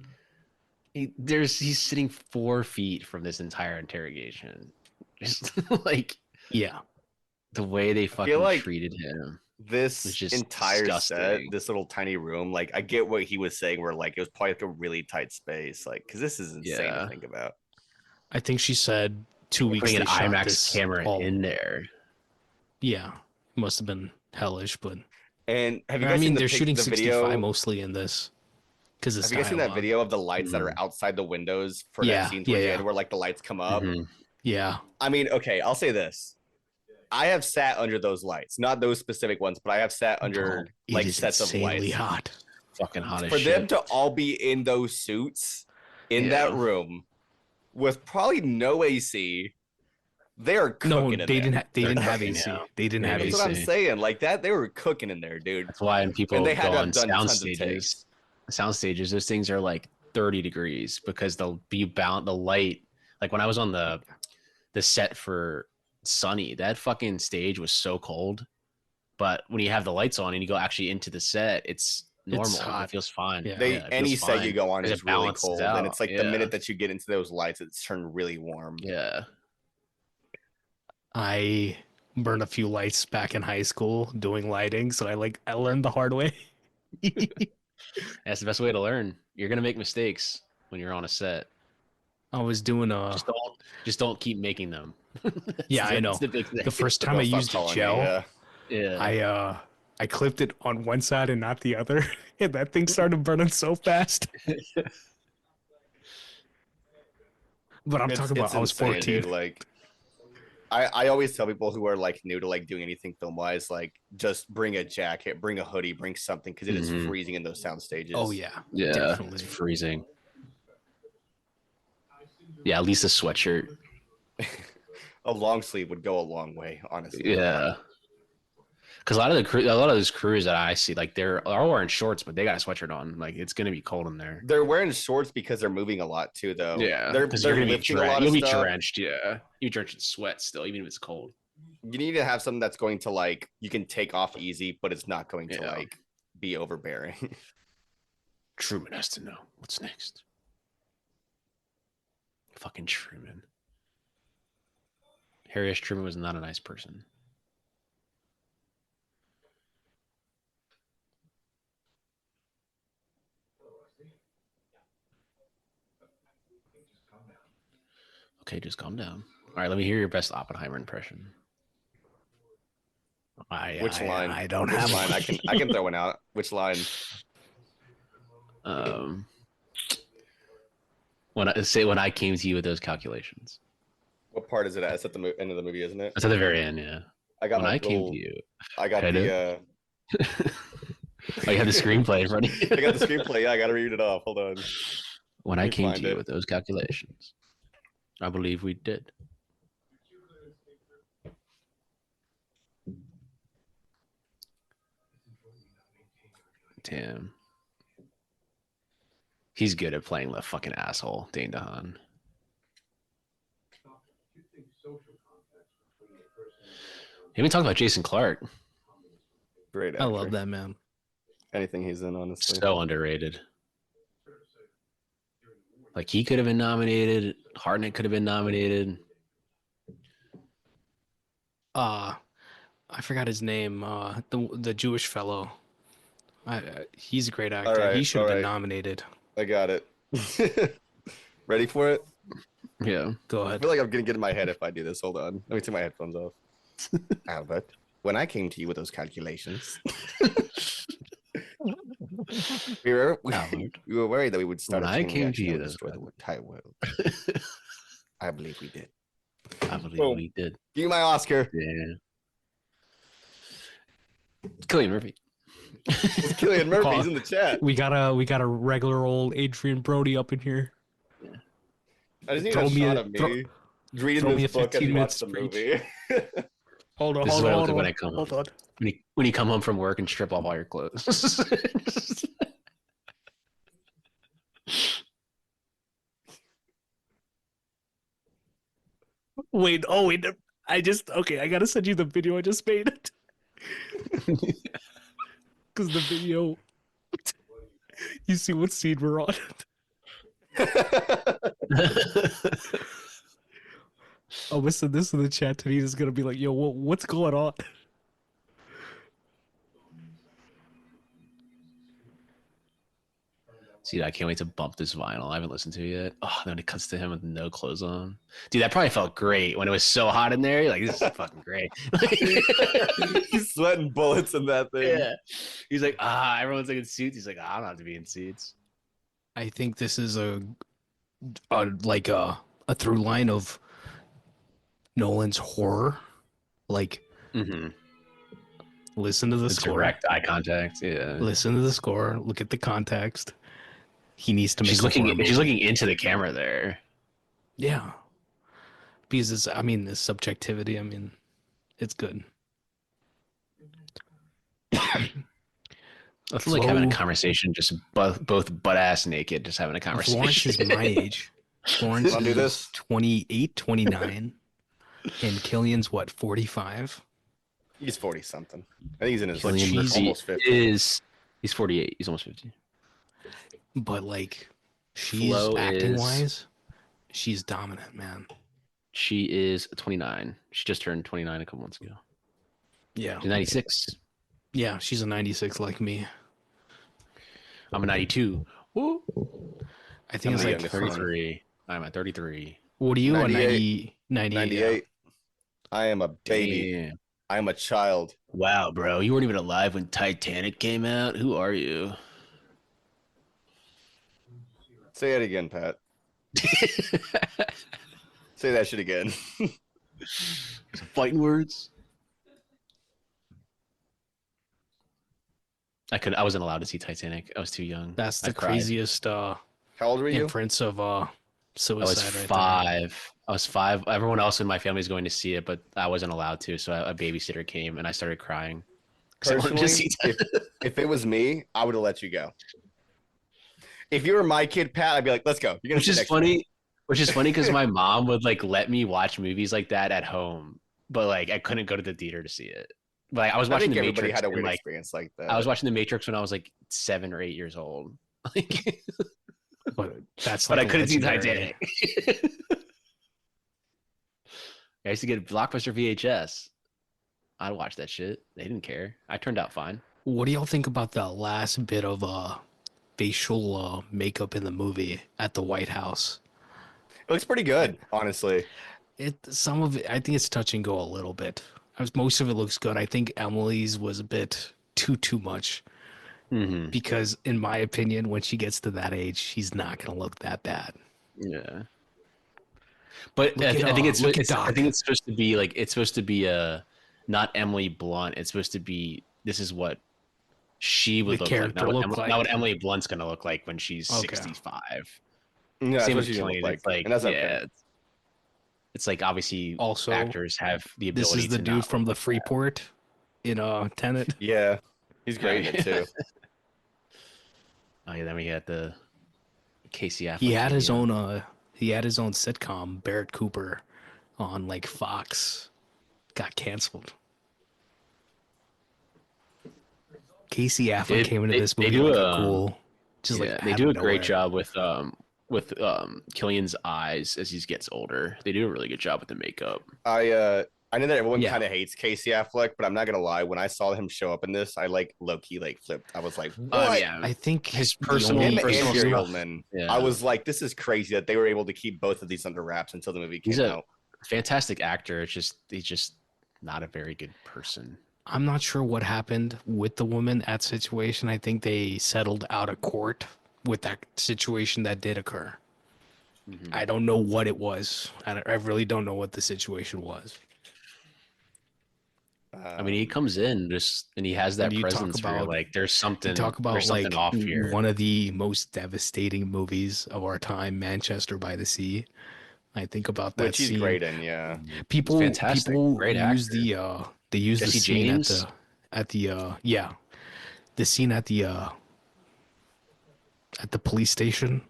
S1: he's sitting 4 feet from this entire interrogation. Just like
S3: Yeah.
S1: the way they fucking
S2: like
S1: treated him.
S2: This
S1: It's just
S2: entire set,
S1: disgusting.
S2: this little tiny room, like I get what he was saying, where like it was probably like a really tight space, like because this is insane
S1: Yeah.
S2: to think about.
S3: I think she said 2 weeks
S1: Bring
S3: they
S1: an
S3: shot
S1: IMAX
S3: this
S1: camera
S3: all-
S1: in there.
S3: Yeah. Must have been hellish, but
S2: And have you guys
S3: I mean,
S2: seen
S3: they're shooting
S2: the
S3: 65
S2: video?
S3: mostly in this. Because
S2: Have you guys seen that video of the lights that are
S1: Mm.
S2: outside the windows for
S3: Yeah,
S2: that scene towards the
S3: yeah.
S2: end where like the lights come up?
S1: Mhm.
S3: Yeah.
S2: I mean, okay, I'll say this. I have sat under those lights, not those specific ones, but I have sat under
S3: It
S2: like
S3: is
S2: sets of
S3: insanely
S2: lights.
S3: hot.
S1: Fucking hot as
S2: For
S1: shit.
S2: them to all be in those suits in
S1: Yeah.
S2: that room with probably no AC, they are cooking
S3: No,
S2: in
S3: they
S2: there.
S3: didn't have
S1: cooking,
S3: AC.
S1: yeah.
S3: They didn't have
S2: That's
S3: AC.
S2: what I'm
S1: AC.
S2: saying. Like that, they were cooking in there, dude.
S1: That's why when people
S2: And they
S1: go
S2: had to
S1: on
S2: have done
S1: sound
S2: tons of
S1: stages,
S2: takes.
S1: those things are like 30 degrees because they'll be bound the light. Like when I was on the set for Sunny, that fucking stage was so cold. But when you have the lights on and you go actually into the set, it's normal.
S3: hot.
S1: It feels fine.
S3: Yeah.
S2: They
S1: it
S2: any
S1: feels
S2: set
S1: fine
S2: you go on
S1: 'cause
S2: is
S1: it
S2: really
S1: balances
S2: cold,
S1: out.
S2: and it's like the
S1: Yeah.
S2: minute that you get into those lights, it's turned really warm.
S1: Yeah.
S3: I burned a few lights back in high school doing lighting, so I learned the hard way.
S1: That's the best way to learn. You're gonna make mistakes when you're on a set.
S3: I was doing
S1: Just don't keep making them.
S3: Yeah, I know.
S1: That's the big thing.
S3: The first time I
S2: They'll stop
S3: used a
S2: calling
S3: gel,
S2: you, yeah.
S1: Yeah.
S3: I clipped it on one side and not the other, and that thing started burning so fast. But I'm talking about I was
S2: insane,
S3: 14.
S2: dude. Like I always tell people who are like new to like doing anything film wise, like just bring a jacket, bring a hoodie, bring something because it is
S1: Mhm.
S2: freezing in those sound stages.
S3: Oh yeah,
S1: Yeah.
S3: definitely.
S1: It's freezing. Yeah, at least a sweatshirt.
S2: A long sleeve would go a long way, honestly.
S1: Yeah. Because a lot of those crews that I see, like they're all wearing shorts, but they got a sweatshirt on. Like it's gonna be cold in there.
S2: They're wearing shorts because they're moving a lot too, though. they're
S1: because you're gonna be
S2: lifting a lot
S1: drenched.
S2: of
S1: You'll be
S2: stuff.
S1: drenched. Yeah, you drenched in sweat still, even if it's cold.
S2: You need to have something that's going to like you can take off easy, but it's not going to
S1: Yeah.
S2: like be overbearing.
S1: Truman has to know what's next. Fucking Truman. Harry S. Truman was not a nice person. Okay, just calm down. All right, let me hear your best Oppenheimer impression.
S2: Which line?
S3: I don't
S2: Which
S3: have
S2: line? I can throw one out. Which line?
S1: When I came to you with those calculations.
S2: What part is it at? It's at the end of the movie, isn't it?
S1: It's at the very end, yeah.
S2: I got
S1: when I came to you.
S2: I got the.
S1: Oh, you have the screenplay in front of you.
S2: I got the screenplay. Yeah, I gotta read it off. Hold on.
S1: When I came to you with those calculations, I believe we did. Damn. He's good at playing the fucking asshole, Dane DeHaan. He even talked about Jason Clarke.
S2: Great actor.
S3: I love that man.
S2: Anything he's in, honestly.
S1: So underrated. Like, he could have been nominated. Hartnett could have been nominated.
S3: I forgot his name. The Jewish fellow. He's a great actor.
S2: Right,
S3: he should have been nominated.
S2: I got it. Ready for it?
S1: Yeah.
S3: Go
S2: I
S3: ahead.
S2: feel like I'm gonna get in my head if I do this. Hold on. Let me take my headphones off. Albert, when I came to you with those calculations, we were worried that we would start.
S1: When I came to you,
S2: destroy the entire world. I believe we did.
S1: I believe we did.
S2: Give me my Oscar.
S1: Yeah. Cillian Murphy.
S2: Cillian Murphy's in the chat.
S3: We got a regular old Adrian Brody up in here.
S2: I just need a shot of me reading this book and watch the movie.
S3: Hold on.
S1: When I come home. When you come home from work and strip off all your clothes.
S3: Wait. I gotta send you the video I just made. Because the video, you see what scene we're on. Oh, I send this in the chat to me. He's gonna be like, "Yo, what's going on?"
S1: See, I can't wait to bump this vinyl. I haven't listened to it yet. Oh, then it cuts to him with no clothes on. Dude, that probably felt great when it was so hot in there. You're like, this is fucking great.
S2: He's sweating bullets in that thing.
S1: Yeah. He's like, everyone's like in suits. He's like, I don't have to be in suits.
S3: I think this is a through line of Nolan's horror. Like, listen to the score.
S1: Direct eye contact. Yeah.
S3: Listen to the score. Look at the context. He needs to make.
S1: She's looking into the camera there.
S3: Yeah. Because the subjectivity. It's good.
S1: I feel like having a conversation, just both butt ass naked, just having a conversation.
S3: Florence is my age. Florence
S2: do this?
S3: 28, 29. And Killian's what, 45?
S2: He's 40 something. I think he's in his
S1: almost 50. He's 48. He's almost 50.
S3: But she's acting wise, she's dominant, man.
S1: She is 29. She just turned 29 a couple months ago.
S3: Yeah.
S1: She's 96.
S3: Yeah, she's a 96 like me.
S1: I'm a 92. Woo.
S3: I think
S1: I'm
S3: it's
S1: 33. I'm at 33.
S3: What are you?
S2: 98.
S3: 98.
S2: Yeah. I am a baby. Damn. I am a child.
S1: Wow, bro. You weren't even alive when Titanic came out? Who are you?
S2: Say it again, Pat. Say that shit again.
S1: Some fighting words. I wasn't allowed to see Titanic. I was too young.
S3: That's the craziest
S2: How old were you?
S3: Inference of suicide.
S1: I was 5. Everyone else in my family was going to see it, but I wasn't allowed to. So a babysitter came and I started crying.
S2: Personally, if it was me, I would have let you go. If you were my kid, Pat, I'd be like, "Let's go." You're gonna.
S1: Which is funny because my mom would let me watch movies like that at home, but I couldn't go to the theater to see it. But I was watching The Matrix.
S2: Had a weird experience like that.
S1: I was watching The Matrix when I was 7 or 8 years old.
S3: But
S1: I couldn't see Titanic. I used to get Blockbuster VHS. I'd watch that shit. They didn't care. I turned out fine.
S3: What do y'all think about the last bit of facial makeup in the movie at the White House?
S2: It looks pretty good, honestly.
S3: Some of it, I think it's touch and go a little bit. Most of it looks good. I think Emily's was a bit too much because, in my opinion, when she gets to that age, she's not gonna look that bad.
S1: Yeah. But
S3: Look at
S1: I
S3: Doc.
S1: think it's supposed to be like it's supposed to be not Emily Blunt. It's supposed to be this is what she would
S3: The
S1: look like.
S3: character look like.
S1: Not what Emily Blunt's gonna look like when she's
S3: Okay.
S1: 65.
S2: Yeah, that's
S1: Same
S2: what
S1: with
S2: she's gonna
S1: Killian.
S2: look like.
S1: It's like
S2: And that's
S1: yeah,
S2: okay.
S1: it's like obviously
S3: Also,
S1: actors have the ability.
S3: This is the
S1: to
S3: dude
S1: not
S3: from the
S1: look like
S3: Freeport in Tenet.
S2: Yeah, he's great in it
S1: that.
S2: too.
S1: Oh yeah, then we got the Casey Affleck.
S3: He had his
S1: cameo.
S3: own sitcom, Barrett Cooper, on like Fox. Got canceled. Casey Affleck came into this movie like a ghoul. Just like
S1: they
S3: out
S1: do
S3: of
S1: a great
S3: nowhere.
S1: job with Killian's eyes as he gets older. They do a really good job with the makeup.
S2: I know that everyone
S3: Yeah.
S2: kind of hates Casey Affleck, but I'm not gonna lie. When I saw him show up in this, I like low key like flipped. I was like, what?
S1: Yeah,
S3: I think
S1: his
S3: the
S1: personal-
S3: only-
S2: Him
S1: personal
S2: and Gary
S1: stuff.
S2: Oldman.
S1: Yeah.
S2: I was like, this is crazy that they were able to keep both of these under wraps until the movie came
S1: He's a
S2: out.
S1: fantastic actor. He's just not a very good person.
S3: I'm not sure what happened with the woman at situation. I think they settled out of court with that situation that did occur. I don't know what it was. I really don't know what the situation was.
S1: I mean, he comes in and he has that
S3: When you talk
S1: presence where you're
S3: about-
S1: like there's something
S3: Talk about
S1: there's something
S3: like
S1: off here.
S3: one of the most devastating movies of our time, Manchester by the Sea. I think about that
S2: Which he's
S3: scene.
S2: great in, yeah.
S3: People
S1: fantastic. Great
S3: use
S1: actor.
S3: they use
S1: Jesse
S3: the scene
S1: James?
S3: the scene at the police station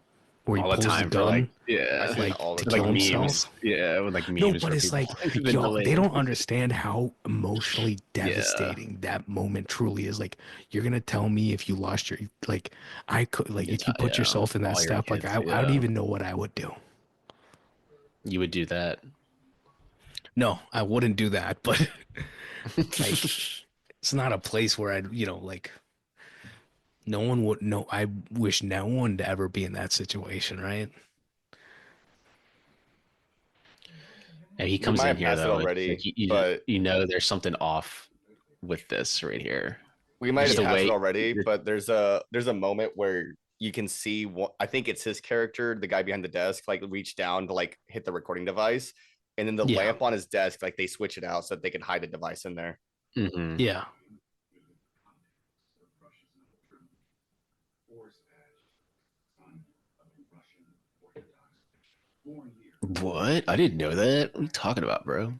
S3: where he
S1: all the
S3: pulls
S1: time
S3: the
S1: for
S3: gun.
S1: like yeah,
S2: I see
S3: like,
S2: it all the
S3: to
S1: like
S3: kill
S2: time.
S1: memes.
S3: himself.
S1: Yeah, with like memes.
S3: No, but
S1: where
S3: it's
S1: people
S3: like,
S1: have been
S3: yo, they
S1: delayed.
S3: don't understand how emotionally devastating that moment truly is. Like, you're gonna tell me if you lost your like, I could like if you put
S1: Yeah,
S3: yourself in that
S1: all your
S3: step, like
S1: kids,
S3: I don't even know what I would do.
S1: You would do that.
S3: No, I wouldn't do that, but like, it's not a place where I'd like. No one would know. I wish no one to ever be in that situation, right?
S1: And he comes
S2: might
S1: in here
S2: pass it
S1: though. It's
S2: already,
S1: like,
S2: but-
S1: you know there's something off with this right here.
S2: We might
S1: Just
S2: have
S1: the
S2: passed
S1: way-
S2: it already, but there's a moment where you can see what I think it's his character, the guy behind the desk, like reach down to like hit the recording device, and then the
S3: Yeah.
S2: lamp on his desk, like they switch it out so that they can hide the device in there.
S1: Mhm.
S3: Yeah.
S1: What? I didn't know that. What are you talking about, bro?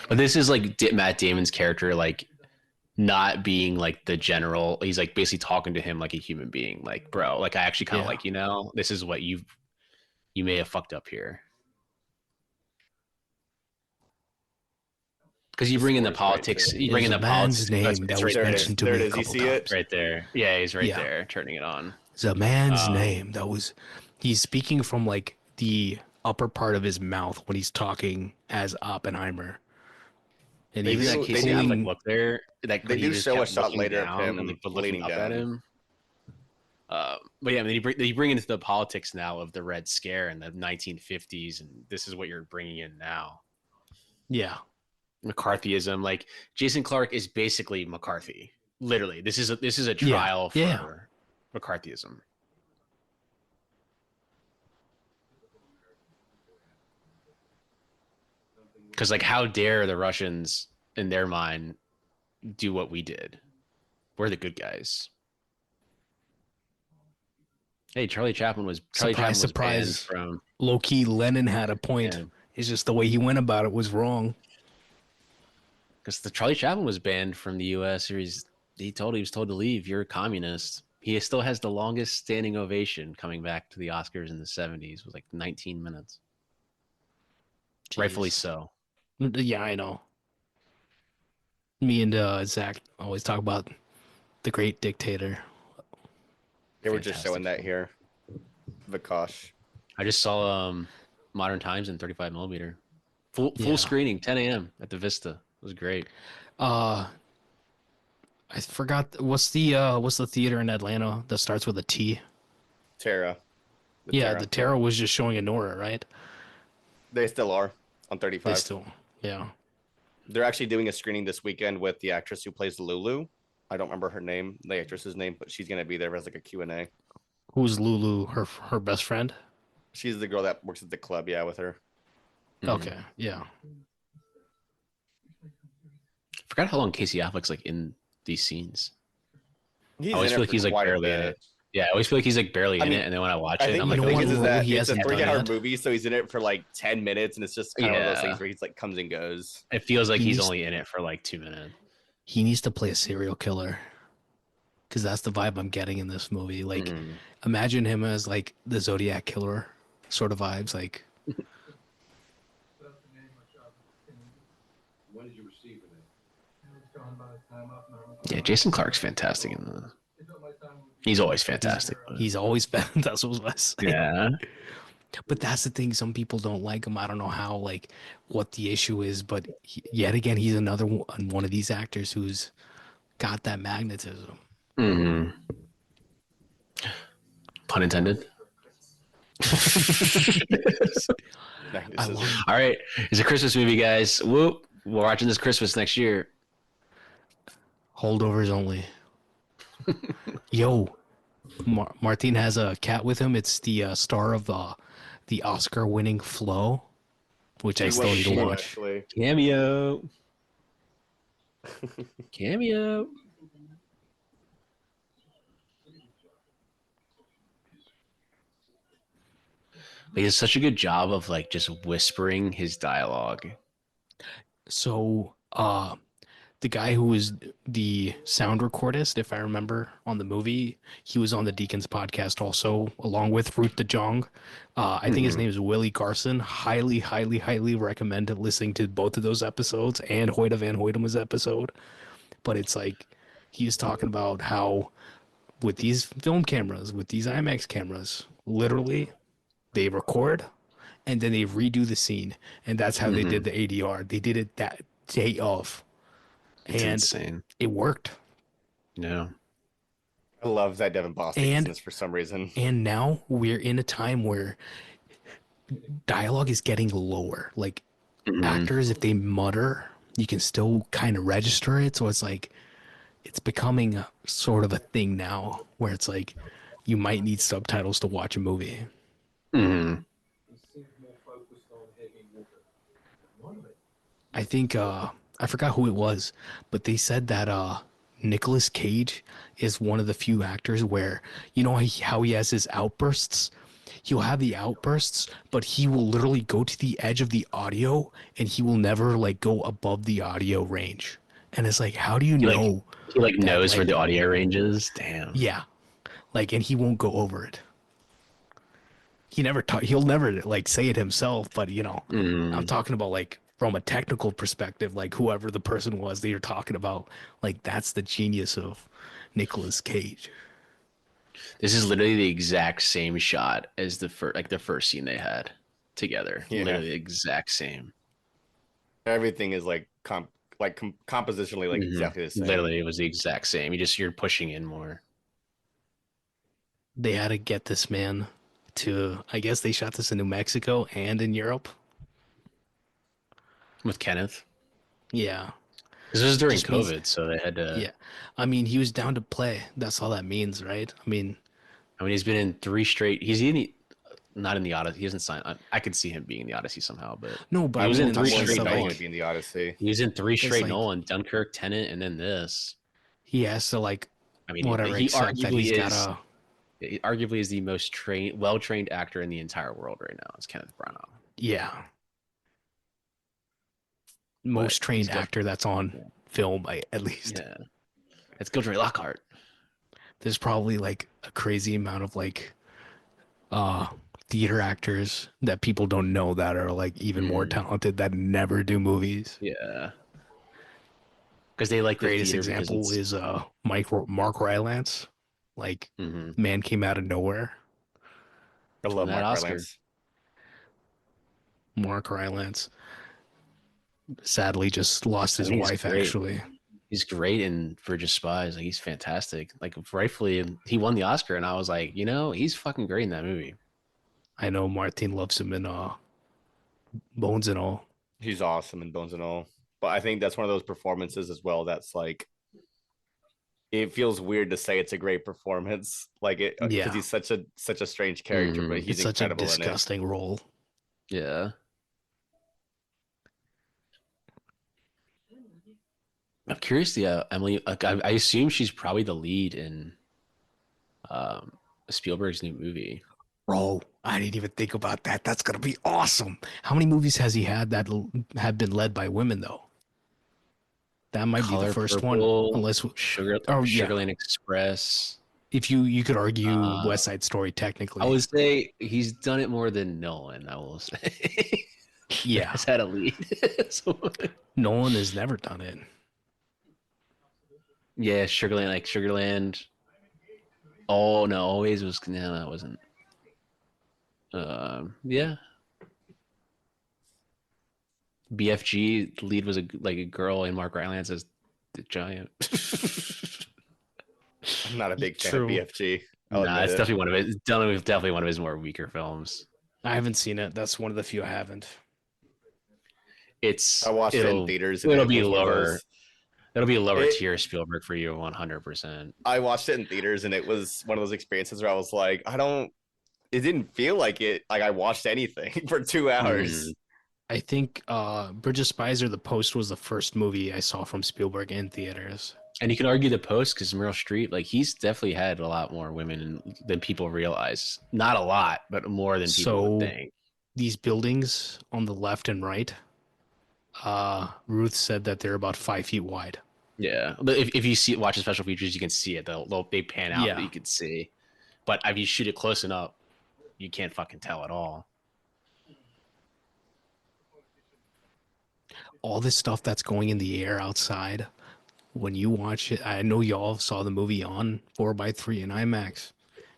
S1: But this is like Matt Damon's character, like not being like the general. He's like basically talking to him like a human being. Like, bro, like I actually kind of like, this is what you may have fucked up here. Because you bring in the politics. You bring in the
S3: man's
S1: politics.
S3: name that
S1: It's
S3: was
S1: right
S3: mentioned to
S2: There
S3: me
S2: it
S3: a
S2: is. You
S3: couple
S2: see it?
S3: times.
S1: right there. Yeah, he's right
S3: Yeah.
S1: there, turning it on.
S3: It's a man's name that was. He's speaking from like the upper part of his mouth when he's talking as Oppenheimer. And
S2: They
S3: he's
S2: do-
S1: That Casey
S2: they do-
S1: Affleck look there. Like
S2: They
S1: he
S2: do
S1: just
S2: show a
S1: kept
S2: shot
S1: looking
S2: later of
S1: down
S2: him
S1: and like looking
S2: leaning
S1: up
S2: down.
S1: at him. But yeah, I mean, they bring into the politics now of the Red Scare in the 1950s, and this is what you're bringing in now.
S3: yeah.
S1: McCarthyism, like Jason Clarke is basically McCarthy. Literally, this is a
S3: Yeah.
S1: trial for
S3: Yeah.
S1: McCarthyism. Because like, how dare the Russians, in their mind, do what we did? We're the good guys. Hey, Charlie Chaplin was
S3: Surprise.
S1: banned from.
S3: Low key, Lenin had a point.
S1: Yeah.
S3: It's just the way he went about it was wrong.
S1: Because the Charlie Chaplin was banned from the U.S. Or he was told to leave. You're a communist. He still has the longest standing ovation coming back to the Oscars in the 70s. Was like 19 minutes.
S3: Jeez.
S1: Rightfully so.
S3: Yeah, I know. Me and Zach always talk about the great dictator.
S2: They were just
S1: Fantastic
S2: showing that
S1: film.
S2: here. Vikash.
S1: I just saw Modern Times in 35 millimeter. Full
S3: Yeah.
S1: screening, 10 a.m. at the Vista. It was great.
S3: I forgot what's the theater in Atlanta that starts with a T?
S2: Tara.
S3: The Terra was just showing in Nora, right?
S2: They still are. on
S3: They
S2: 35.
S3: still, yeah.
S2: They're actually doing a screening this weekend with the actress who plays Lulu. I don't remember her name, the actress's name, but she's gonna be there as like a Q&A.
S3: Who's Lulu? Her best friend?
S2: She's the girl that works at the club, yeah, with her.
S3: Okay, yeah.
S1: Forgot how long Casey Affleck's like in these scenes.
S2: He's
S1: I always
S2: in
S1: feel
S2: it
S1: like he's
S2: for
S1: like
S2: quite a
S1: barely in
S2: bit.
S1: it. Yeah, I always feel like he's like barely
S2: I
S1: in
S2: mean,
S1: it, and then when I watch
S2: I
S1: it,
S2: think
S1: I'm
S2: the
S1: like,
S2: thing
S3: what
S2: is
S3: role
S2: that
S3: he
S2: it's a
S3: hasn't done
S2: 3-hour
S3: yet?
S2: movie, so he's in it for like 10 minutes, and it's just kind of one of those
S1: Yeah.
S2: things where he's like comes and goes.
S1: it feels like he's
S3: He's-
S1: only in it for like 2 minutes.
S3: He needs to play a serial killer. Because that's the vibe I'm getting in this movie. Like, imagine him as like the Zodiac killer sort of vibes. Like,
S4: When did you receive it?
S1: Yeah, Jason Clarke's fantastic in the. He's always fantastic.
S3: he's always been. That's what I was saying.
S1: Yeah.
S3: But that's the thing. Some people don't like him. I don't know how, like, what the issue is. But yet again, he's another one of these actors who's got that magnetism.
S1: Mm-hmm. Pun intended.
S3: I love it.
S1: All right, it's a Christmas movie, guys. Whoop! We're watching this Christmas next year.
S3: Holdovers only. Yo, Martin has a cat with him. It's the star of the Oscar-winning Flow, which I still need to watch.
S2: Actually.
S1: Cameo. Cameo. He does such a good job of like just whispering his dialogue.
S3: So, the guy who was the sound recordist, if I remember, on the movie, he was on the Deacons podcast also, along with Ruth de Jong. I think his name is Willie Garson. Highly, highly, highly recommend listening to both of those episodes and Hoyte van Hoytema's episode. But it's like he was talking about how with these film cameras, with these IMAX cameras, literally they record and then they redo the scene, and that's how they did the ADR. They did it that day of.
S1: It's
S3: And
S1: insane.
S3: it worked.
S1: Yeah.
S2: I love that Devin Bostic is in this for some reason.
S3: And now we're in a time where dialogue is getting lower. Like actors, if they mutter, you can still kind of register it. So it's like it's becoming sort of a thing now where it's like you might need subtitles to watch a movie.
S1: Mm-hmm.
S3: I think I forgot who it was, but they said that Nicolas Cage is one of the few actors where you know how he has his outbursts. He'll have the outbursts, but he will literally go to the edge of the audio, and he will never like go above the audio range. And it's like, how do you know?
S1: He like
S3: that,
S1: knows
S3: like,
S1: where the audio range is. Damn.
S3: Yeah, like, and he won't go over it. He'll never like say it himself, but you know, I'm talking about like from a technical perspective, like whoever the person was that you're talking about, like that's the genius of Nicolas Cage.
S1: This is literally the exact same shot as the first scene they had together.
S2: Yeah.
S1: Literally the exact same.
S2: Everything is like compositionally like exactly the same.
S1: Literally, it was the exact same. You're pushing in more.
S3: They had to get this man to, I guess they shot this in New Mexico and in Europe.
S1: With Kenneth.
S3: Yeah.
S1: This was during
S3: Just means-
S1: COVID, so they had to.
S3: Yeah. I mean, he was down to play. That's all that means, right? I mean,
S1: he's been in 3 straight. Not in the Odyssey. He hasn't signed. I could see him being in the Odyssey somehow, but
S3: no, but
S1: he was in
S3: I'm
S1: 3
S3: talking
S1: straight
S3: about,
S2: Nolan
S1: Nolan.
S2: would be in the Odyssey.
S1: He was in 3 straight
S3: like-
S1: Nolan, Dunkirk, Tenet, and then this.
S3: he has to like
S1: I mean,
S3: whatever.
S1: he
S3: Except that he's
S1: arguably
S3: got
S1: is. He arguably is the most well-trained actor in the entire world right now. It's Kenneth Branagh.
S3: yeah. Most
S1: But
S3: trained
S1: he's
S3: actor that's on film, at least.
S1: Yeah, it's Gilderoy Lockhart.
S3: There's probably like a crazy amount of like theater actors that people don't know that are like even more talented that never do movies.
S1: Yeah, because they like the
S3: Greatest
S1: theater because
S3: example
S1: it's-
S3: is Mark Rylance. Like man came out of nowhere.
S2: I love
S1: that
S2: Mark
S1: Oscar.
S2: Rylance.
S3: Mark Rylance sadly just lost his
S1: I think he's
S3: wife
S1: great.
S3: actually.
S1: He's great in Bridge of Spies. Like he's fantastic. Like rightfully, he won the Oscar, and I was like, he's fucking great in that movie.
S3: I know Martin loves him in Bones and All.
S2: He's awesome in Bones and All. But I think that's one of those performances as well that's like it feels weird to say it's a great performance, like it because
S3: Yeah,
S2: he's such a strange character, but
S3: it's
S2: he's
S3: such a
S2: incredible in it.
S3: disgusting role.
S1: Yeah. I'm curious. Yeah, Emily. Like, I assume she's probably the lead in Spielberg's new movie.
S3: Bro, I didn't even think about that. That's gonna be awesome. How many movies has he had that have been led by women though? That might be the
S1: Color
S3: first one,
S1: Purple,
S3: unless.
S1: Sugar
S3: Oh yeah,
S1: Sugarland Express.
S3: if you could argue
S1: Uh,
S3: West Side Story
S1: I
S3: technically.
S1: would say he's done it more than Nolan. I will say
S3: Yeah,
S1: has had a lead. So,
S3: Nolan has never done it.
S1: yeah, Sugarland, like Sugarland. Oh no, always was no, that wasn't. Yeah, BFG the lead was a girl, and Mark Rylance as the giant.
S2: I'm not a big fan of
S3: True.
S2: BFG. I'll
S1: Nah,
S2: admit
S1: it's
S2: it.
S1: definitely one of his. Definitely one of his more weaker films.
S3: I haven't seen it. That's one of the few I haven't.
S2: I watched it in theaters, and
S1: It'll
S2: it
S1: be
S2: was one of
S1: lower.
S2: those.
S1: It'll be a lower
S2: It,
S1: tier Spielberg for you, 100%.
S2: I watched it in theaters, and it was one of those experiences where I was like, I don't. It didn't feel like it. Like I watched anything for 2 hours.
S3: I think Bridge of Spies or The Post was the first movie I saw from Spielberg in theaters.
S1: And you can argue The Post because Meryl Streep, like he's definitely had a lot more women than people realize. Not a lot, but more than people would think.
S3: These buildings on the left and right, Ruth said that they're about 5 feet wide.
S1: Yeah, but if you watch the special features, you can see it. They pan out, that you can see. But if you shoot it close enough, you can't fucking tell at all.
S3: All this stuff that's going in the air outside, when you watch it, I know y'all saw the movie on 4:3 in IMAX.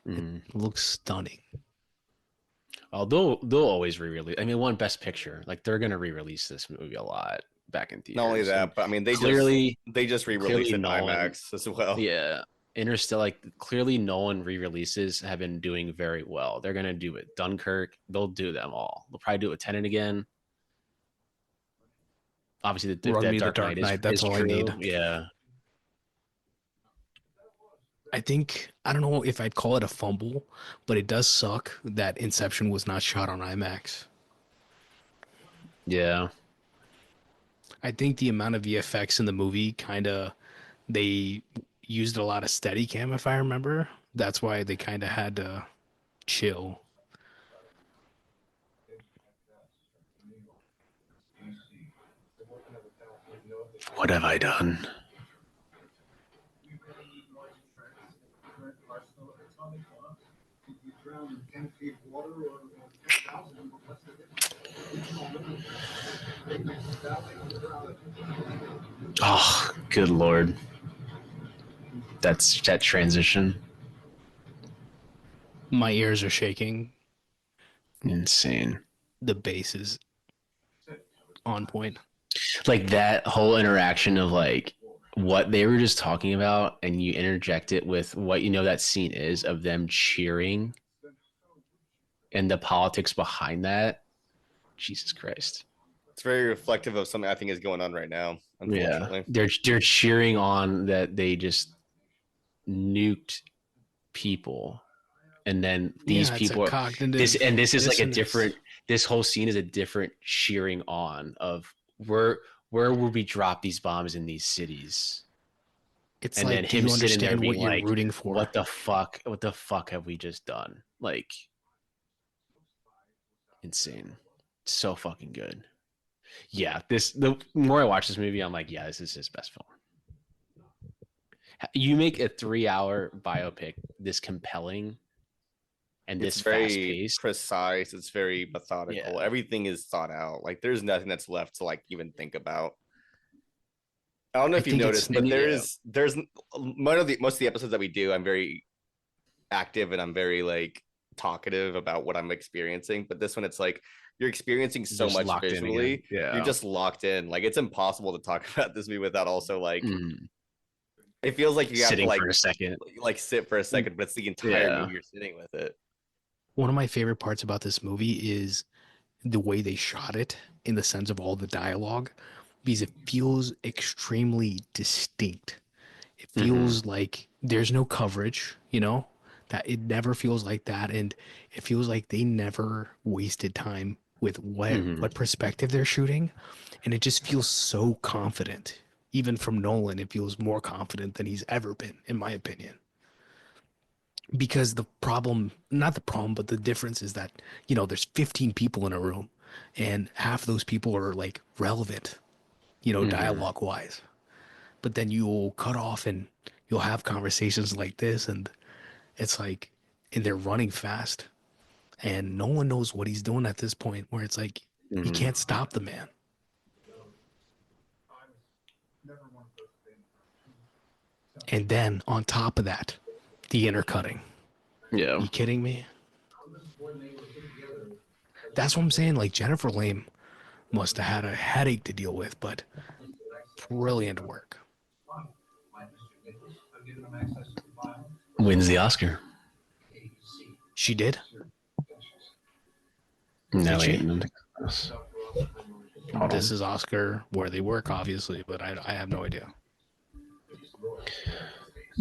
S3: It looks stunning.
S1: Oh, they'll always re-release. I mean, one Best Picture, like they're gonna re-release this movie a lot back in theaters.
S2: Not only that, but I mean, they just re-released it in IMAX as well.
S1: Yeah, Interstellar, like clearly Nolan re-releases have been doing very well. They're gonna do it. Dunkirk, they'll do them all. They'll probably do it with Tenet again. Obviously, the Dark Knight
S3: that's
S1: is
S3: all
S1: true.
S3: I need.
S1: Yeah.
S3: I don't know if I'd call it a fumble, but it does suck that Inception was not shot on IMAX.
S1: Yeah.
S3: I think the amount of VFX in the movie they used a lot of Steadicam, if I remember. That's why they kind of had to chill.
S1: What have I done? Oh, good Lord. That's that transition.
S3: My ears are shaking.
S1: Insane.
S3: The bass is on point.
S1: Like that whole interaction of like what they were just talking about, and you interject it with what you know that scene is of them cheering and the politics behind that. Jesus Christ.
S2: It's very reflective of something I think is going on right now, unfortunately.
S1: Yeah. They're cheering on that they just nuked people. And then these people this is like a different, this whole scene is a different cheering on of where will we drop these bombs in these cities?
S3: It's
S1: and
S3: like,
S1: then him sitting there being
S3: what
S1: like,
S3: you're rooting for?
S1: What the fuck have we just done? Like, insane. So fucking good. Yeah, the more I watch this movie, I'm like, yeah, this is his best film. You make a 3-hour biopic this compelling and this fast-paced,
S2: precise. It's very methodical. Yeah. Everything is thought out. Like there's nothing that's left to like even think about. I don't know if you noticed, but there's most of the episodes that we do, I'm very active and I'm very like talkative about what I'm experiencing. But this one, it's like you're experiencing so much visually. You're just locked in. Like it's impossible to talk about this movie without also like. It feels like you have to like
S1: for a second,
S2: like sit for a second, but it's the entire movie you're sitting with it.
S3: One of my favorite parts about this movie is the way they shot it. in the sense of all the dialogue, because it feels extremely distinct. It feels like there's no coverage, that it never feels like that. And it feels like they never wasted time with what perspective they're shooting. And it just feels so confident. Even from Nolan, it feels more confident than he's ever been, in my opinion. Because the problem, not the problem, but the difference is that, there's 15 people in a room and half those people are like relevant, dialogue wise. But then you'll cut off and you'll have conversations like this, and it's like, and they're running fast and no one knows what he's doing at this point, where it's like, you can't stop the man. And then on top of that, the intercutting.
S1: Yeah.
S3: Are you kidding me? That's what I'm saying. Like, Jennifer Lame must have had a headache to deal with, but brilliant work.
S1: Wins the Oscar.
S3: She did?
S1: No,
S3: Did this is Oscar worthy work, obviously, but I have no idea.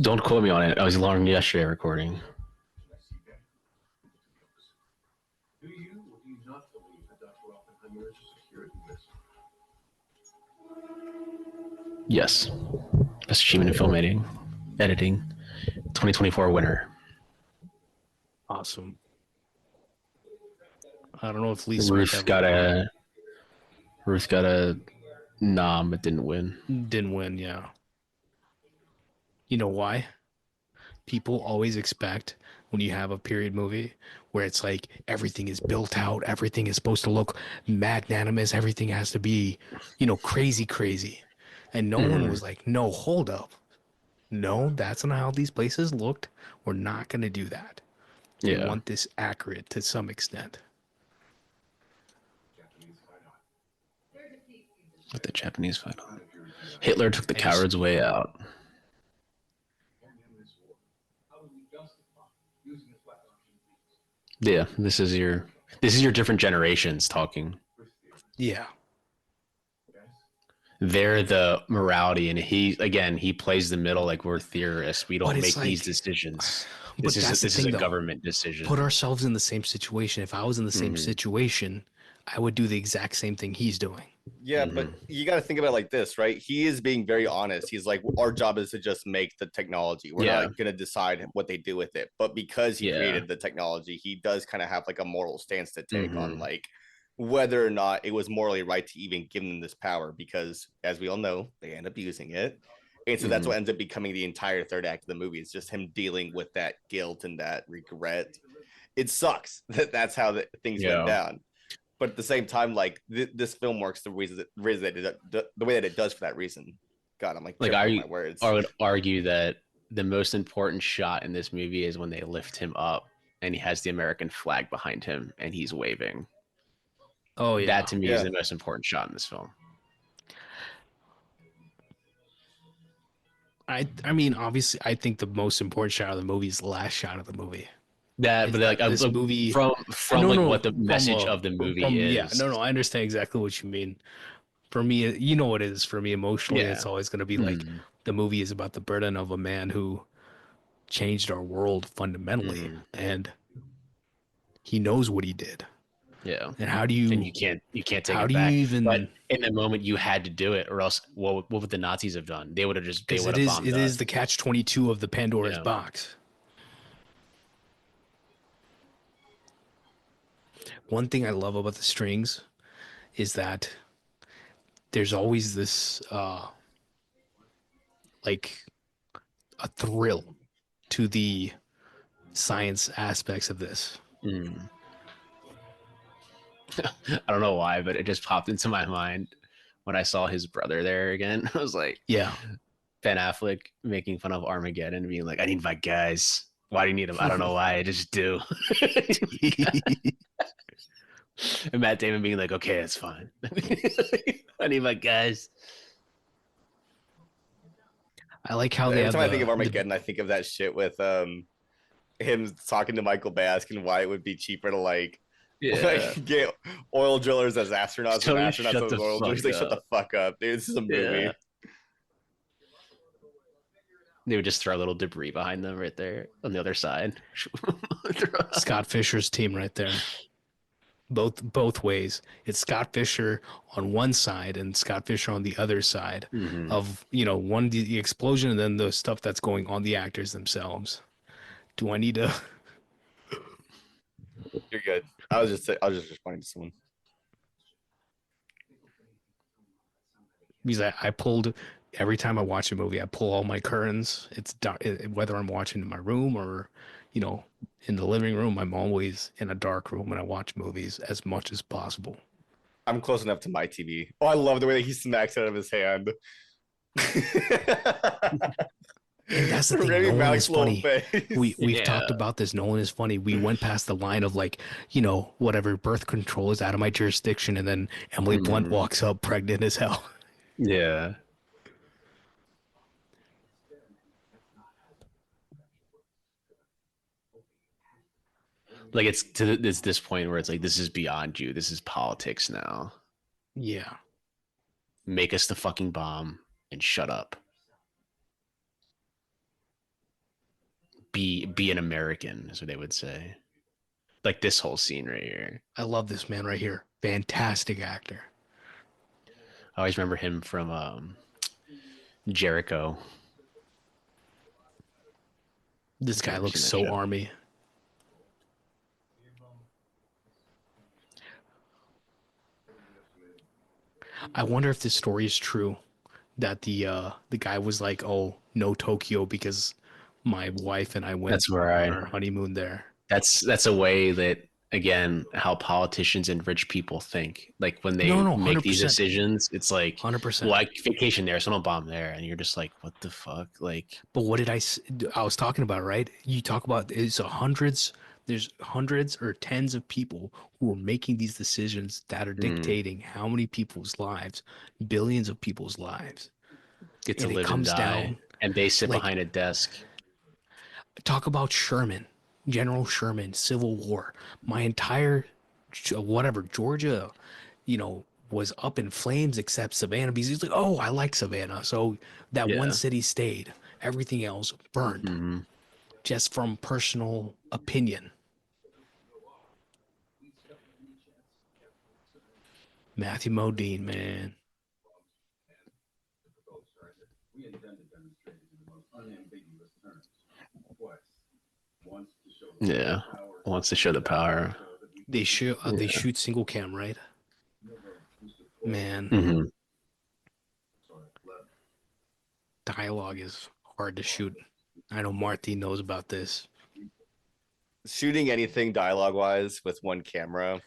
S1: Don't quote me on it. I was learning yesterday recording. Yes. Best achievement in film editing. 2024 winner.
S3: Awesome. I don't know if Lee
S1: Ruth got a nom, but didn't win.
S3: Didn't win, yeah. You know why? People always expect, when you have a period movie where it's like everything is built out, everything is supposed to look magnanimous, everything has to be, crazy. And Nolan was like, no, hold up. No, that's not how these places looked. We're not going to do that. We want this accurate to some extent.
S1: Let the Japanese fight on. Hitler took the coward's way out. Yeah, this is your different generations talking.
S3: Yeah.
S1: They're the morality, and he plays the middle, like we're theorists. We don't make these decisions. This is a government decision.
S3: Put ourselves in the same situation. If I was in the same situation, I would do the exact same thing he's doing.
S2: Yeah, but you got to think about it like this, right? He is being very honest. He's like, our job is to just make the technology. We're not going to decide what they do with it. But because he created the technology, he does kind of have like a moral stance to take on like whether or not it was morally right to even give them this power, because as we all know, they end up using it. And so that's what ends up becoming the entire third act of the movie. It's just him dealing with that guilt and that regret. It sucks that that's how things went down. But at the same time, like this film works the way that it does for that reason. God, I'm like
S1: I would argue that the most important shot in this movie is when they lift him up and he has the American flag behind him and he's waving.
S3: Oh yeah,
S1: that to me is the most important shot in this film.
S3: I mean, obviously, I think the most important shot of the movie is the last shot of the movie.
S1: But like this movie from what the message of the movie is.
S3: Yeah, I understand exactly what you mean. For me, you know what it is. For me, emotionally, it's always going to be like the movie is about the burden of a man who changed our world fundamentally, and he knows what he did.
S1: Yeah.
S3: And how do you?
S1: And you can't take it back.
S3: How do you even?
S1: But in the moment, you had to do it, or else what would the Nazis have done? They would have just bombed us.
S3: It is the catch-22 of the Pandora's box. One thing I love about the strings is that there's always this like a thrill to the science aspects of this.
S1: I don't know why, but it just popped into my mind when I saw his brother there again. I was like, Ben Affleck making fun of Armageddon and being like, I need my guys. Why do you need them? I don't know why. I just do. And Matt Damon being like, okay, it's fine. I need my guys.
S3: I like how
S2: every time I think of Armageddon, I think of that shit with him talking to Michael Bay, asking why it would be cheaper to like
S1: Yeah.
S2: Like get oil drillers as astronauts and
S1: Totally
S2: astronauts
S1: shut
S2: as
S1: the
S2: oil drillers.
S1: fuck
S2: Like shut the
S1: up.
S2: fuck up, dude. This is a
S1: Yeah.
S2: movie.
S1: They would just throw a little debris behind them right there on the other side.
S3: Scott Fisher's team right there. Both ways. It's Scott Fisher on one side and Scott Fisher on the other side
S1: Mhm.
S3: of, one the explosion and then the stuff that's going on the actors themselves. Do I need to
S2: You're good. I was just responding to someone.
S3: because I pulled every time I watch a movie, I pull all my curtains. It's dark, whether I'm watching in my room or, you know, in the living room. I'm always in a dark room when I watch movies as much as possible.
S2: I'm close enough to my TV. Oh, I love the way that he smacks it out of his hand.
S3: And that's the thing.
S2: Rami
S3: Nolan is
S2: Malek's little
S3: funny.
S2: face.
S3: We've
S1: Yeah.
S3: talked about this. Nolan is funny. We went past the line of like, whatever, birth control is out of my jurisdiction, and then Emily Blunt walks up pregnant as hell.
S1: Yeah. Like it's this point where it's like this is beyond you. This is politics now.
S3: Yeah.
S1: Make us the fucking bomb and shut up. Be an American, is what they would say. Like this whole scene right here.
S3: I love this man right here. Fantastic actor.
S1: I always remember him from Jericho.
S3: This guy
S1: Never
S3: looks
S1: seen that
S3: so
S1: show.
S3: army. I wonder if this story is true. That the guy was like, "Oh, no Tokyo because my wife and I went
S1: That's where
S3: on
S1: I
S3: our honeymoon there."
S1: that's a way that again how politicians and rich people think. Like when they
S3: No,
S1: make these
S3: 100%.
S1: decisions, it's like
S3: 100%.
S1: well, I vacation there, so don't bomb there, and you're just like, what the fuck? Like
S3: But what did I was talking about, right? You talk about there's hundreds or tens of people who are making these decisions that are dictating how many people's lives, billions of people's lives.
S1: get to
S3: And it
S1: live and
S3: comes
S1: die,
S3: down
S1: and they sit
S3: like
S1: behind a desk.
S3: talk about Sherman, General Sherman, Civil War. My entire whatever Georgia, was up in flames except Savannah because he's like, oh, I like Savannah. So that one
S1: Yeah.
S3: city stayed. Everything else burned just from personal opinion. Matthew Modine, man.
S1: Yeah. Wants to show the power.
S3: They shoot single cam, right? Man,
S1: Mhm.
S3: dialogue is hard to shoot. I know Marty knows about this.
S2: Shooting anything dialogue wise with one camera,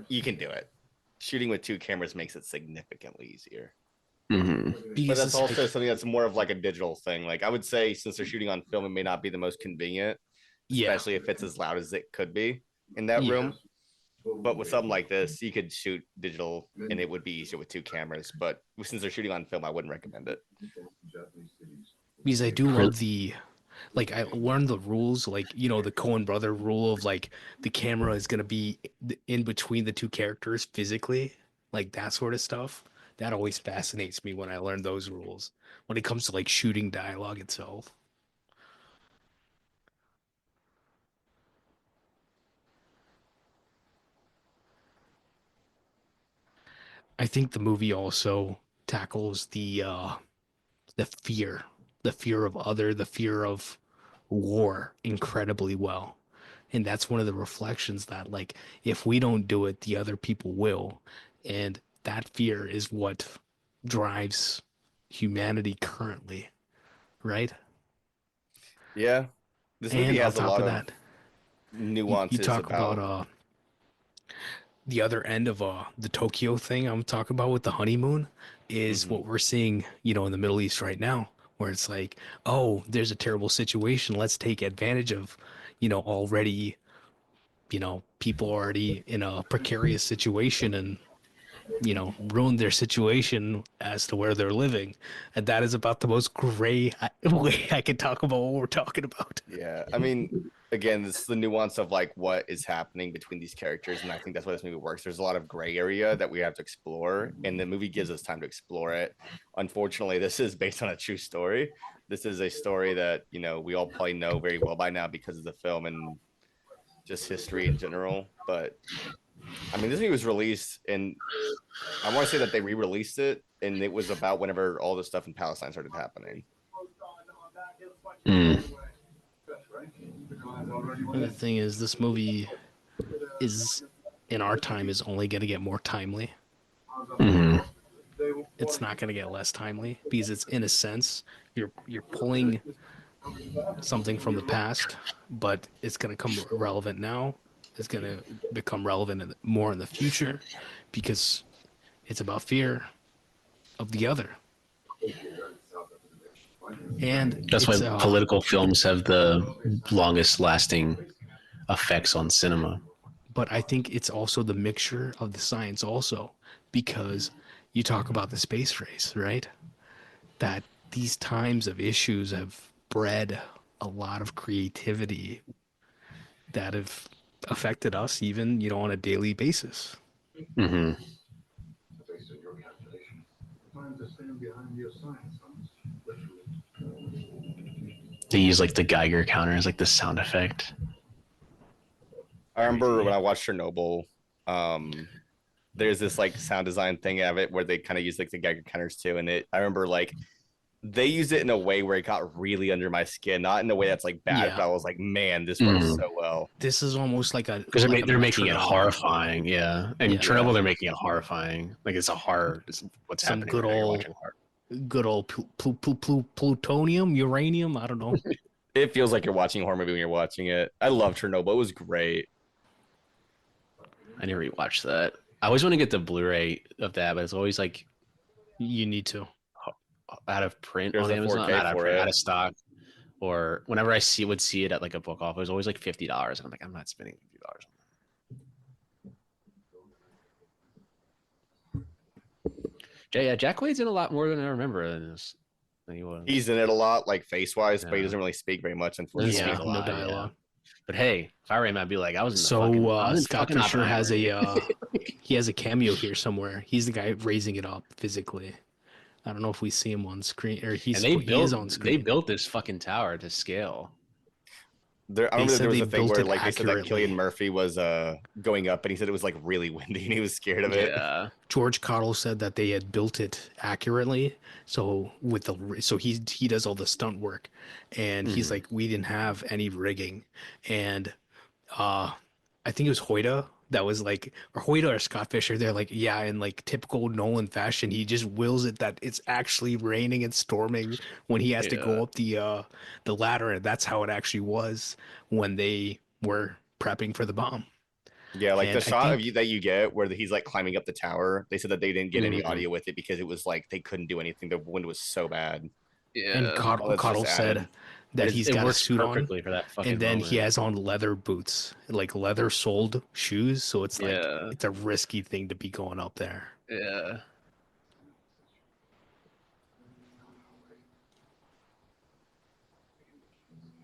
S2: you can do it. Shooting with two cameras makes it significantly easier.
S1: Mhm.
S2: But
S3: Because
S2: that's
S3: it's
S2: also
S3: like,
S2: something that's more of like a digital thing. Like I would say, since they're shooting on film, it may not be the most convenient,
S3: yeah,
S2: especially if it's as loud as it could be in that
S3: yeah.
S2: room. But with something like this, you could shoot digital and it would be easier with two cameras. But since they're shooting on film, I wouldn't recommend it.
S3: Because I do love like I learned the rules, like the Coen brother rule of like the camera is gonna be in between the two characters physically, like that sort of stuff. That always fascinates me when I learn those rules when it comes to like shooting dialogue itself. I think the movie also tackles the fear, the fear of war incredibly well. And that's one of the reflections that like if we don't do it, the other people will. And that fear is what drives humanity currently, right?
S2: Yeah. This movie
S3: And on
S2: has a
S3: top
S2: lot
S3: of
S2: of
S3: that, you
S2: nuances
S3: talk about
S2: about.
S3: the other end of the Tokyo thing I'm talking about with the honeymoon is
S2: Mhm.
S3: what we're seeing, in the Middle East right now, where it's like, oh, there's a terrible situation. Let's take advantage of, already, people already in a precarious situation and ruin their situation as to where they're living. And that is about the most gray way I can talk about what we're talking about.
S2: Yeah, I mean, again, this is the nuance of like what is happening between these characters, and I think that's why this movie works. There's a lot of gray area that we have to explore, and the movie gives us time to explore it. Unfortunately, this is based on a true story. This is a story that we all probably know very well by now because of the film and just history in general. But I mean, this movie was released, and I want to say that they re-released it, and it was about whenever all the stuff in Palestine started happening.
S1: Mm.
S3: And the thing is, this movie is, in our time, is only going to get more timely.
S1: Mm-hmm.
S3: It's not going to get less timely because it's, in a sense, you're pulling something from the past, but it's going to come relevant now. It's going to become relevant more in the future because it's about fear of the other. And
S1: that's why political films have the longest lasting effects on cinema.
S3: But I think it's also the mixture of the science also, because you talk about the space race, right? That these times of issues have bred a lot of creativity that have affected us even, on a daily basis.
S1: Mm-hmm. They use like the Geiger counter as like the sound effect.
S2: I remember when I watched Chernobyl, there's this like sound design thing of it where they kind of use like the Geiger counters too, and I remember like they use it in a way where it got really under my skin, not in a way that's like bad, but I was like, man, this works so well.
S3: This is almost like a
S1: because they're making it horrifying, yeah. And Chernobyl, they're making it horrifying. Like it's what's
S3: some
S1: happening.
S3: Good old plutonium, uranium. I don't know.
S2: It feels like you're watching a horror movie when you're watching it. I love Chernobyl. It was great.
S1: I never rewatched that. I always want to get the Blu-ray of that, but it's always like
S3: you need to
S1: out of print
S2: There's
S1: on Amazon,
S2: not
S1: out of stock. Or whenever I would see it at like a book office, it was always like $50, and I'm like, I'm not spending $50. Jack Quaid's in a lot more than I remember in this.
S2: He's in it a lot, like face-wise, but he doesn't really speak very much. Unfortunately,
S3: no dialogue.
S1: But hey, if I were him, I'd be like, I was in the
S3: Scott Fisher has he has a cameo here somewhere. He's the guy raising it up physically. I don't know if we see him on screen or he is on screen.
S1: They built this fucking tower to scale.
S2: I remember there was a thing where like they said that Cillian Murphy was going up, and he said it was like really windy, and he was scared of it.
S1: Yeah.
S3: George Cottle said that they had built it accurately, so he does all the stunt work, and he's like, we didn't have any rigging, and I think it was Hoyta that was like, or Hoyta or Scott Fisher. They're like, yeah, in like typical Nolan fashion, he just wills it that it's actually raining and storming when he has to go up the ladder, and that's how it actually was when they were prepping for the bomb.
S2: Yeah, like the shot of that you get where he's like climbing up the tower. They said that they didn't get any audio with it because it was like they couldn't do anything. The wind was so bad.
S3: Yeah, and Cottle said that he's got a suit on,
S1: for that
S3: and then he has on leather boots, like leather soled shoes. So it's like it's a risky thing to be going up there.
S1: Yeah.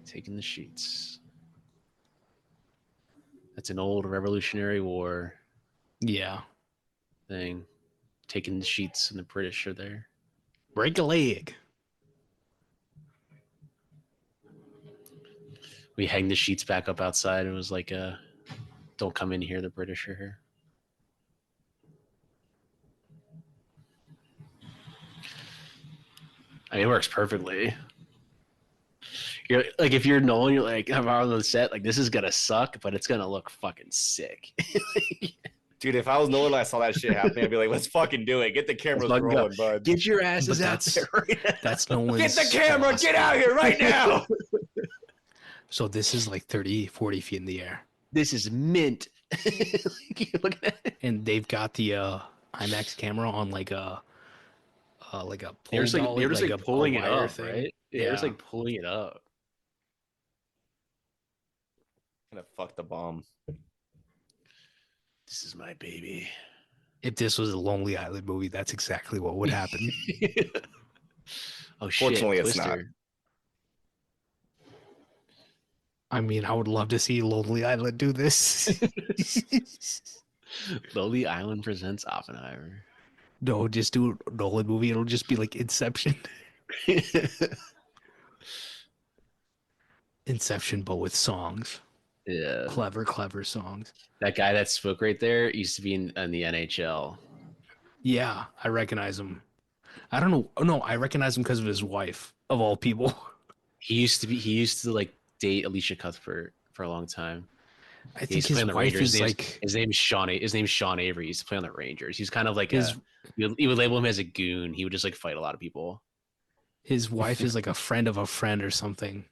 S1: Taking the sheets. That's an old Revolutionary War.
S3: Yeah.
S1: Thing. Taking the sheets, and the British are there.
S3: Break a leg.
S1: We hang the sheets back up outside. It was like, don't come in here. The British are here. I mean, it works perfectly. You're like, if you're Nolan, you're like, I'm on the set. Like, this is gonna suck, but it's gonna look fucking sick.
S2: Dude, if I was Nolan and I saw that shit happening, I'd be like, let's fucking do it. Get the cameras rolling, bud.
S1: Get your asses out there right now.
S3: That's Nolan's.
S2: Get the camera. Get out here right now.
S3: So this is like 30, 40 feet in the air.
S1: This is mint. Look at it.
S3: And they've got the IMAX camera on like a pull
S1: they're just like pulling it up,
S3: thing.
S1: Right? Yeah, they're just like pulling it up.
S2: Gonna fuck the bomb.
S1: This is my baby.
S3: If this was a Lonely Island movie, that's exactly what would happen.
S1: Oh shit!
S2: Fortunately, it's not.
S1: Twister.
S3: I mean, I would love to see Lonely Island do this.
S1: Lonely Island presents Oppenheimer.
S3: No, just do a Nolan movie. It'll just be like Inception. Inception, but with songs.
S1: Yeah.
S3: Clever songs.
S1: That guy that spoke right there used to be in the NHL.
S3: Yeah, I recognize him. I don't know. Oh, no, I recognize him because of his wife, of all people.
S1: He used to like date Alicia Cuthbert for a long time.
S3: I
S1: He
S3: think
S1: used to play
S3: his
S1: on the
S3: wife
S1: Rangers.
S3: is like
S1: His name's Sean Avery. He used to play on the Rangers. He's kind of like
S3: his
S1: you would label him as a goon. He would just like fight a lot of people.
S3: his wife is like a friend of a friend or something.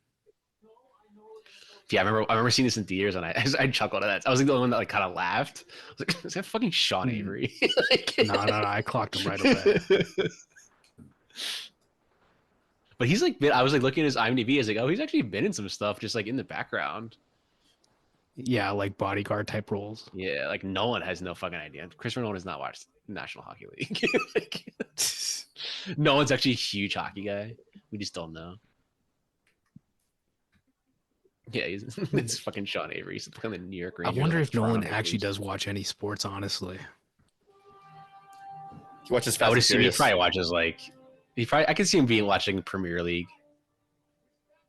S1: Yeah, I remember seeing this in theaters and I chuckled at that. I was like the only one that like kind of laughed. I was like, is that fucking Sean Avery? Like,
S3: No, I clocked him right away.
S1: But he's like I was like looking at his IMDb. I was like, oh, he's actually been in some stuff just like in the background.
S3: Yeah, like bodyguard type roles.
S1: Yeah, like Nolan has no fucking idea. Christopher Nolan has not watched National Hockey League. Like, Nolan's actually a huge hockey guy. We just don't know. Yeah, it's fucking Sean Avery. He's playing the New York
S3: I
S1: Rangers.
S3: wonder
S1: like
S3: if Nolan
S1: Toronto
S3: actually
S1: Maple
S3: does watch any sports, honestly.
S2: He watches
S1: Leafs. I would
S2: Fast and
S1: assume he
S2: Furious.
S1: probably watches like I could see him being watching Premier League.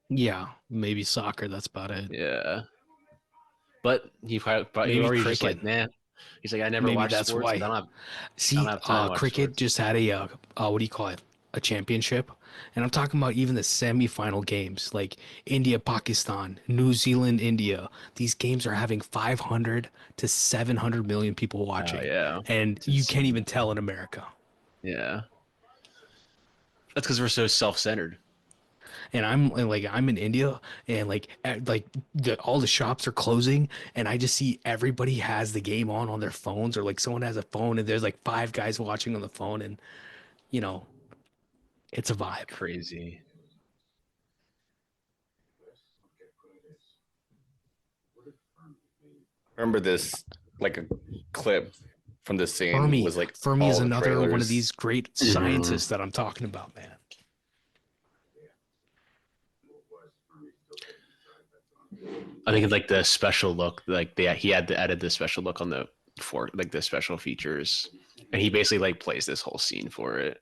S3: Yeah, maybe soccer. That's about it.
S1: Yeah, but he probably
S3: Maybe
S1: already just
S3: cricket.
S1: like nah. He's like I never
S3: Maybe
S1: watched
S3: that's
S1: sports.
S3: why.
S1: I don't
S3: See,
S1: have time to watch
S3: cricket
S1: sports.
S3: just had a what do you call it? A championship, and I'm talking about even the semifinal games, like India, Pakistan, New Zealand, India. These games are having 500 to 700 million people watching,
S1: yeah.
S3: and you can't even tell in America.
S1: Yeah, that's because we're so self-centered.
S3: And I'm in India, and all the shops are closing, and I just see everybody has the game on their phones, or like someone has a phone, and there's like 5 guys watching on the phone, and you know. It's a vibe.
S1: Crazy.
S2: Remember this, like a clip from the scene
S3: Fermi
S2: was like
S3: Fermi is
S2: all the
S3: another one of
S2: trailers.
S3: these great scientists that I'm talking about, man.
S1: I think it's like the special look, like he had to edit the special look on the the special features, and he basically like plays this whole scene for it.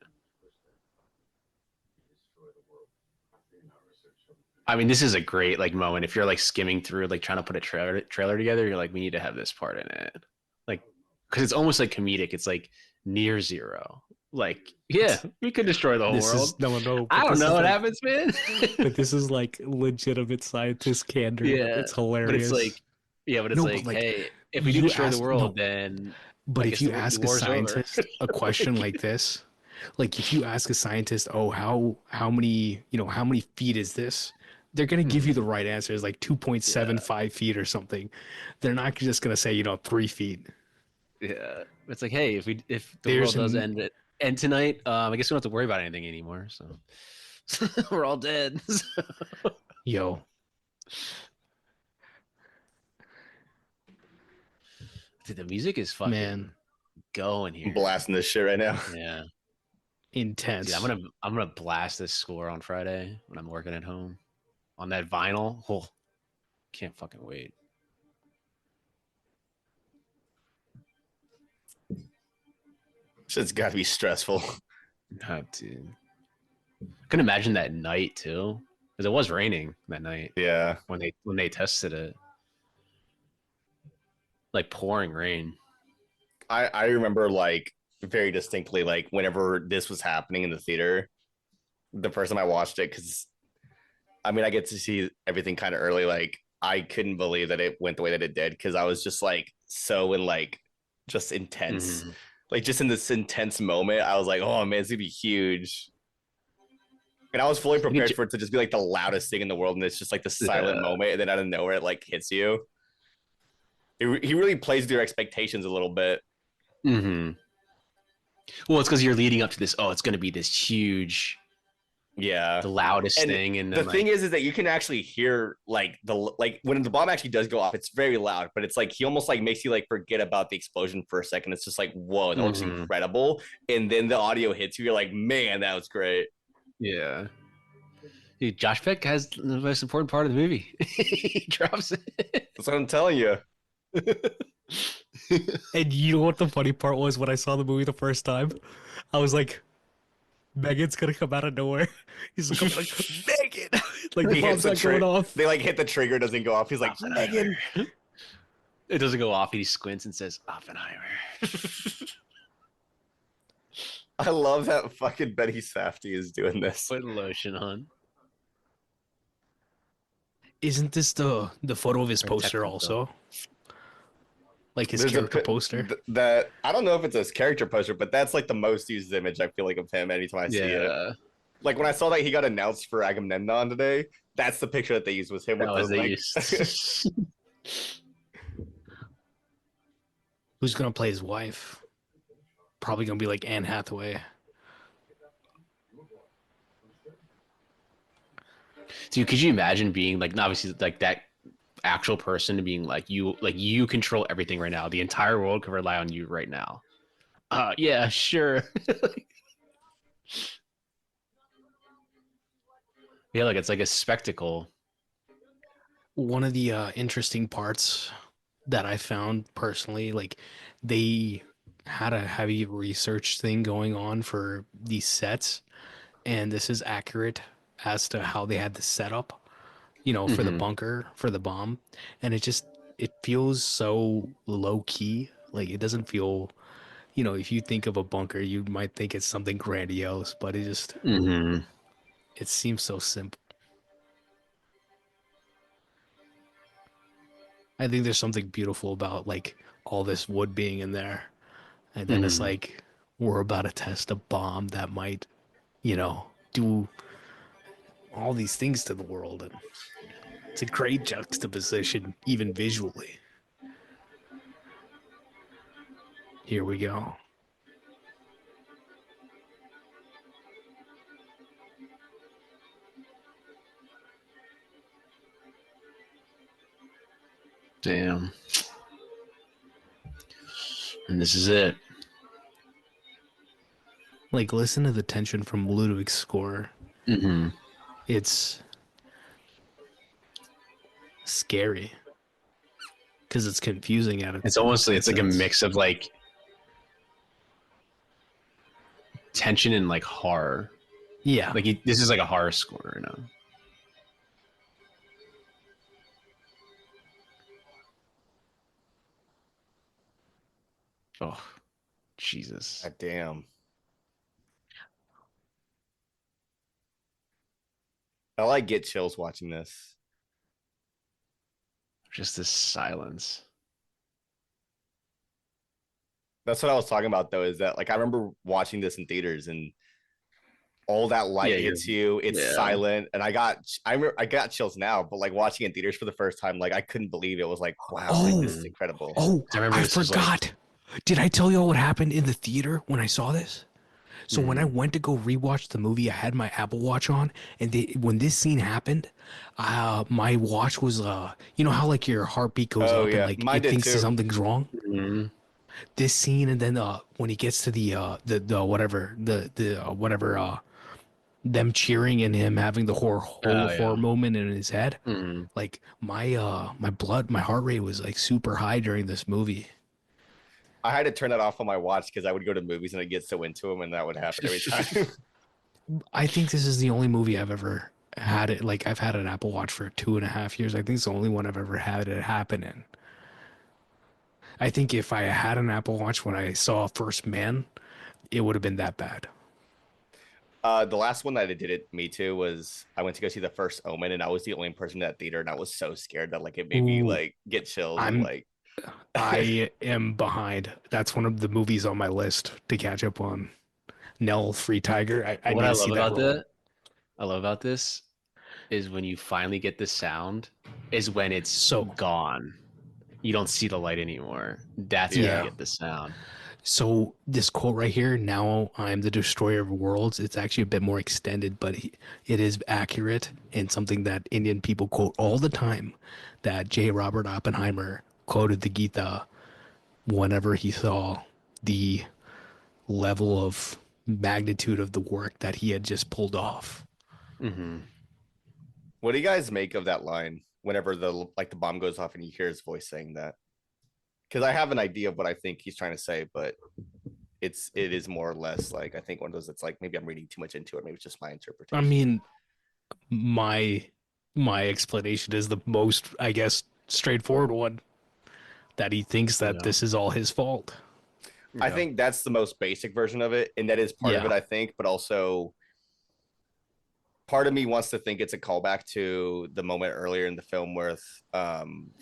S1: I mean, this is a great like moment if you're like skimming through, like trying to put a trailer together. You're like, we need to have this part in it, like because it's almost like comedic. It's like near zero. Like, yeah, we could destroy the whole world.
S3: No.
S1: I don't know what happens, man.
S3: But this is like legitimate scientist candor.
S1: Yeah,
S3: It's hilarious.
S1: But it's like,
S3: No, but, like,
S1: hey, if we do destroy the world, then.
S3: But
S1: I
S3: if
S1: guess
S3: you
S1: the
S3: ask a
S1: war's over.
S3: scientist a question like this, like if you ask a scientist, oh, how many feet is this? They're gonna give you the right answer. It's like 2.75 feet or something. They're not just gonna say 3 feet.
S1: Yeah, it's like, hey, if the
S3: There's
S1: world does end tonight, I guess we don't have to worry about anything anymore. So we're all dead.
S3: Yo,
S1: dude, the music is fucking
S3: man,
S1: going here.
S2: I'm blasting this shit right now.
S1: Yeah,
S3: intense.
S1: dude, I'm gonna blast this score on Friday when I'm working at home on that vinyl. Oh, can't fucking wait.
S2: Shit's got to be stressful.
S1: Oh, dude. I can imagine that night too, because it was raining that night.
S2: Yeah,
S1: when they tested it, like pouring rain.
S2: I remember like very distinctly, like whenever this was happening in the theater, the first time I watched it, because I mean I get to see everything kind of early. Like I couldn't believe that it went the way that it did, because I was just like so in like just intense.
S1: Mm-hmm.
S2: Like just in this intense moment, I was like, "Oh man, it's gonna be huge," and I was fully prepared for it to just be like the loudest thing in the world, and it's just like the silent moment, and then out of nowhere, it like hits you. He really plays with your expectations a little bit.
S1: Mm-hmm. Well, it's because you're leading up to this. Oh, it's going to be this huge,
S2: Yeah.
S1: the loudest
S2: And
S1: thing, and
S2: the
S1: then
S2: thing is that you can actually hear like when the bomb actually does go off, it's very loud, but it's like he almost like makes you like forget about the explosion for a second. It's just like, whoa, that looks incredible. And then the audio hits you, you're like, man, that was great.
S1: yeah. Dude, Josh Peck has the most important part of the movie. He drops it.
S2: That's what I'm telling you.
S3: And you know what the funny part was when I saw the movie the first time? I was like, Megan's gonna come out of nowhere. He's like, Megan! Like the
S2: He hits
S3: bomb's
S2: the
S3: not going off.
S2: They like hit the trigger, doesn't go off. He's like, Megan.
S1: It doesn't go off. He squints and says, Oppenheimer.
S2: I love that fucking Betty Safdie is doing this.
S1: Put lotion on.
S3: Isn't this the photo of his
S1: Or
S3: poster
S1: technical.
S3: also? Like his
S2: There's
S3: character poster?
S2: That I don't know if it's his character poster, but that's like the most used image I feel like of him anytime I see it. Like when I saw that he got announced for Agamemnon today, that's the picture that they used was him with those like.
S3: Who's gonna play his wife? Probably gonna be like Anne Hathaway.
S1: Dude, could you imagine being like, obviously, like that actual person being like you control everything right now. The entire world can rely on you right now. Yeah, sure. Yeah, like it's like a spectacle.
S3: One of the interesting parts that I found personally, like they had a heavy research thing going on for these sets, and this is accurate as to how they had the setup, for the bunker, for the bomb, and it feels so low key. Like it doesn't feel, if you think of a bunker, you might think it's something grandiose, but it seems so simple. I think there's something beautiful about like all this wood being in there. And then it's like we're about to test a bomb that might, do all these things to the world. And it's a great juxtaposition, even visually. Here we go.
S1: Damn. And this is it.
S3: Like, listen to the tension from Ludwig's score. It's scary because it's confusing at
S1: It's almost like it's like a mix of like tension and like horror.
S3: Yeah.
S1: Like this is like a horror score right now. Oh, Jesus.
S2: God damn. I like get chills watching this.
S1: Just this silence.
S2: That's what I was talking about though, is that like I remember watching this in theaters and all that light hits you, it's silent, and I got chills now, but like watching in theaters for the first time, like I couldn't believe it was like, wow, like, this is incredible.
S3: I forgot. Did I tell you all what happened in the theater when I saw this? So when I went to go rewatch the movie, I had my Apple Watch on, and when this scene happened, my watch was, you know how like your heartbeat goes up and like
S2: mine
S3: it thinks
S2: too.
S3: something's wrong. This scene, and then when he gets to the whatever them cheering and him having the horror moment in his head, like my heart rate was like super high during this movie.
S2: I had to turn that off on my watch because I would go to movies and I'd get so into them, and that would happen every time.
S3: I think this is the only movie I've ever had it. Like I've had an Apple Watch for 2.5 years. I think it's the only one I've ever had it happen in. I think if I had an Apple Watch when I saw First Man, it would have been that bad.
S2: The last one that I did it me too was I went to go see the first Omen, and I was the only person in that theater, and I was so scared that like it made me like get chills.
S3: I am behind. That's one of the movies on my list to catch up on. Nell, Free Tiger. I love
S1: about this is when you finally get the sound is when it's so gone. You don't see the light anymore. That's when you get the sound.
S3: So this quote right here, "Now I'm the destroyer of worlds," it's actually a bit more extended, but it is accurate and something that Indian people quote all the time. That J. Robert Oppenheimer quoted the Gita whenever he saw the level of magnitude of the work that he had just pulled off.
S1: Mm-hmm.
S2: What do you guys make of that line whenever the bomb goes off and you hear his voice saying that? Because I have an idea of what I think he's trying to say, but it is more or less like I think one of those. It's like maybe I'm reading too much into it. Maybe it's just my interpretation.
S3: I mean, my my explanation is the most, I guess, straightforward one, that he thinks that
S1: Yeah.
S3: this is all his fault.
S2: I think that's the most basic version of it, and that is part of
S3: Yeah.
S2: it. I think, but also part of me wants to think it's a callback to the moment earlier in the film with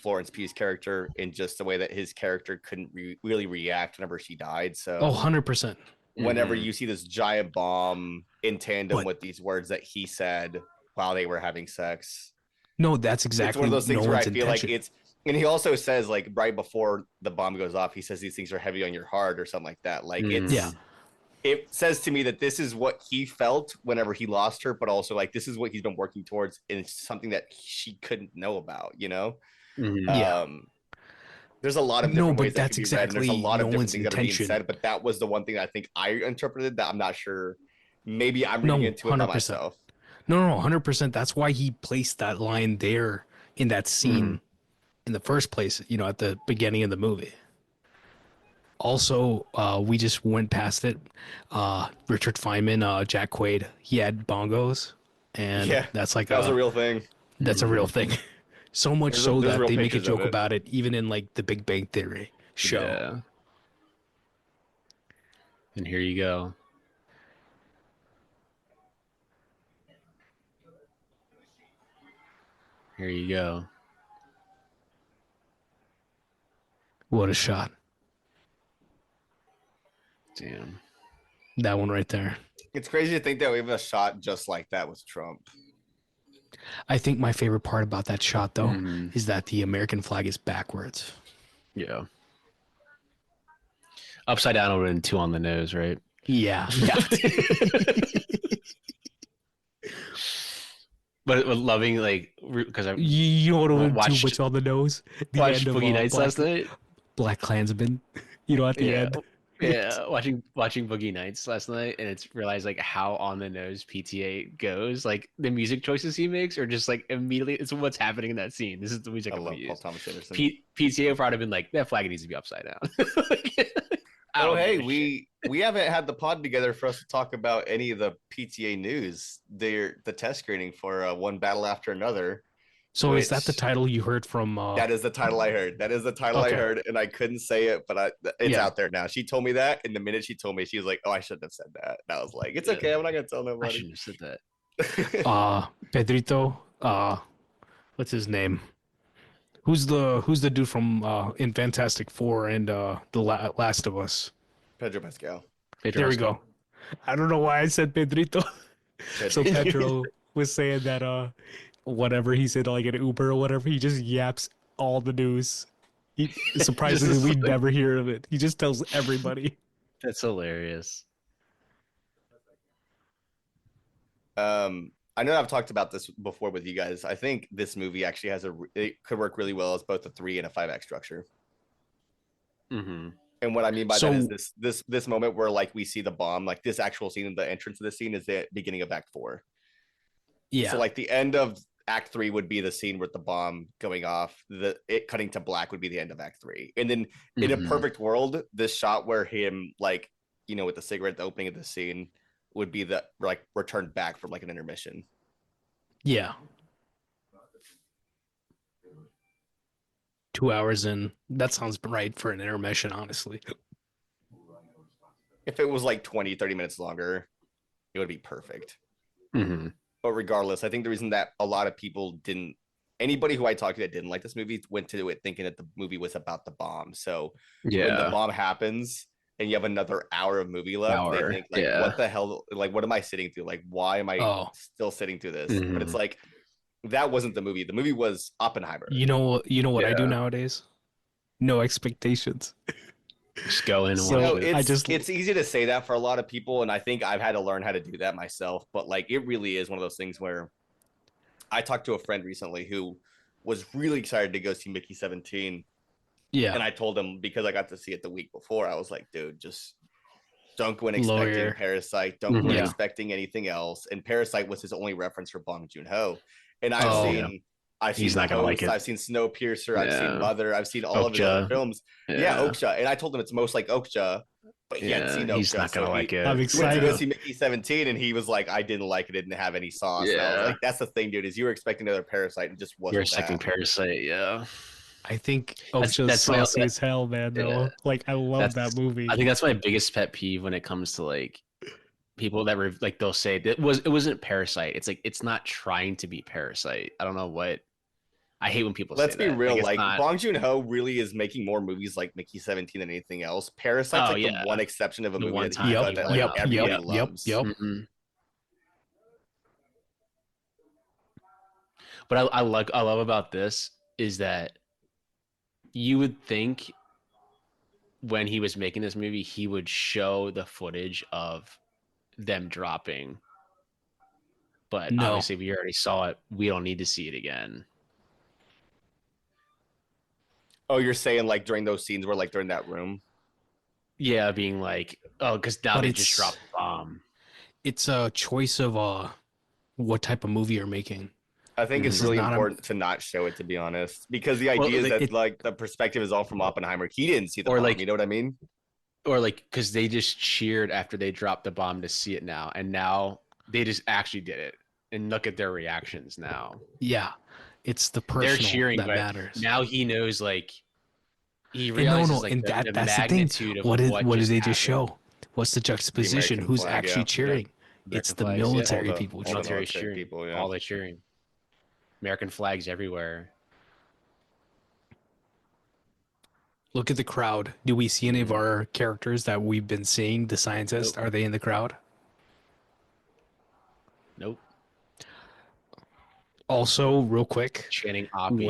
S2: Florence Pugh's character, and just the way that his character couldn't really react whenever she died. So,
S3: Oh, 100%.
S2: whenever
S1: Mhm.
S2: you see this giant bomb in tandem
S3: But
S2: with these words that he said while they were having sex,
S3: no, that's
S2: it's one
S3: exactly
S2: of those things where I
S3: Nolan's
S2: feel like
S3: intention.
S2: it's. And he also says, like, right before the bomb goes off, he says these things are heavy on your heart or something like that. Like,
S3: Yeah.
S2: it says to me that this is what he felt whenever he lost her, but also like this is what he's been working towards, and it's something that she couldn't know about, you know.
S1: Mhm.
S3: Yeah.
S2: There's a lot of
S3: No,
S2: different ways
S3: but
S2: that could
S3: that's
S2: be read, and there's a
S3: exactly
S2: lot of different
S3: Nolan's
S2: things that are being
S3: intention.
S2: said, but that was the one thing I think I interpreted that I'm not sure. Maybe I'm
S3: No,
S2: reading into it by
S3: 100%.
S2: myself.
S3: No, 100%. That's why he placed that line there in that
S1: Mhm.
S3: scene in the first place, at the beginning of the movie. Also, we just went past it. Richard Feynman, Jack Quaid, he had bongos, and
S2: Yeah,
S3: that's like
S2: that was a
S3: a
S2: real thing.
S3: that's a real thing. So much so
S2: There's
S3: that
S2: real
S3: they make a
S2: pictures of
S3: joke
S2: it.
S3: about it, even in like the Big Bang Theory show.
S1: Yeah. And here you go. Here you go.
S3: What a shot!
S1: Damn.
S3: That one right there.
S2: It's crazy to think that we have a shot just like that with Trump.
S3: I think my favorite part about that shot, though,
S1: Mhm.
S3: is that the American flag is backwards.
S1: Yeah. Upside down would have been two on the nose, right?
S3: Yeah.
S1: But loving like because I
S3: You know what would too
S1: watched
S3: much on the nose? The
S1: watched
S3: end of
S1: Boogie Nights last night.
S3: Black Klansman. At the
S1: Yeah.
S3: end.
S1: Yeah, watching Boogie Nights last night, and it's realized like how on the nose PTA goes. Like the music choices he makes are just like immediately. It's what's happening in that scene. This is the music
S2: I
S1: I'm gonna
S2: love Paul
S1: use.
S2: Thomas Anderson.
S1: PTA would probably been like that flag needs to be upside down. Like, I
S2: Oh,
S1: don't
S2: hey,
S1: give a shit.
S2: we haven't had the pod together for us to talk about any of the PTA news. The test screening for One Battle After Another,
S3: So is that the
S2: which
S3: title you heard from
S2: that is the title I heard. That is the title I
S3: Okay.
S2: heard, and I couldn't say it, but it's
S3: Yeah.
S2: out there now. She told me that, and the minute she told me, she was like, "Oh, I shouldn't have said that." And I was like, "It's
S1: Yeah.
S2: okay. I'm not gonna tell
S1: I
S2: nobody."
S1: shouldn't have said that.
S3: Pedrito, what's his name? Who's the dude from in Fantastic Four and Last of Us?
S2: Pedro Pascal.
S1: Pedro
S3: There we
S1: Pascal.
S3: go. I don't know why I said Pedrito. So
S2: Pedro.
S3: Pedro was saying that whatever he said, like an Uber or whatever, he just yaps all the news. Surprisingly,
S1: Just
S3: we
S1: like,
S3: never hear of it. He just tells everybody.
S1: that's hilarious.
S2: I know I've talked about this before with you guys. I think this movie actually it could work really well as both a 3 and a 5 act structure.
S1: Mm-hmm.
S2: And what I mean by
S3: So-
S2: that is this moment where like we see the bomb, like this actual scene in the entrance of the scene is the beginning of Act 4.
S3: Yeah.
S2: So like the end of Act 3 would be the scene with the bomb going off. It cutting to black would be the end of Act 3. And then in a
S1: Mhm.
S2: perfect world, this shot where him like with the cigarette at the opening of the scene would be the like returned back from like an intermission.
S3: Yeah. 2 hours in. That sounds right for an intermission, honestly.
S2: If it was like 20, 30 minutes longer, it would be perfect.
S1: Mm-hmm.
S2: But regardless, I think the reason that a lot of people anybody who I talked to that didn't like this movie went to it thinking that the movie was about the bomb. So when the
S1: Yeah.
S2: bomb happens and you have another hour of movie left, they think like,
S1: yeah.
S2: what the hell? Like, what am I sitting through? Like, why am I still sitting through this?
S1: Mhm.
S2: But it's like, that wasn't the movie. The movie was Oppenheimer.
S3: You know what I do
S1: Yeah.
S3: nowadays? No expectations.
S1: Just go in and
S3: So,
S1: watch it.
S2: it's easy to say that for a lot of people, and I think I've had to learn how to do that myself. But like, it really is one of those things where I talked to a friend recently who was really excited to go see Mickey 17,
S3: yeah,
S2: and I told him because I got to see it the week before. I was like, dude, just don't go in expecting
S3: Lawyer.
S2: Parasite. Don't go in
S3: Yeah.
S2: expecting anything else. And Parasite was his only reference for Bong Joon-ho. And I've
S3: Oh.
S2: seen
S1: He's
S2: The
S1: not gonna like
S2: Host,
S1: it.
S2: I've seen Snowpiercer, I've seen
S1: Yeah.
S2: Mother, I've seen all of his other
S1: Okja.
S2: films. Yeah, Okja. And I told him it's most like Okja, but he hadn't seen Okja.
S1: He's not gonna like it.
S3: I'm
S2: He went to go
S3: excited.
S2: see Mickey 17 and he was like, I didn't like it, it didn't have any sauce. And I was like, that's the thing, dude, is you were expecting another Parasite and just wasn't.
S1: You're expecting Parasite, yeah.
S3: I think
S1: That's
S3: Okja's
S1: why-
S3: saucy as hell, man. Though,
S1: Yeah.
S3: like I love that movie.
S1: I think that's my biggest pet peeve when it comes to like people that were like they'll say it wasn't Parasite. It's like it's not trying to be Parasite. I don't know what. I hate when people
S2: Let's
S1: say
S2: be
S1: that.
S2: real,
S1: it's
S2: like
S1: not-
S2: Bong Joon-ho really is making more movies like Mickey 17 than anything else. Parasite's
S1: Oh,
S2: like
S1: yeah.
S2: the one exception of a
S1: The
S2: movie
S1: one
S2: that
S1: time
S2: he
S1: he
S2: done that
S1: went
S2: like
S1: out.
S2: everybody
S3: Yep.
S2: loves.
S1: Mhm. But I love about this is that you would think when he was making this movie, he would show the footage of them dropping. But
S3: No.
S1: obviously, we already saw it. We don't need to see it again.
S2: Oh, you're saying like during those scenes where like they're in that room?
S1: Yeah, being like, oh, because now
S3: But
S1: they
S3: it's-
S1: just dropped the bomb.
S3: It's a choice of what type of movie you're making.
S2: I think it's
S3: This is
S2: really
S3: not a-
S2: important to not show it, to be honest, because the
S1: Well,
S2: idea is that
S3: it-
S2: like the perspective is all from Oppenheimer. He didn't see the
S1: Or,
S2: bomb,
S1: like-
S2: you know what I mean?
S1: Or like, because they just cheered after they dropped the bomb to see it now. And now they just actually did it. And look at their reactions now.
S3: Yeah, it's the
S1: They're
S3: personal
S1: cheering,
S3: that
S1: but
S3: matters.
S1: now he knows, like, he
S3: And
S1: realizes, like,
S3: and
S1: the
S3: that's the
S1: magnitude
S3: thing.
S1: of
S3: What did they just
S1: happened.
S3: show? What's the juxtaposition?
S2: American
S3: Who's
S2: flag,
S3: actually
S2: yeah.
S3: cheering?
S1: American
S3: It's the
S1: flags, yeah.
S3: military
S2: All the-
S3: people
S2: all the
S3: cheering.
S1: Military
S2: military
S1: cheering.
S2: people, yeah.
S1: All they cheering. American flags everywhere.
S3: Look at the crowd. Do we see any of our characters that we've been seeing? The scientists,
S1: Nope.
S3: are they in the crowd?
S1: Nope.
S3: Also, real quick,
S1: Channing Oppie.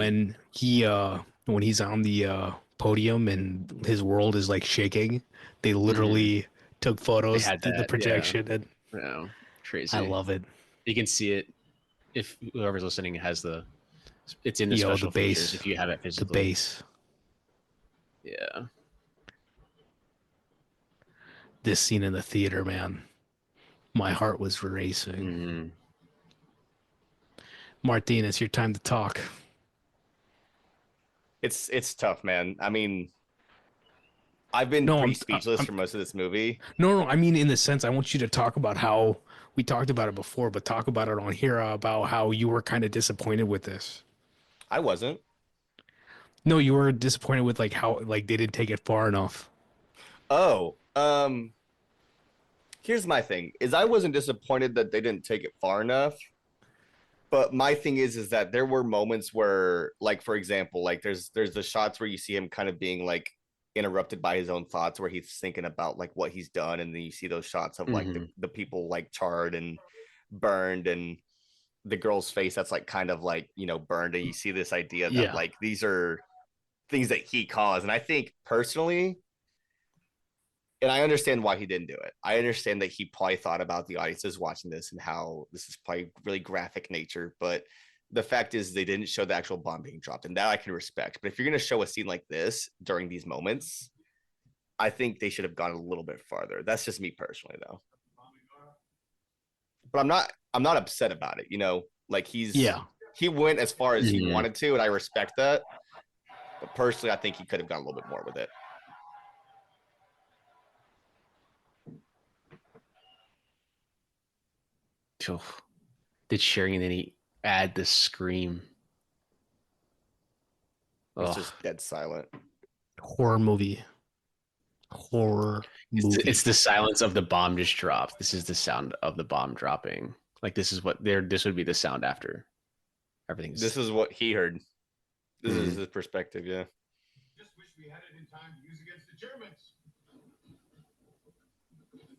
S3: when he's on the podium and his world is like shaking, they literally took photos,
S1: They had
S3: did the
S1: that,
S3: projection, and
S1: Yeah, crazy.
S3: I love it.
S1: You can see it if whoever's listening has it's in the
S3: Yo,
S1: special
S3: the bass.
S1: features if you have it
S3: The
S1: physically.
S3: bass.
S1: Yeah.
S3: This scene in the theater, man, my heart was racing.
S1: Mm-hmm.
S3: Martin, it's your time to talk.
S2: It's tough, man. I mean, I've been
S3: No,
S2: pretty
S3: I'm-
S2: speechless for most of this movie.
S3: No, I mean in the sense I want you to talk about how we talked about it before, but talk about it on here about how you were kind of disappointed with this.
S2: I wasn't.
S3: No, you were disappointed with like how like they didn't take it far enough.
S2: Oh, here's my thing: is I wasn't disappointed that they didn't take it far enough. But my thing is that there were moments where, like, for example, like there's the shots where you see him kind of being like interrupted by his own thoughts, where he's thinking about like what he's done, and then you see those shots of like the people like charred and burned, and the girl's face that's like kind of like, you know, burned, and you see this idea that
S3: Yeah.
S2: like these are things that he caused. And I think personally, and I understand why he didn't do it. I understand that he probably thought about the audiences watching this and how this is probably really graphic nature, but the fact is they didn't show the actual bomb being dropped, and that I can respect. But if you're going to show a scene like this during these moments, I think they should have gone a little bit farther. That's just me personally, though. But I'm not upset about it. You know, like he went as far as he wanted to, and I respect that. But personally, I think he could have gone a little bit more with it.
S1: Did sharing and then he add the scream.
S2: It's just dead silent.
S3: Horror movie.
S1: It's the silence of the bomb just dropped. This is the sound of the bomb dropping. Like this would be the sound after everything's.
S2: This is what he heard. This is his perspective, yeah.
S4: Just wish we had it in time to use against the Germans.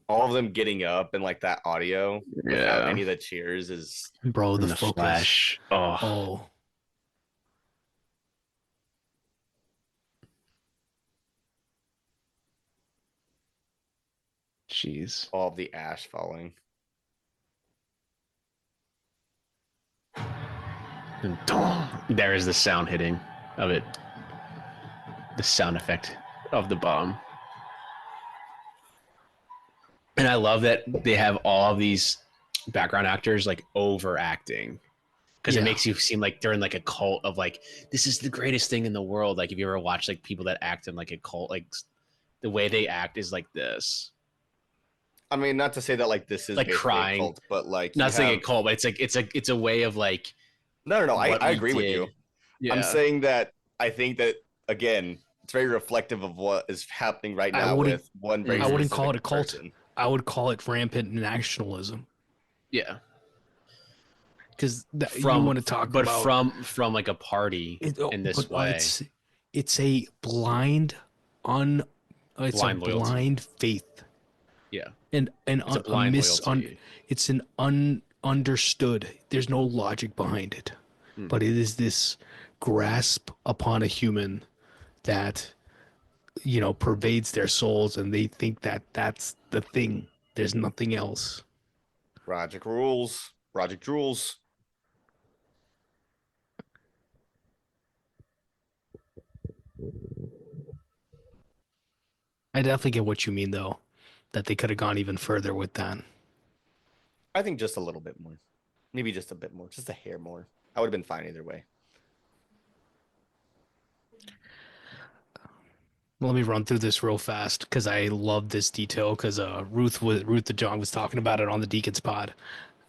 S2: All of them getting up and like that audio without any of the cheers is
S3: Bro, the
S1: the
S3: focus.
S1: flash.
S3: Oh.
S1: Jeez.
S2: All of the ash falling.
S1: And there is the sound hitting of it. The sound effect of the bomb. And I love that they have all of these background actors like overacting. Because it makes you seem like they're in like a cult of like, this is the greatest thing in the world. Like if you ever watch like people that act in like a cult, like the way they act is like this.
S2: I mean, not to say that like this is
S1: like crying,
S2: a cult, but like
S1: not saying a cult, but it's like it's a way of like.
S2: No. I agree with you.
S1: Yeah.
S2: I'm saying that I think that again, it's very reflective of what is happening right now with one very.
S3: I wouldn't call it a cult.
S2: Person.
S3: I would call it rampant nationalism.
S1: Yeah.
S3: Because you want to talk about,
S1: from like a party in this way.
S3: It's a blind faith.
S1: Yeah.
S3: And
S1: it's a blind loyalty.
S3: It's an understood. There's no logic behind it. But it is this grasp upon a human that, you know, pervades their souls, and they think that that's the thing. There's nothing else.
S2: Project rules. Project rules.
S3: I definitely get what you mean, though, that they could have gone even further with that.
S2: I think just a little bit more. Maybe just a bit more. Just a hair more. I would have been fine either way.
S3: Let me run through this real fast because I love this detail because Ruth the John was talking about it on the Deacons pod.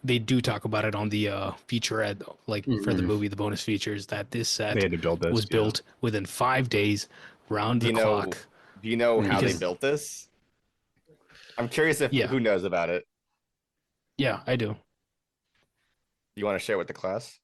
S3: They do talk about it on the featurette, like for the movie, the bonus features, that this set was built within 5 days, round the clock.
S2: Do you know how they built this? I'm curious if who knows about it.
S3: Yeah, I do.
S2: You want to share with the class?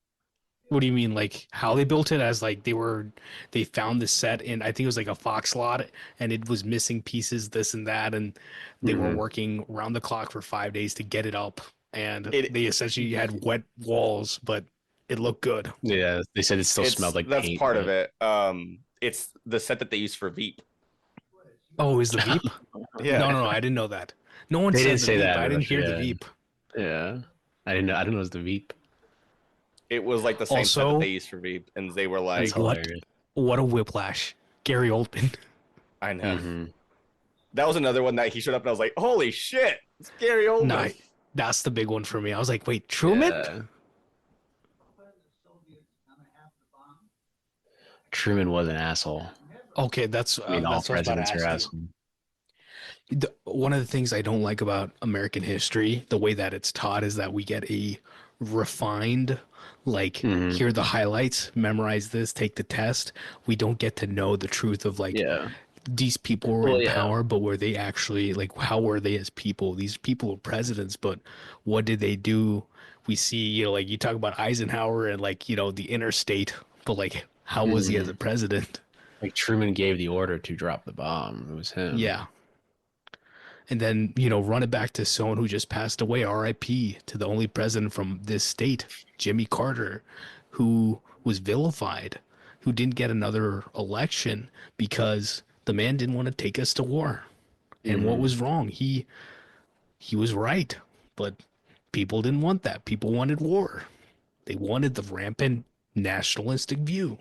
S3: What do you mean, like how they built it? As like they found the set in, I think it was like a Fox lot, and it was missing pieces, this and that, and they were working round the clock for 5 days to get it up, and they essentially had wet walls, but it looked good.
S1: Yeah, they said it still smelled like
S2: that's
S1: paint.
S2: Part of it. It's the set that they use for Veep.
S3: Oh, is the Veep?
S2: Yeah.
S3: No, I didn't know that. No one said
S1: didn't say
S3: Veep.
S1: that.
S3: I didn't hear the Veep.
S1: Yeah, I didn't know. I didn't know it was the Veep.
S2: It was like the same set that they used for Veep, and they were like,
S3: what a whiplash. Gary Oldman.
S2: I know. That was another one that he showed up, and I was like, holy shit, it's Gary Oldman.
S3: Nah, that's the big one for me. I was like, wait, Truman?
S1: Yeah. Truman was an asshole.
S3: Okay, that's
S1: all presidents are assholes.
S3: One of the things I don't like about American history, the way that it's taught, is that we get a refined, like, here are the highlights, memorize this, take the test. We don't get to know the truth of, like, these people were in power, but were they actually, like, how were they as people? These people were presidents, but what did they do? We see, you know, like, you talk about Eisenhower and, like, you know, the interstate, but, like, how was he as a president?
S1: Like, Truman gave the order to drop the bomb. It was him.
S3: Yeah. And then, you know, run it back to someone who just passed away, R.I.P., to the only president from this state, Jimmy Carter, who was vilified, who didn't get another election because the man didn't want to take us to war. And what was wrong? He was right, but people didn't want that. People wanted war. They wanted the rampant nationalistic view.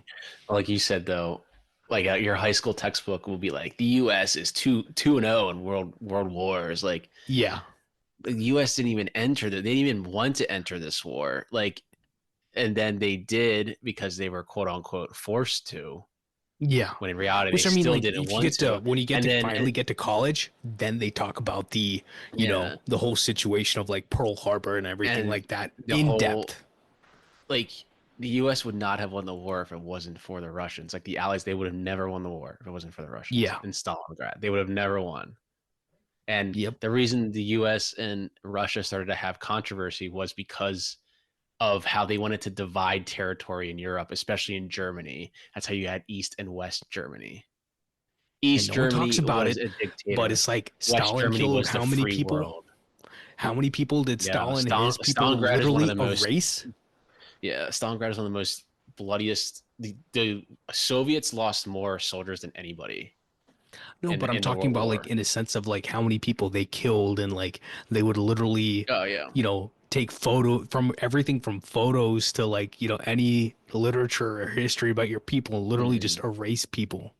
S1: Like you said, though, like your high school textbook will be like the U.S. is 2-0 in world wars. Like,
S3: yeah,
S1: the U.S. didn't even enter they didn't even want to enter this war. Like, and then they did because they were quote unquote forced to.
S3: Yeah,
S1: when in reality, they still didn't want to.
S3: When you get to finally get to college, then they talk about the you know, the whole situation of like Pearl Harbor and everything like that in depth.
S1: Like, the U.S. would not have won the war if it wasn't for the Russians. Like, the Allies, they would have never won the war if it wasn't for the Russians.
S3: Yeah.
S1: In Stalingrad, they would have never won. And the reason the U.S. and Russia started to have controversy was because of how they wanted to divide territory in Europe, especially in Germany. That's how you had East and West Germany. East Germany
S3: talks about
S1: was
S3: it,
S1: a dictator.
S3: but it's like Stalin killed how many people?
S1: World.
S3: How many people did Stalin and his people literally erase?
S1: Yeah, Stalingrad is one of the most bloodiest. The Soviets lost more soldiers than anybody
S3: No, but I'm
S1: in the
S3: talking
S1: World
S3: about
S1: War.
S3: like in a sense of like how many people they killed and like they would literally,
S1: Oh yeah.
S3: take photo from everything from photos to like, any literature or history about your people and literally just erase people.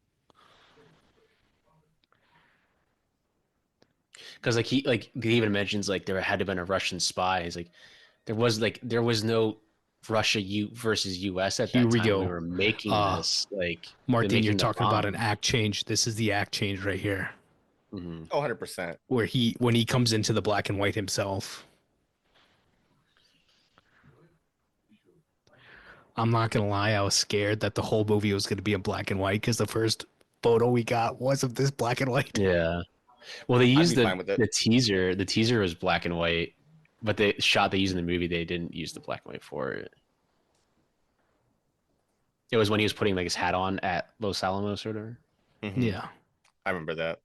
S1: Because he even mentions like there had to have been a Russian spy. It's like there was no Russia versus U.S. at
S3: Here
S1: that
S3: we
S1: time when we
S3: go.
S1: were making
S3: Uh,
S1: this, like when
S3: Martin, you're
S1: making the
S3: talking about an
S1: bomb.
S3: act change. This is the act change right here,
S1: Hmm.
S2: Oh, 100%.
S3: where when he comes into the black and white himself. I'm not gonna lie, I was scared that the whole movie was gonna be in black and white because the first photo we got was of this black and white.
S1: Yeah. Well, they
S2: I'd
S1: used
S2: be fine with it.
S1: the teaser. The teaser was black and white, but the shot they used in the movie, they didn't use the black and white for it. It was when he was putting like his hat on at Los Alamos or whatever.
S3: Yeah.
S2: I remember that.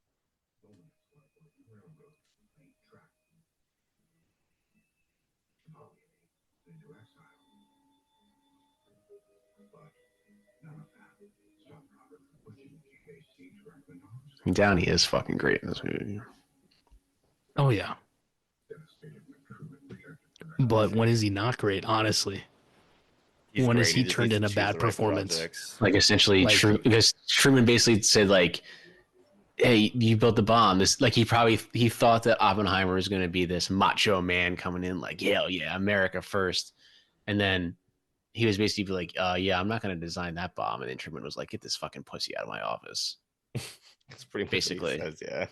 S4: Into exile. But none of that stopped Robert from pushing GAC directly on
S1: Downey is fucking great in this movie.
S3: Oh yeah.
S4: devastated when Truman rejected
S3: But when is he not great? Honestly,
S2: He's
S3: when is
S2: great.
S3: he
S2: He just
S3: turned
S2: needs
S3: in
S2: to
S3: a
S2: choose
S3: bad
S2: the right
S3: performance?
S2: projects.
S1: Like essentially,
S3: Like-
S1: because Truman basically said like, "Hey, you built the bomb." This like he thought that Oppenheimer was going to be this macho man coming in like, "Hell yeah, America first," and then he was basically like, "Yeah, I'm not going to design that bomb." And then Truman was like, "Get this fucking pussy out of my office."
S2: That's pretty much
S1: Basically.
S2: what he says, yeah.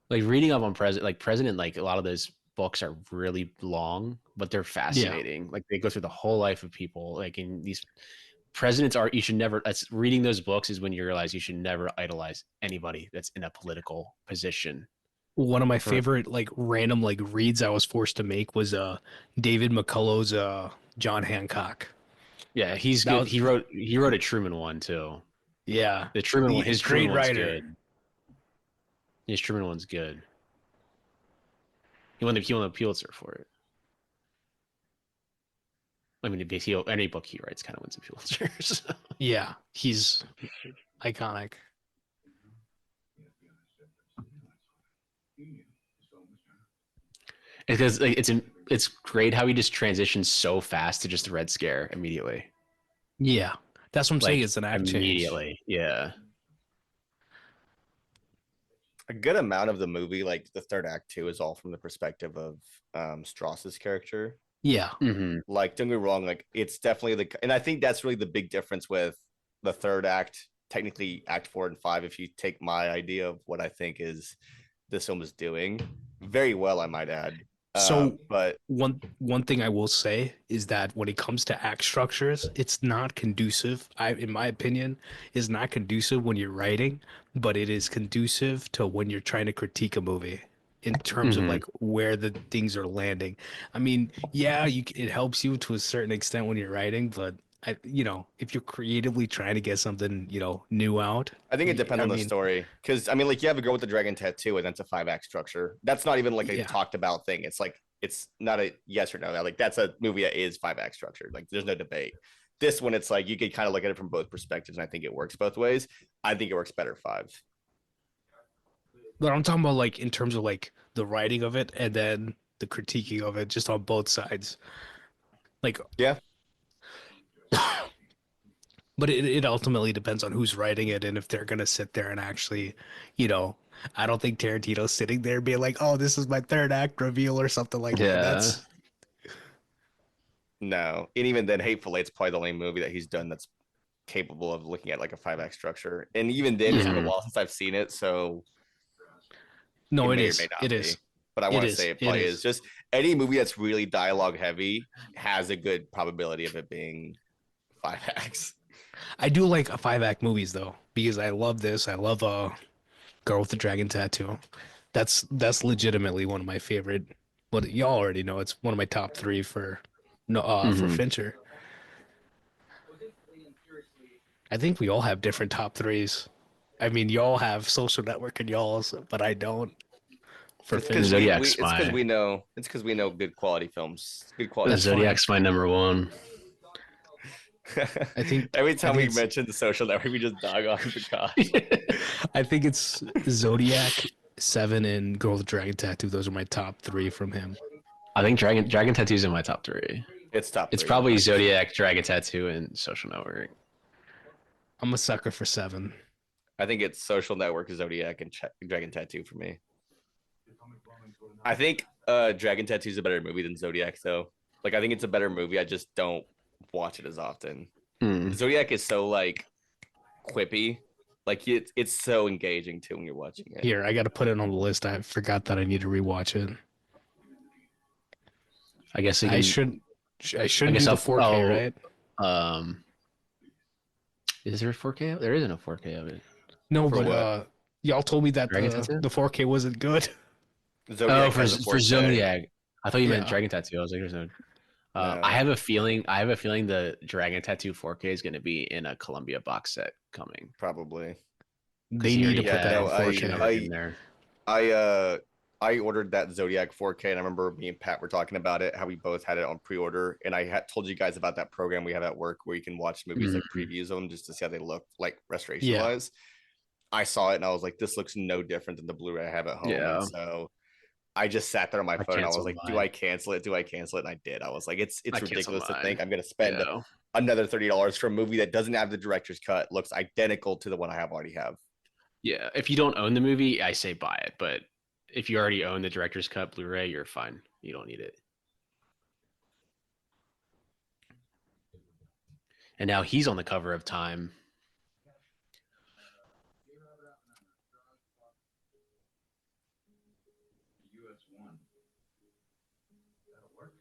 S1: Like reading up on president, like a lot of those books are really long, but they're fascinating. Like they go through the whole life of people. Like in these presidents are you should never. That's reading those books is when you realize you should never idolize anybody that's in a political position.
S3: One of my
S1: For
S3: favorite like random like reads I was forced to make was David McCullough's John Hancock.
S1: yeah, he's
S3: That
S1: good.
S3: was
S1: He wrote a Truman one too.
S3: yeah.
S1: The Truman one, his Truman
S3: Great
S1: one's
S3: writer.
S1: good. His Truman one's good. He won the Pulitzer for it. I mean, any book he writes kind of wins a Pulitzer. So.
S3: Yeah, he's iconic.
S1: Because like, it's great how he just transitions so fast to just the Red Scare immediately.
S3: Yeah, that's what I'm saying.
S1: Like
S3: It's an act change.
S1: immediately, yeah.
S2: A good amount of the movie, like the third act too, is all from the perspective of Strauss's character.
S3: Yeah,
S1: Mm-hmm.
S2: Like, don't get me wrong, like it's definitely and I think that's really the big difference with the third act, technically act 4 and 5, if you take my idea of what I think is this film is doing very well, I might add.
S3: So
S2: but
S3: one thing I will say is that when it comes to act structures, it's not conducive. In my opinion, is not conducive when you're writing, but it is conducive to when you're trying to critique a movie in terms of
S1: Mm-hmm.
S3: like where the things are landing. I mean, yeah, it helps you to a certain extent when you're writing, but if you're creatively trying to get something, new out,
S2: I think it depends on the
S3: mean,
S2: story. Because I mean, like you have a girl with the dragon tattoo, and that's a 5 act structure. That's not even like a
S3: Yeah.
S2: talked about thing. It's like it's not a yes or no. Like that's a movie that is 5 act structured. Like there's no debate. This one, it's like you could kind of look at it from both perspectives, and I think it works both ways. I think it works better 5.
S3: But I'm talking about like in terms of like the writing of it and then the critiquing of it, just on both sides. Like,
S2: Yeah,
S3: but it ultimately depends on who's writing it and if they're gonna sit there and actually, I don't think Tarantino's sitting there being like, "Oh, this is my third act reveal" or something like that.
S1: Yeah.
S3: That's
S2: no, and even then, Hateful Eight's probably the only movie that he's done that's capable of looking at like a 5 act structure. And even then, it's been a while since I've seen it, so
S3: no,
S2: it
S3: it
S2: may
S3: is.
S2: or may not
S3: It
S2: be.
S3: is.
S2: But I
S3: It
S2: want to
S3: is.
S2: say it
S3: It
S2: probably
S3: is.
S2: is. Just any movie that's really dialogue heavy has a good probability of it being 5 acts.
S3: I do like 5 act movies though because I love this. I love Girl with the Dragon Tattoo. That's legitimately one of my favorite. But y'all already know it's one of my top 3 for no for Fincher. I think we all have different top 3s. I mean, y'all have Social Network and y'all's, but I don't. for
S2: It's
S3: Fincher.
S2: because
S1: Zodiac's
S2: it's because we know good quality films, good quality.
S3: That's
S1: Zodiac's my number one.
S3: I think
S2: every time we
S3: it's-
S2: mention the Social Network, we just dog on Vikash.
S3: I think it's Zodiac, Seven, and Girl with the Dragon Tattoo. Those are my top 3 from him.
S1: I think Dragon Tattoo's in my top 3.
S2: It's top.
S1: It's
S2: 3,
S1: probably
S2: 100%.
S1: Zodiac, Dragon Tattoo, and Social Network.
S3: I'm a sucker for Seven.
S2: I think it's Social Network, Zodiac, and Dragon Tattoo for me. I think Dragon Tattoo is a better movie than Zodiac, though. Like, I think it's a better movie. I just don't watch it as often. Zodiac is so like quippy, like it's so engaging too when you're watching it.
S3: Here, I got to put it on the list. I forgot that I need to rewatch it.
S1: I guess
S3: I shouldn't do the 4K, right?
S1: Is there a 4K? There isn't a 4K of it.
S3: No,
S2: For
S3: but
S2: what?
S3: y'all told me that
S1: Dragon Tattoo?
S3: the 4K wasn't good.
S2: Zodiac
S1: for
S2: has a 4K.
S1: Zodiac. I thought you meant
S3: Yeah.
S1: Dragon Tattoo. I was like, there's no.
S2: No.
S1: I have a feeling the Dragon Tattoo 4K is going to be in a Columbia box set coming.
S2: Probably.
S3: They need to put
S2: yeah,
S3: that
S2: no,
S3: on 4K.
S1: In there.
S2: I ordered that Zodiac 4K, and I remember me and Pat were talking about it, how we both had it on pre-order, and I had told you guys about that program we have at work where you can watch movies like previews of them just to see how they look, like restoration wise. I saw it and I was like, this looks no different than the Blu-ray I have at home.
S1: Yeah.
S2: And so I just sat there on my phone and I was like,
S1: canceled
S2: do I cancel it? Do I cancel it? And I did. I was like, it's ridiculous to think I'm going to spend
S1: Yeah.
S2: another $30 for a movie that doesn't have the director's cut, looks identical to the one I already have.
S1: Yeah, if you don't own the movie, I say buy it. But if you already own the director's cut Blu-ray, you're fine. You don't need it. And now he's on the cover of Time.
S4: US one. That'll work.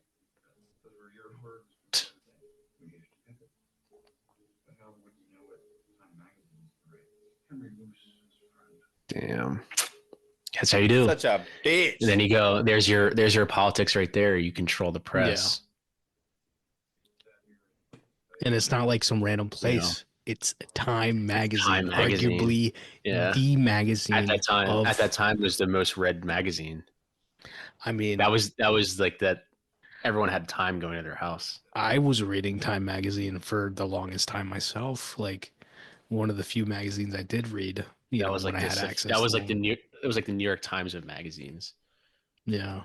S4: Those were your words. We used to pick it. The hell would you know what Time Magazine's great? Henry Luce's friend.
S1: Damn. That's how you do.
S2: Such a bitch.
S1: And then you go, there's your politics right there. You control the press.
S3: And it's not like some random place. It's Time Magazine,
S1: Time Magazine.
S3: arguably the magazine
S1: At that time,
S3: of,
S1: it was the most read magazine.
S3: I mean,
S1: That was like that. Everyone had Time going to their house.
S3: I was reading Time Magazine for the longest time myself. Like one of the few magazines I did read.
S1: That was
S3: when
S1: like
S3: I had access.
S1: That was
S3: to
S1: like
S3: them.
S1: it was like the New York Times of magazines.
S3: Yeah.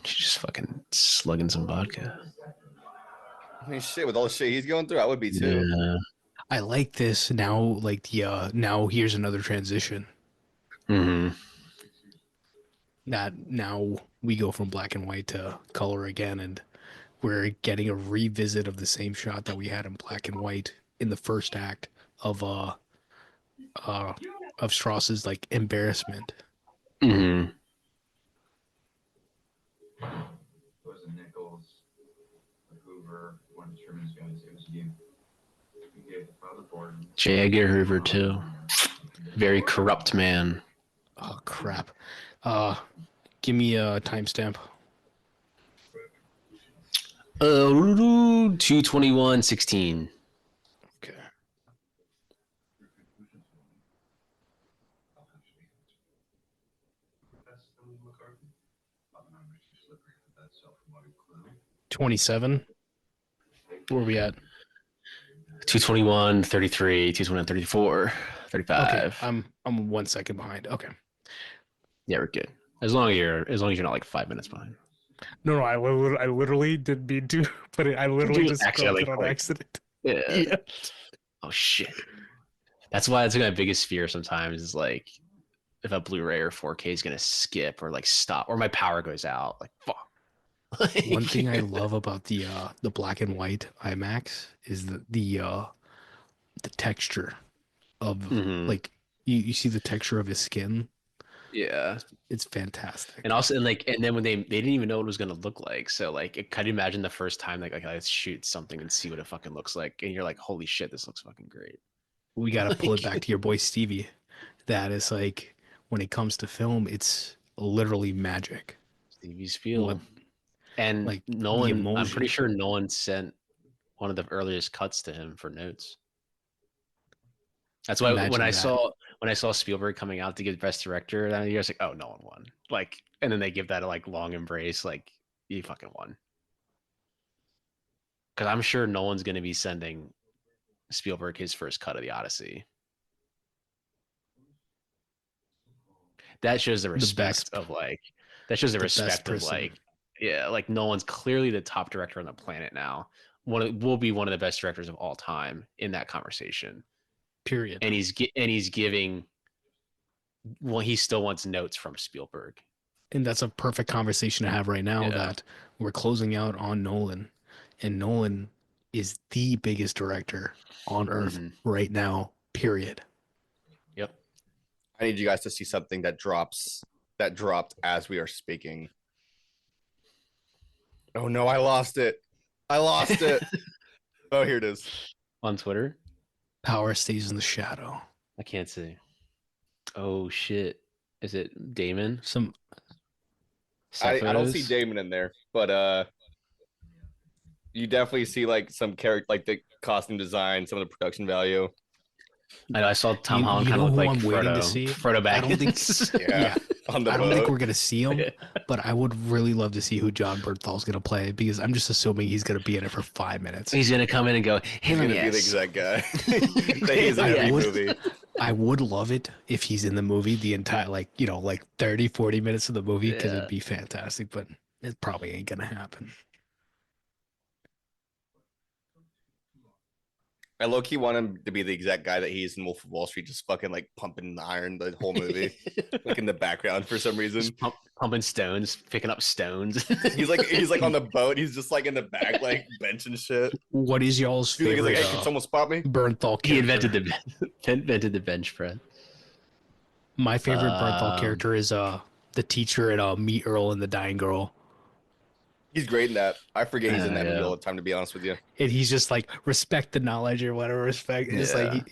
S1: She's just fucking slugging some vodka.
S2: I mean, shit, with all the shit he's going through, I would be too.
S1: Yeah.
S3: I like this now. Like the now here's another transition.
S1: Mm-hmm.
S3: That now we go from black and white to color again, and we're getting a revisit of the same shot that we had in black and white in the first act of Strauss's like embarrassment.
S1: Mm-hmm.
S4: It was the Nichols, the Hoover, one of Sherman's guys. It was you. You gave the father board.
S1: J. Edgar Hoover too. Very corrupt man.
S3: Oh crap! Give me a timestamp.
S1: 2/21/16.
S3: Okay.
S4: That's Ellen McCarthy. Oppenheimer's too slippery for that self-promoted clown.
S3: 27. Where are we at?
S1: 2/21/33. 2/21/34. 35.
S3: Okay, I'm 1 second behind. Okay.
S1: Yeah, we're good. As long as you're not like 5 minutes behind.
S3: No, I literally didn't mean to, but I literally
S1: You
S3: just
S1: accidentally
S3: spelled it on
S1: clicked.
S3: accident.
S1: Yeah.
S3: Yeah.
S1: Oh shit. That's why it's my biggest fear sometimes is like if a Blu-ray or 4K is gonna skip or like stop or my power goes out. Like fuck.
S3: One thing I love about the black and white IMAX is the texture of
S1: Mhm.
S3: like you see the texture of his skin.
S1: Yeah.
S3: It's fantastic.
S1: And also and then when they didn't even know what it was gonna look like. So like it kind of imagine the first time like let's shoot something and see what it fucking looks like. And you're like, holy shit, this looks fucking great.
S3: We got to pull it back to your boy Stevie. That is like when it comes to film, it's literally magic.
S1: Stevie Spiel.
S3: What-
S1: And
S3: like, the
S1: Nolan, I'm
S3: emotion.
S1: pretty sure Nolan sent one of the earliest cuts to him for notes. That's why when
S3: Imagine
S1: I
S3: that.
S1: saw Spielberg coming out to get Best Director that year, I was like, oh, Nolan won. Like, and then they give that a like long embrace, like he fucking won. Because I'm sure Nolan's going to be sending Spielberg his first cut of the Odyssey. That shows the respect
S3: best-
S1: of like. That shows the
S3: best
S1: respect of
S3: person.
S1: like. Yeah, like Nolan's clearly the top director on the planet now. Will be one of the best directors of all time in that conversation.
S3: Period.
S1: And he's giving. Well, he still wants notes from Spielberg.
S3: And that's a perfect conversation to have right now,
S1: Yeah.
S3: that we're closing out on Nolan, and Nolan is the biggest director on earth right now, period.
S1: Yep.
S2: I need you guys to see something that dropped as we are speaking. Oh no, I lost it. Oh, here it is.
S1: On Twitter?
S3: Power stays in the shadow.
S1: I can't see. Oh shit. Is it Damon?
S3: Some
S2: I don't see
S1: Photos?
S2: Damon in there, but you definitely see like some character, like the costume design, some of the production value.
S1: I know, I saw Tom Holland
S3: you
S1: kind
S3: know
S1: of
S3: who
S1: like
S3: I'm waiting to
S1: Frodo.
S3: see?
S1: Frodo
S3: I don't think
S1: Baggins.
S3: yeah.
S2: On the
S3: I don't
S2: boat.
S3: think we're gonna see him, but I would really love to see who John Bernthal's gonna play, because I'm just assuming he's gonna be in it for 5 minutes.
S1: He's gonna come in and go, hey,
S2: He's
S1: let
S2: gonna
S1: me
S2: be the
S1: ask.
S2: exact guy that he's in
S3: I
S2: every
S3: would-
S2: movie.
S3: I would love it if he's in the movie the entire, like 30, 40 minutes of the movie, because
S1: Yeah.
S3: it'd be fantastic, but it probably ain't gonna happen.
S2: I low-key want him to be the exact guy that he is in Wolf of Wall Street, just fucking like pumping the iron the whole movie, like in the background for some reason.
S1: Just pumping stones, picking up stones.
S2: He's like on the boat. He's just like in the back, like benching shit.
S3: What is y'all's
S2: He's
S3: favorite
S2: like, hey, can someone spot me?
S3: Bernthal character?
S1: He invented the bench press.
S3: My favorite Bernthal character is the teacher at Meet Earl and the Dying Girl.
S2: He's great in that. I forget he's in that movie
S1: Yeah.
S2: all the time, to be honest with you.
S3: And he's just like, respect the knowledge or whatever, respect. It's
S1: Yeah.
S3: like,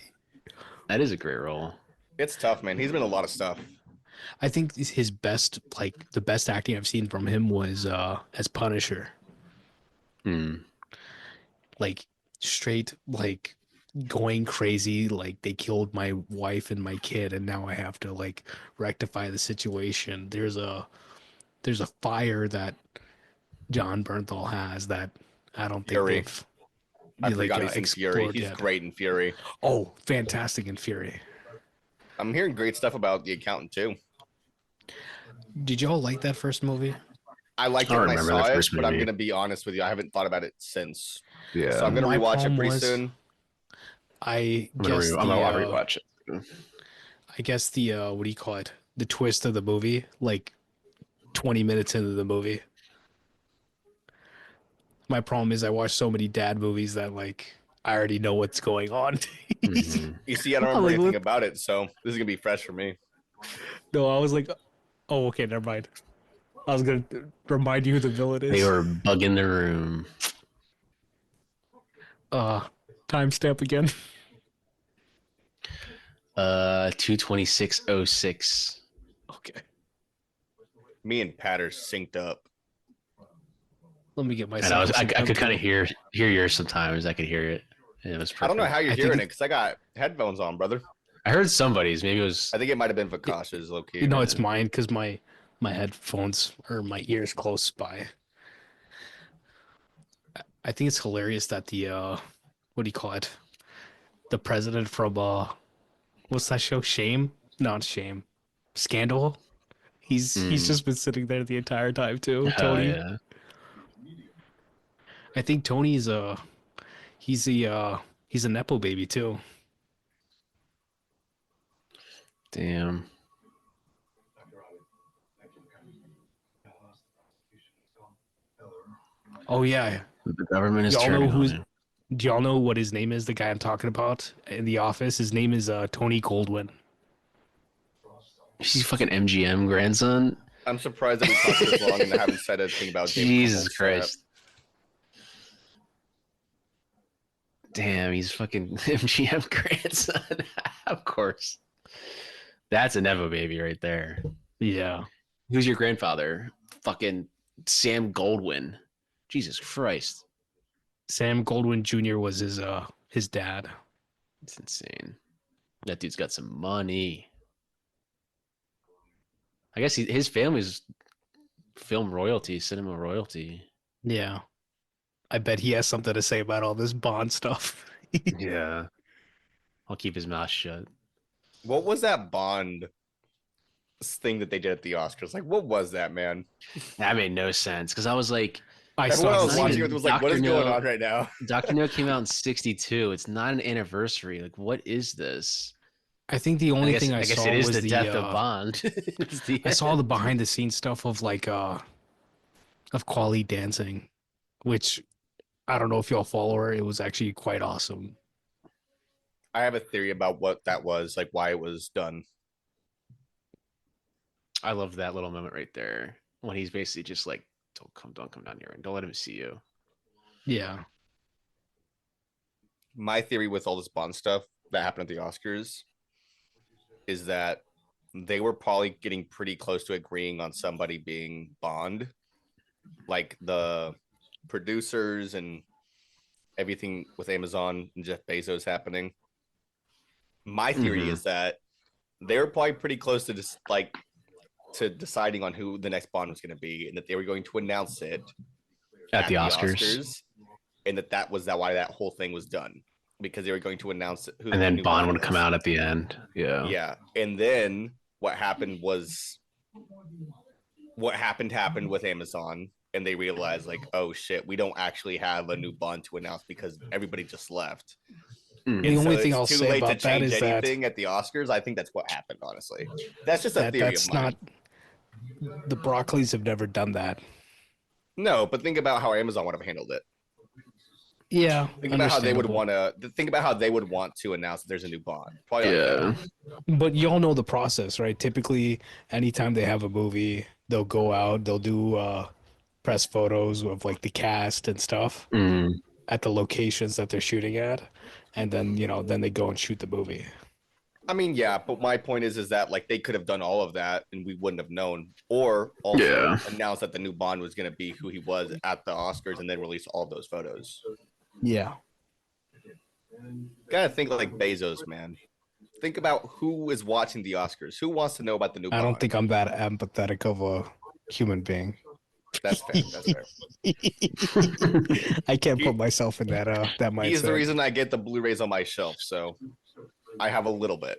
S1: That is a great role.
S2: It's tough, man. He's been in a lot of stuff.
S3: I think his best, like the best acting I've seen from him was as Punisher. Like straight, like going crazy, like they killed my wife and my kid, and now I have to like rectify the situation. There's a fire that John Bernthal has that I don't think
S2: Fury.
S3: they've
S2: I forgot he's in Fury.
S3: explored
S2: He's
S3: yet.
S2: great in Fury.
S3: Oh, fantastic in Fury.
S2: I'm hearing great stuff about The Accountant too.
S3: Did y'all like that first movie?
S2: I liked
S1: I
S2: it when I
S1: remember
S2: saw
S1: the
S2: it,
S1: first
S2: but I'm
S1: movie.
S2: gonna be honest with you. I haven't thought about it since.
S1: Yeah.
S2: So I'm gonna
S3: My
S2: rewatch it
S3: problem
S2: pretty
S3: was-
S2: soon.
S3: I
S1: I'm gonna
S3: guess
S1: rewatch it.
S3: I guess the what do you call it? The twist of the movie, like 20 minutes into the movie. My problem is I watch so many dad movies that like I already know what's going on.
S2: You see, I don't remember
S3: Like,
S2: anything
S3: look-
S2: about it, so this is gonna be fresh for me.
S3: No, I was like, oh, okay, never mind. I was gonna remind you who the villain is.
S1: They were bugging the room.
S3: Timestamp again.
S1: 22606.
S3: Okay.
S2: Me and Pat are synced up.
S3: Let me get
S1: And
S3: myself.
S1: I could kind of hear yours sometimes. I could hear it. And it was perfect.
S2: I don't know how you're
S3: I think
S2: hearing
S3: it-
S2: it because I got headphones on, brother.
S1: I heard somebody's. Maybe it was.
S2: I think it might have been Vikash's low key.
S3: No, it's mine because my headphones or my ears close by. I think it's hilarious that the what do you call it? The president from what's that show? Shame? Not Shame. Scandal. He's just been sitting there the entire time too. Tony.
S1: Yeah.
S3: I think Tony's he's a nepo baby too.
S1: Damn.
S3: Oh yeah.
S1: The government is
S3: Y'all know
S1: turning
S3: who's-
S1: on him.
S3: Do y'all know what his name is? The guy I'm talking about in The Office. His name is Tony Goldwyn.
S1: He's fucking MGM grandson.
S2: I'm surprised that we talked this long and haven't said anything about David
S1: Jesus
S2: Cole's
S1: Christ. Damn, he's fucking MGM grandson. Of course. That's a Nevo baby right there.
S3: Yeah.
S1: Who's your grandfather? Fucking Sam Goldwyn. Jesus Christ.
S3: Sam Goldwyn Jr. was his dad.
S1: It's insane. That dude's got some money. I guess his family's film royalty, cinema royalty.
S3: Yeah. I bet he has something to say about all this Bond stuff.
S1: Yeah. I'll keep his mouth shut.
S2: What was that Bond thing that they did at the Oscars? Like, what was that, man?
S1: That made no sense because I was like,
S2: Everyone I was
S1: not
S2: watching
S1: even
S2: it was like, what is
S1: Dr.
S2: going
S1: No.
S2: on right now?
S1: Dr. No came out in 62. It's not an anniversary. Like, what is this?
S3: I think the only thing I
S1: guess
S3: saw
S1: it is
S3: was
S1: the death of Bond.
S3: I saw the behind the scenes stuff of like of Quali dancing, which I don't know if y'all follow her. It was actually quite awesome.
S2: I have a theory about what that was, like why it was done.
S1: I love that little moment right there when he's basically just like, don't come down here and don't let him see you.
S3: Yeah.
S2: My theory with all this Bond stuff that happened at the Oscars is that they were probably getting pretty close to agreeing on somebody being Bond, like the producers and everything with Amazon and Jeff Bezos happening. My theory is that they were probably pretty close to just like to deciding on who the next Bond was going to be, and that they were going to announce it
S1: at the Oscars.
S2: And that was why that whole thing was done, because they were going to announce who.
S1: And then
S2: the
S1: Bond would
S2: was.
S1: come out at the end. Yeah.
S2: Yeah, and then what happened was what happened with Amazon, and they realized like, oh shit, we don't actually have a new Bond to announce because everybody just left.
S3: The only thing I'll
S2: too
S3: say
S2: late
S3: about
S2: to
S3: that
S2: change
S3: is
S2: anything
S3: that
S2: at the Oscars. I think that's what happened. Honestly, that's just a theory
S3: that's
S2: of mine.
S3: not the Broccoli's have never done that.
S2: No, but think about how Amazon would have handled it.
S3: Yeah,
S2: Think about how they would want to. Think about how they would want to announce that there's a new Bond. Probably like that.
S3: But you all know the process, right? Typically, anytime they have a movie, they'll go out, they'll do press photos of like the cast and stuff at the locations that they're shooting at, and then then they go and shoot the movie.
S2: I mean, yeah, but my point is that like they could have done all of that and we wouldn't have known, or also announced that the new Bond was going to be who he was at the Oscars and then release all of those photos.
S3: Yeah.
S2: Gotta think like Bezos, man. Think about who is watching the Oscars. Who wants to know about the new Bond?
S3: I don't think I'm that empathetic of a human being.
S2: That's fair. That's fair.
S3: I can't put myself in that mindset.
S2: He's the reason I get the Blu-rays on my shelf, so I have a little bit.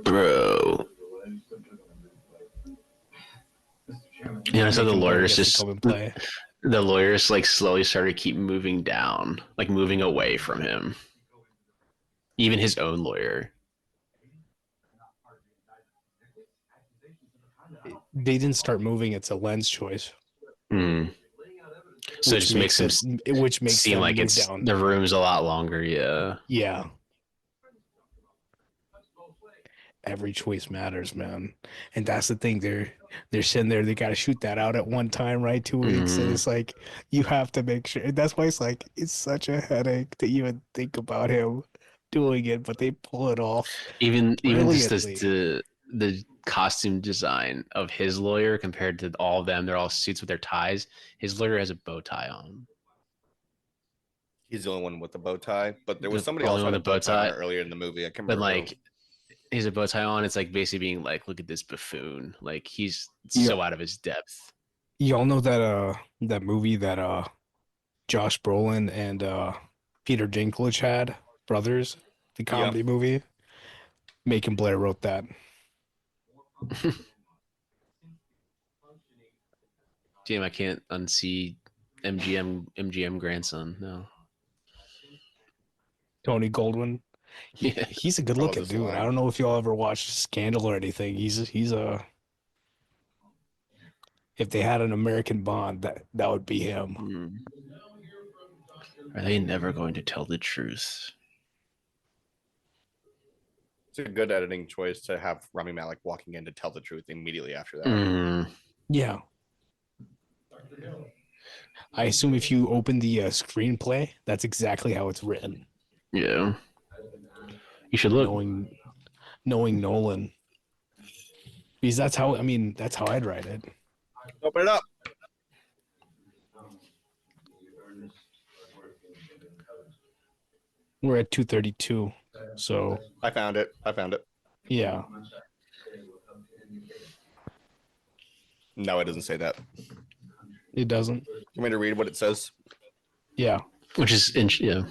S1: Bro. Yeah, so the lawyers like slowly started keep moving down, like moving away from him. Even his own lawyer.
S3: They didn't start moving. It's a lens choice.
S1: So it just makes him seem like it's
S3: down.
S1: The room's a lot longer. Yeah.
S3: Yeah. Every choice matters, man. And that's the thing. They're sitting there. They got to shoot that out at one time, right? 2 weeks. And it's like, you have to make sure. And that's why it's like, it's such a headache to even think about him doing it, but they pull it off.
S1: Even just the costume design of his lawyer compared to all of them, they're all suits with their ties. His lawyer has a bow tie on.
S2: He's the only one with the bow tie, but there was somebody else with a bow tie earlier in the movie. I can't remember.
S1: But like, he has a bow tie on. It's like basically being like, look at this buffoon. Like he's so out of his depth.
S3: Y'all know that movie that Josh Brolin and Peter Dinklage had, Brothers, the comedy movie. Macon Blair wrote that.
S1: Damn, I can't unsee MGM grandson. No.
S3: Tony Goldwyn.
S1: Yeah,
S3: he's a good looking dude. I don't know if y'all ever watched Scandal or anything. He's a. If they had an American Bond, that would be him.
S1: Are they never going to tell the truth?
S2: It's a good editing choice to have Rami Malek walking in to tell the truth immediately after that.
S3: Yeah. I assume if you open the screenplay, that's exactly how it's written.
S1: Yeah. You should look.
S3: Knowing Nolan. Because that's how I'd write it.
S2: Open it up.
S3: We're at 232. So
S2: I found it.
S3: yeah.
S2: No, it doesn't say that.
S3: It doesn't.
S2: You want me to read what it says?
S3: Yeah.
S1: Which is yeah.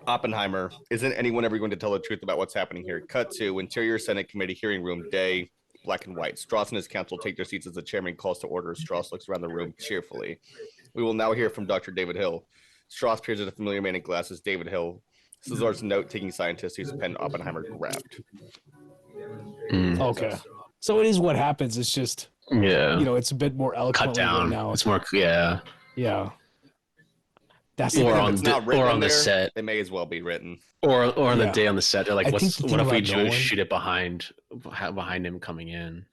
S2: Oppenheimer. Isn't anyone ever going to tell the truth about what's happening here? Cut to Interior Senate Committee hearing room, day, black and white. Strauss and his counsel take their seats as the chairman calls to order. Strauss looks around the room cheerfully. We will now hear from Dr. David Hill. Strauss peers at a familiar man in glasses. David Hill. Cesar's note-taking scientist whose pen Oppenheimer grabbed.
S3: Okay. So it is what happens. It's just, it's a bit more eloquent
S1: cut down.
S3: now.
S1: It's more, yeah.
S3: That's
S2: Even
S1: or
S2: if it's not written
S1: on the
S2: there,
S1: set.
S2: it may as well be written.
S1: Or on the day on the set, they're like, what if we
S3: Nolan,
S1: shoot it behind him coming in?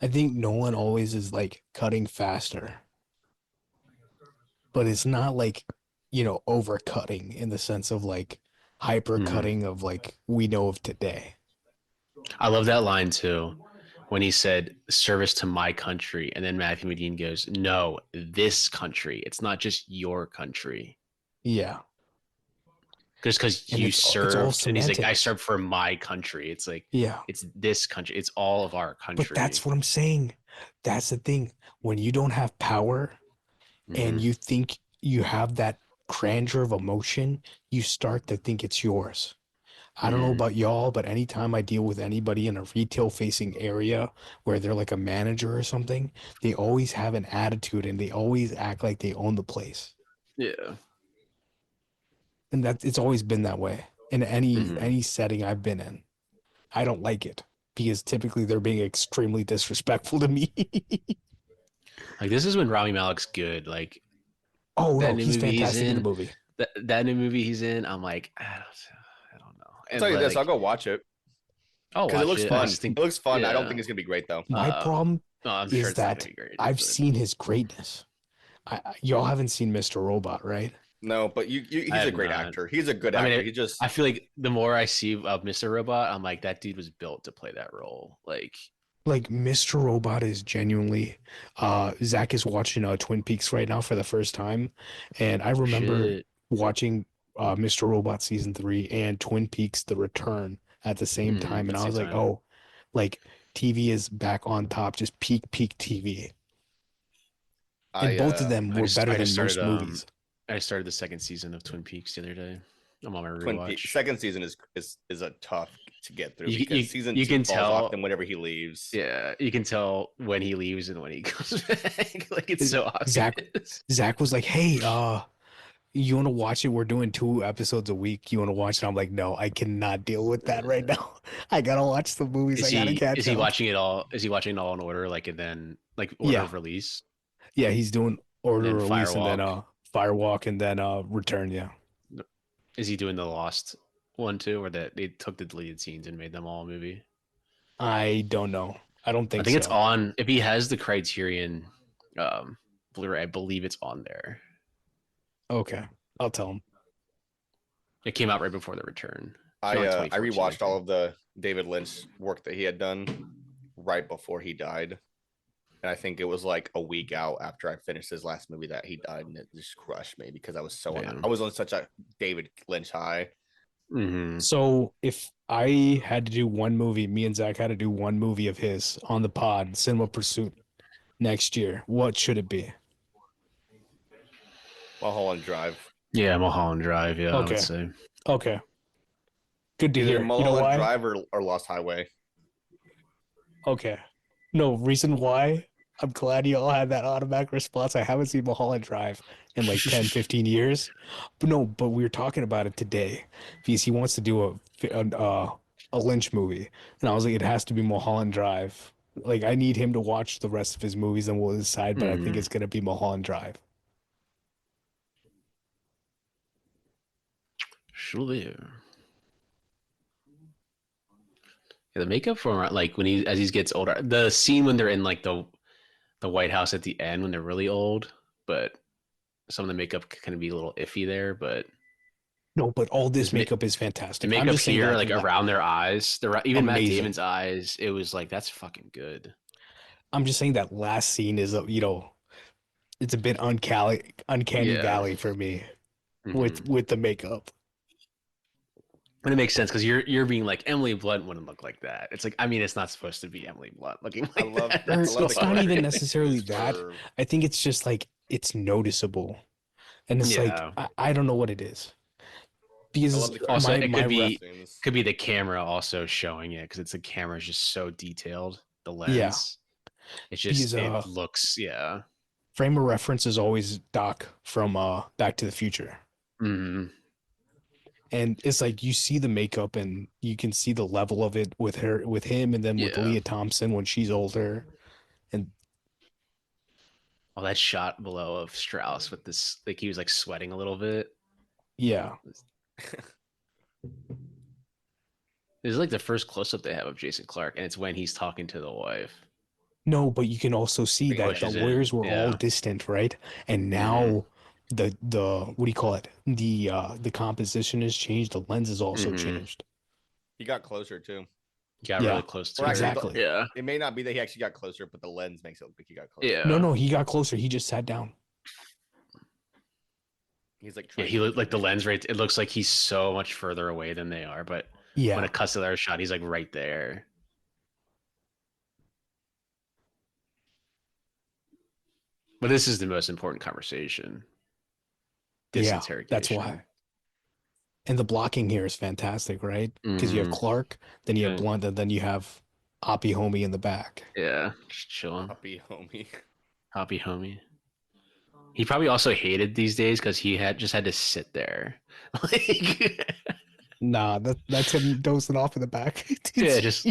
S3: I think Nolan always is like cutting faster. But it's not like, over cutting in the sense of like hyper cutting of like we know of today.
S1: I love that line too, when he said service to my country, and then Matthew Modine goes, no, this country. It's not just your country.
S3: Yeah.
S1: Just because you served, and he's like, I served for my country. It's like, it's this country. It's all of our country.
S3: But that's what I'm saying. That's the thing. When you don't have power and you think you have that grandeur of emotion, you start to think it's yours. I don't know about y'all, but anytime I deal with anybody in a retail-facing area where they're like a manager or something, they always have an attitude and they always act like they own the place.
S1: Yeah.
S3: And it's always been that way in any setting I've been in. I don't like it because typically they're being extremely disrespectful to me.
S1: Like, this is when Rami Malek's good. Like,
S3: he's fantastic in the movie.
S1: That new movie he's in, I'm like, I don't know.
S2: I'll tell you this, I'll go watch it.
S1: Oh,
S2: because it looks fun. It looks fun. I don't think it's gonna be great though.
S3: My problem is that I've seen his greatness. Y'all haven't seen Mr. Robot, right?
S2: No, but he's a great actor. He's a good actor.
S1: I feel like the more I see of Mr. Robot, I'm like, that dude was built to play that role. Like
S3: Mr. Robot is genuinely Zach is watching Twin Peaks right now for the first time, and I remember watching Mr. Robot season 3 and Twin Peaks The Return at the same time, and I was like, oh, like TV is back on top, just peak TV. And both of them were better than most movies.
S1: I started the second season of Twin Peaks the other day. I'm on my rewatch.
S2: Twin Peaks second season is a tough to get through because season
S1: you
S2: 2
S1: can
S2: falls
S1: tell
S2: off them whenever he leaves.
S1: Yeah, you can tell when he leaves and when he comes back. Like, it's so obvious.
S3: Zach was like, "Hey, you want to watch it? We're doing 2 episodes a week. You want to watch it?" I'm like, "No, I cannot deal with that right now. I gotta watch the movies. I gotta catch up."
S1: Is he watching it all? Is he watching it all in order, like, and then like order of release?
S3: Yeah, he's doing order of release and then Firewalk and then Return. Yeah.
S1: Is he doing the Lost one too, or that they took the deleted scenes and made them all a movie?
S3: I don't know. I don't think.
S1: I think it's on. If he has the Criterion Blu-ray, I believe it's on there.
S3: Okay, I'll tell him.
S1: It came out right before the Return.
S2: I rewatched all of the David Lynch work that he had done right before he died. And I think it was like a week out after I finished his last movie that he died, and it just crushed me because I was I was on such a David Lynch high.
S3: So if I had to do one movie, me and Zach had to do one movie of his on the pod, Cinema Pursuit, next year, what should it be?
S2: Mulholland Drive.
S1: Yeah, Mulholland Drive. Yeah, okay. I would say.
S3: Okay. Good deal.
S2: Either Mulholland Drive or Lost Highway.
S3: Okay. No, reason why? I'm glad you all had that automatic response. I haven't seen Mulholland Drive in like 10, 15 years. But we were talking about it today because he wants to do a Lynch movie. And I was like, it has to be Mulholland Drive. Like, I need him to watch the rest of his movies and we'll decide, but I think it's going to be Mulholland Drive.
S1: Sure. Yeah, the makeup for like when as he gets older, the scene when they're in like the White House at the end when they're really old, but some of the makeup can be a little iffy there. But
S3: No, but all this
S1: His ma-
S3: makeup is
S1: The
S3: fantastic. I'm
S1: makeup
S3: just saying
S1: here,
S3: that
S1: like around their eyes, even Matt
S3: amazing.
S1: Damon's eyes, it was like that's fucking good.
S3: I'm just saying that last scene is, it's a bit uncanny
S1: Yeah.
S3: valley for me
S1: Mhm.
S3: with the makeup.
S1: And it makes sense because you're being like Emily Blunt wouldn't look like that. It's like I mean it's not supposed to be Emily Blunt looking like
S2: I love
S1: that.
S3: Or
S2: I
S1: That's
S2: love
S3: it's
S2: the
S3: not even
S2: character
S3: necessarily
S2: used
S3: that.
S2: for
S3: I think it's just like it's noticeable, and it's like
S1: yeah.
S3: I don't know what it is
S2: I
S3: because
S2: love the character
S1: Also,
S3: my
S1: it
S3: my ref
S1: could be the camera also showing it because the camera is just so detailed. The
S3: yeah
S1: lens,
S3: because
S1: it looks yeah.
S3: frame of reference is always Doc from Back to the Future.
S1: Hmm.
S3: And it's like you see the makeup and you can see the level of it with him, and then with
S1: Yeah.
S3: Leah Thompson when she's older. And
S1: Oh, that shot below of Strauss with this, like he was like sweating a little bit.
S3: yeah,
S1: This is like the first close up they have of Jason Clarke, and it's when he's talking to the wife.
S3: no, but you can also see that the
S1: Pushes in.
S3: lawyers were all
S1: Yeah.
S3: distant, right? And
S1: Hmm.
S3: now the what do you call it? The composition has changed. The lens has also
S1: Hmm.
S3: changed.
S2: he got closer too.
S1: Got really
S3: Yeah,
S1: close to
S2: Or actually,
S1: her.
S3: exactly.
S1: Yeah.
S2: it may not be that he actually got closer, but the lens makes it look like he got closer.
S3: No,
S1: Yeah.
S3: no, he got closer. He just sat down.
S2: He's like
S1: Yeah.
S2: trying
S1: He
S2: to
S1: looked like the
S2: focus.
S1: lens right. It looks like he's so much further away than they are, but when
S3: Yeah,
S1: it cuts to their shot, he's like right there. But this is the most important conversation. This
S3: yeah, that's
S1: interrogation.
S3: why. And the blocking here is fantastic, right? Because you have
S1: Hmm.
S3: Clark, then you have
S1: Okay.
S3: Blunt, and then you have Oppie Homie in the back.
S1: Yeah. Just chilling.
S2: Puppy homie.
S1: Hoppy homie. He probably also hated these days because he had to sit there. Like
S3: Nah, that's him dozing off in the back.
S1: yeah, just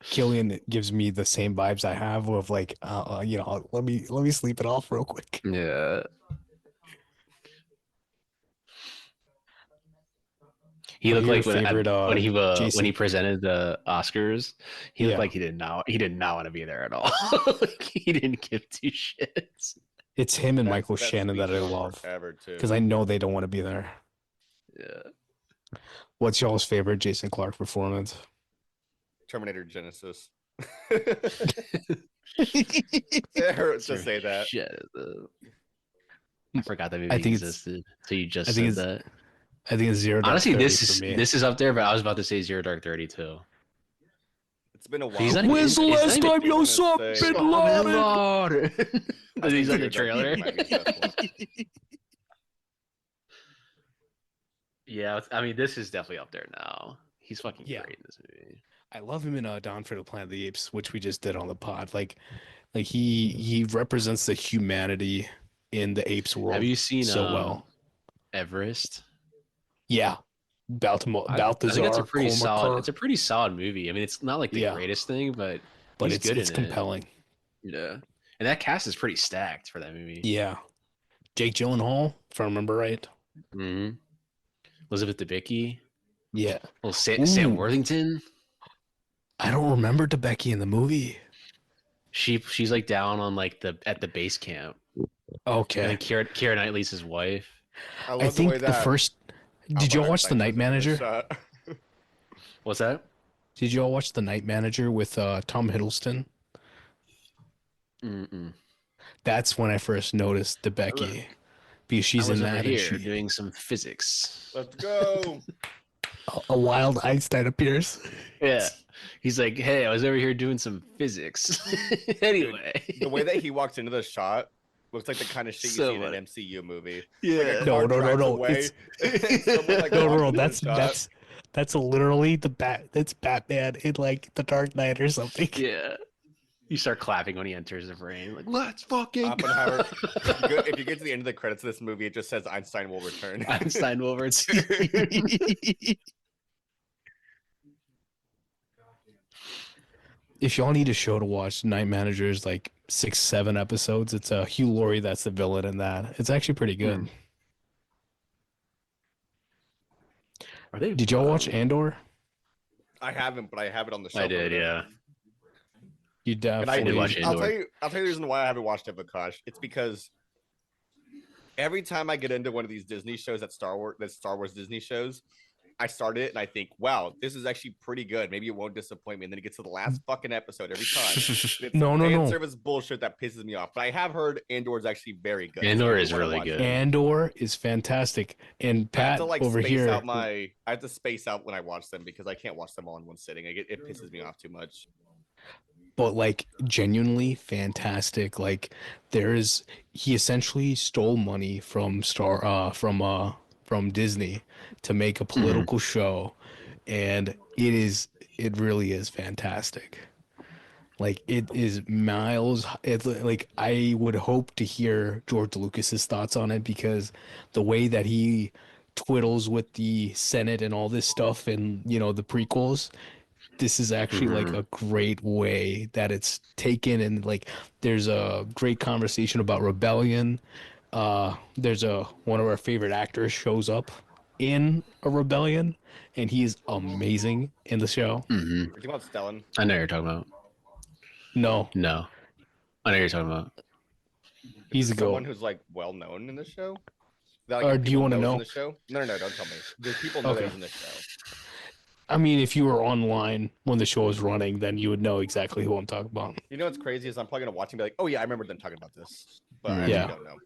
S3: Killian gives me the same vibes I have of like, let me sleep it off real quick.
S1: yeah. He
S3: What are
S1: looked
S3: your
S1: like
S3: favorite
S1: when he
S3: Jason?
S1: presented the Oscars, he looked
S3: Yeah,
S1: like he did not want to be there at all. Like, he didn't give two shits.
S3: it's him and Michael
S2: That
S3: Shannon that
S2: speech
S3: I
S2: went
S3: love
S2: forever
S3: because
S2: too.
S3: I know they don't want to be there.
S1: Yeah.
S3: What's y'all's favorite Jason Clark performance?
S2: Terminator Genesis. It hurts to
S1: Sure
S2: say that.
S1: shit. I forgot that
S3: I
S1: movie
S3: think it's
S1: existed. So you
S3: I
S1: just
S3: think
S1: said
S3: it's
S1: that.
S3: I think it's Zero Dark
S1: Honestly,
S3: 30 for me.
S1: this is up there, but I was about to say Zero Dark 30 too.
S2: It's been a
S1: He's
S2: while.
S1: not
S2: But
S1: even.
S3: When's the
S1: It's not
S3: last
S1: even.
S3: time you
S2: I'm
S3: saw
S2: gonna
S3: Bin
S2: say-
S3: Laden?
S2: I
S1: He's
S2: think
S1: on the
S2: Zero Dark
S1: trailer.
S2: 30 might be the best one.
S1: Yeah, I mean, this is definitely up there now. He's fucking
S3: Yeah.
S1: great in this movie.
S3: I love him in Dawn for the Planet of the Apes, which we just did on the pod. Like he represents the humanity in the apes
S1: Have
S3: world
S1: you seen
S3: so well.
S1: Everest?
S3: Yeah.
S1: I think that's a
S3: Balthazar
S1: pretty solid. It's
S3: Kormaker.
S1: a pretty solid movie. I mean, it's not like the
S3: Yeah,
S1: greatest thing, but
S3: but
S1: he's
S3: it's
S1: good
S3: it's
S1: in it.
S3: compelling.
S1: Yeah, and that cast is pretty stacked for that movie.
S3: Yeah. Jake Gyllenhaal, if I remember right.
S1: Hmm. Elizabeth Debicki,
S3: Yeah.
S1: well, Sam
S3: Ooh,
S1: Worthington.
S3: I don't remember DeBecky in the movie.
S1: She's like down on like the at the base camp, and then
S3: Okay.
S1: Keira Knightley's his wife.
S2: I
S3: I
S2: love the way
S3: think the
S2: that
S3: first Did y'all
S2: Albert
S3: watch The
S2: Einstein
S3: Night
S2: says it in this
S3: Manager?
S2: shot.
S1: What's that?
S3: Did y'all watch The Night Manager with Tom Hiddleston?
S1: Mm-mm.
S3: That's when I first noticed
S1: Look,
S3: DeBecky because
S1: I
S3: she's in
S1: was over
S3: that and
S1: here doing some physics.
S2: Let's go.
S3: a wild Einstein appears.
S1: Yeah. He's like, hey, I was over here doing some physics. Anyway.
S2: Dude, the way that he walks into the shot looks like the kind of shit you
S1: So
S2: see in
S1: much.
S2: an MCU movie.
S1: Yeah.
S2: Like a
S3: No,
S2: car
S3: no, no,
S2: drives
S3: no.
S2: away. Someone like
S3: No,
S2: walks
S3: no,
S2: into the
S3: that's
S2: shot.
S3: that's literally that's Batman in like The Dark Knight or something.
S1: Yeah. You start clapping when he enters the frame. Like, let's fucking go.
S2: Oppenheimer. If you get to the end of the credits of this movie, it just says Einstein will return.
S1: Einstein will return.
S3: If y'all need a show to watch, Night Manager's like 6, 7 episodes. It's Hugh Laurie that's the villain in that. It's actually pretty good.
S1: Are they?
S3: Did y'all watch Andor?
S2: I haven't, but I have it on the shelf.
S1: I did,
S2: over there.
S1: yeah.
S3: You
S2: And I
S3: definitely
S1: did watch
S2: I'll
S1: Andor.
S2: tell you the reason why I haven't watched it, Vikash. It's because every time I get into one of these Disney shows that Star Wars Disney shows, I start it and I think, wow, this is actually pretty good. Maybe it won't disappoint me. And then it gets to the last fucking episode every time. It's some fan service bullshit that pisses me off. But I have heard Andor is actually very good.
S1: Andor is really good.
S3: Andor is fantastic. And Pat
S2: I have to like
S3: over
S2: space
S3: here.
S2: out I have to space out when I watch them because I can't watch them all in one sitting. It pisses me off too much.
S3: But like genuinely fantastic. Like he essentially stole money from from Disney to make a political show, and it really is fantastic. Like it is miles. Like I would hope to hear George Lucas's thoughts on it, because the way that he twiddles with the Senate and all this stuff, and the prequels, this is actually like a great way that it's taken. And like there's a great conversation about rebellion. There's one of our favorite actors shows up in a rebellion, and he's amazing in the show.
S2: Are you talking about Stellan?
S1: I know you're talking about.
S3: No,
S1: I know you're talking about.
S3: He's
S2: someone who's like well known in the show. That,
S3: Or do you want to know?
S2: In the show? No, don't tell me. Do people know that he's in the show?
S3: I mean, if you were online when the show was running, then you would know exactly who I'm talking about.
S2: You know what's crazy is I'm probably gonna watch and be like, oh yeah, I remember them talking about this, but I
S3: Yeah.
S2: actually don't know.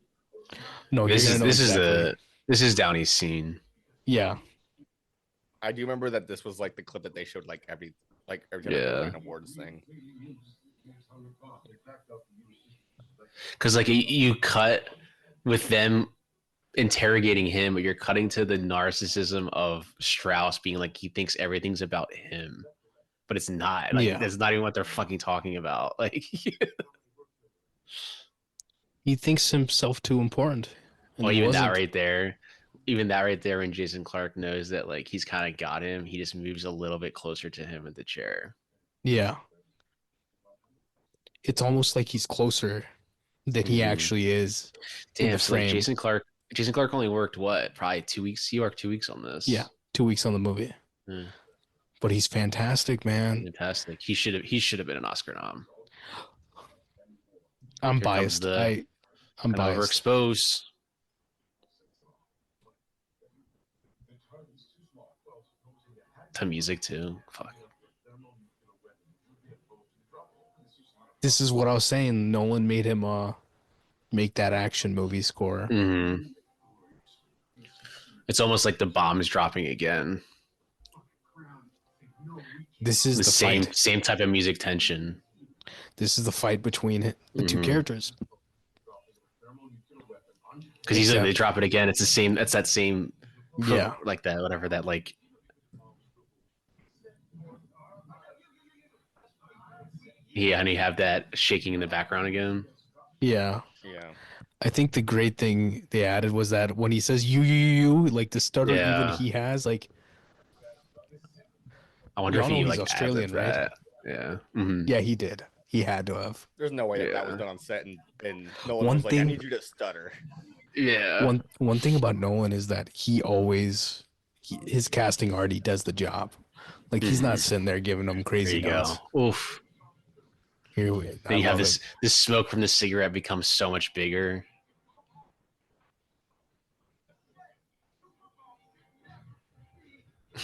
S3: No,
S1: This
S3: you're
S1: is
S3: gonna know
S1: this
S3: exactly.
S1: is this is Downey's scene.
S3: Yeah.
S2: I do remember that this was like the clip that they showed like every time there was like an awards thing.
S1: Because like you cut with them interrogating him, but you're cutting to the narcissism of Strauss being like he thinks everything's about him, but it's not. Like that's not even what they're fucking talking about. Like
S3: he thinks himself too important.
S1: Well, even that right there, when Jason Clarke knows that like he's kind of got him, he just moves a little bit closer to him in the chair.
S3: Yeah. It's almost like he's closer than he actually is.
S1: Damn, so like Jason Clarke only worked what? Probably 2 weeks. He worked 2 weeks on this.
S3: Yeah, 2 weeks on the movie. But he's fantastic, man.
S1: Fantastic. He should have been an Oscar nom.
S3: I'm biased. I'm biased.
S1: Overexposed. To music too. Fuck.
S3: This is what I was saying. Nolan made him make that action movie score.
S1: Mm-hmm. It's almost like the bomb is dropping again.
S3: This is the
S1: same type of music tension.
S3: This is the fight between the two characters.
S1: Because they drop it again. It's the same. It's that same.
S3: Yeah.
S1: Like that. Whatever that like. Yeah, and you have that shaking in the background again.
S3: Yeah.
S2: Yeah.
S3: I think the great thing they added was that when he says you, like the stutter even he has, like.
S1: I wonder if he like
S3: Australian, right?
S1: That. Yeah. Mm-hmm.
S3: Yeah, he did. He had to have.
S2: There's no way that was done on set, and Nolan was like, I need you to stutter.
S1: Yeah.
S3: One thing about Nolan is that his casting already does the job. Like he's not sitting there giving them crazy notes.
S1: Go. Oof.
S3: Here
S1: then you have this smoke from the cigarette becomes so much bigger.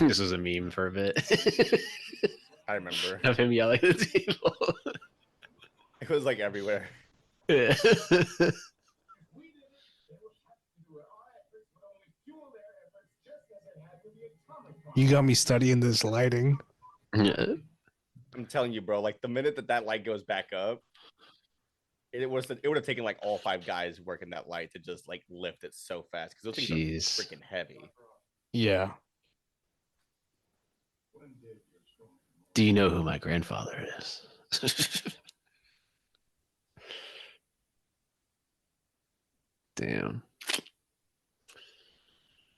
S1: This was a meme for a bit.
S2: I remember
S1: of him yelling at the table.
S2: It was like everywhere.
S1: Yeah.
S3: You got me studying this lighting.
S1: Yeah.
S2: I'm telling you, bro. Like the minute that light goes back up, it would have taken like all 5 guys working that light to just like lift it so fast because those things are freaking heavy.
S3: Yeah.
S1: Do you know who my grandfather is? Damn.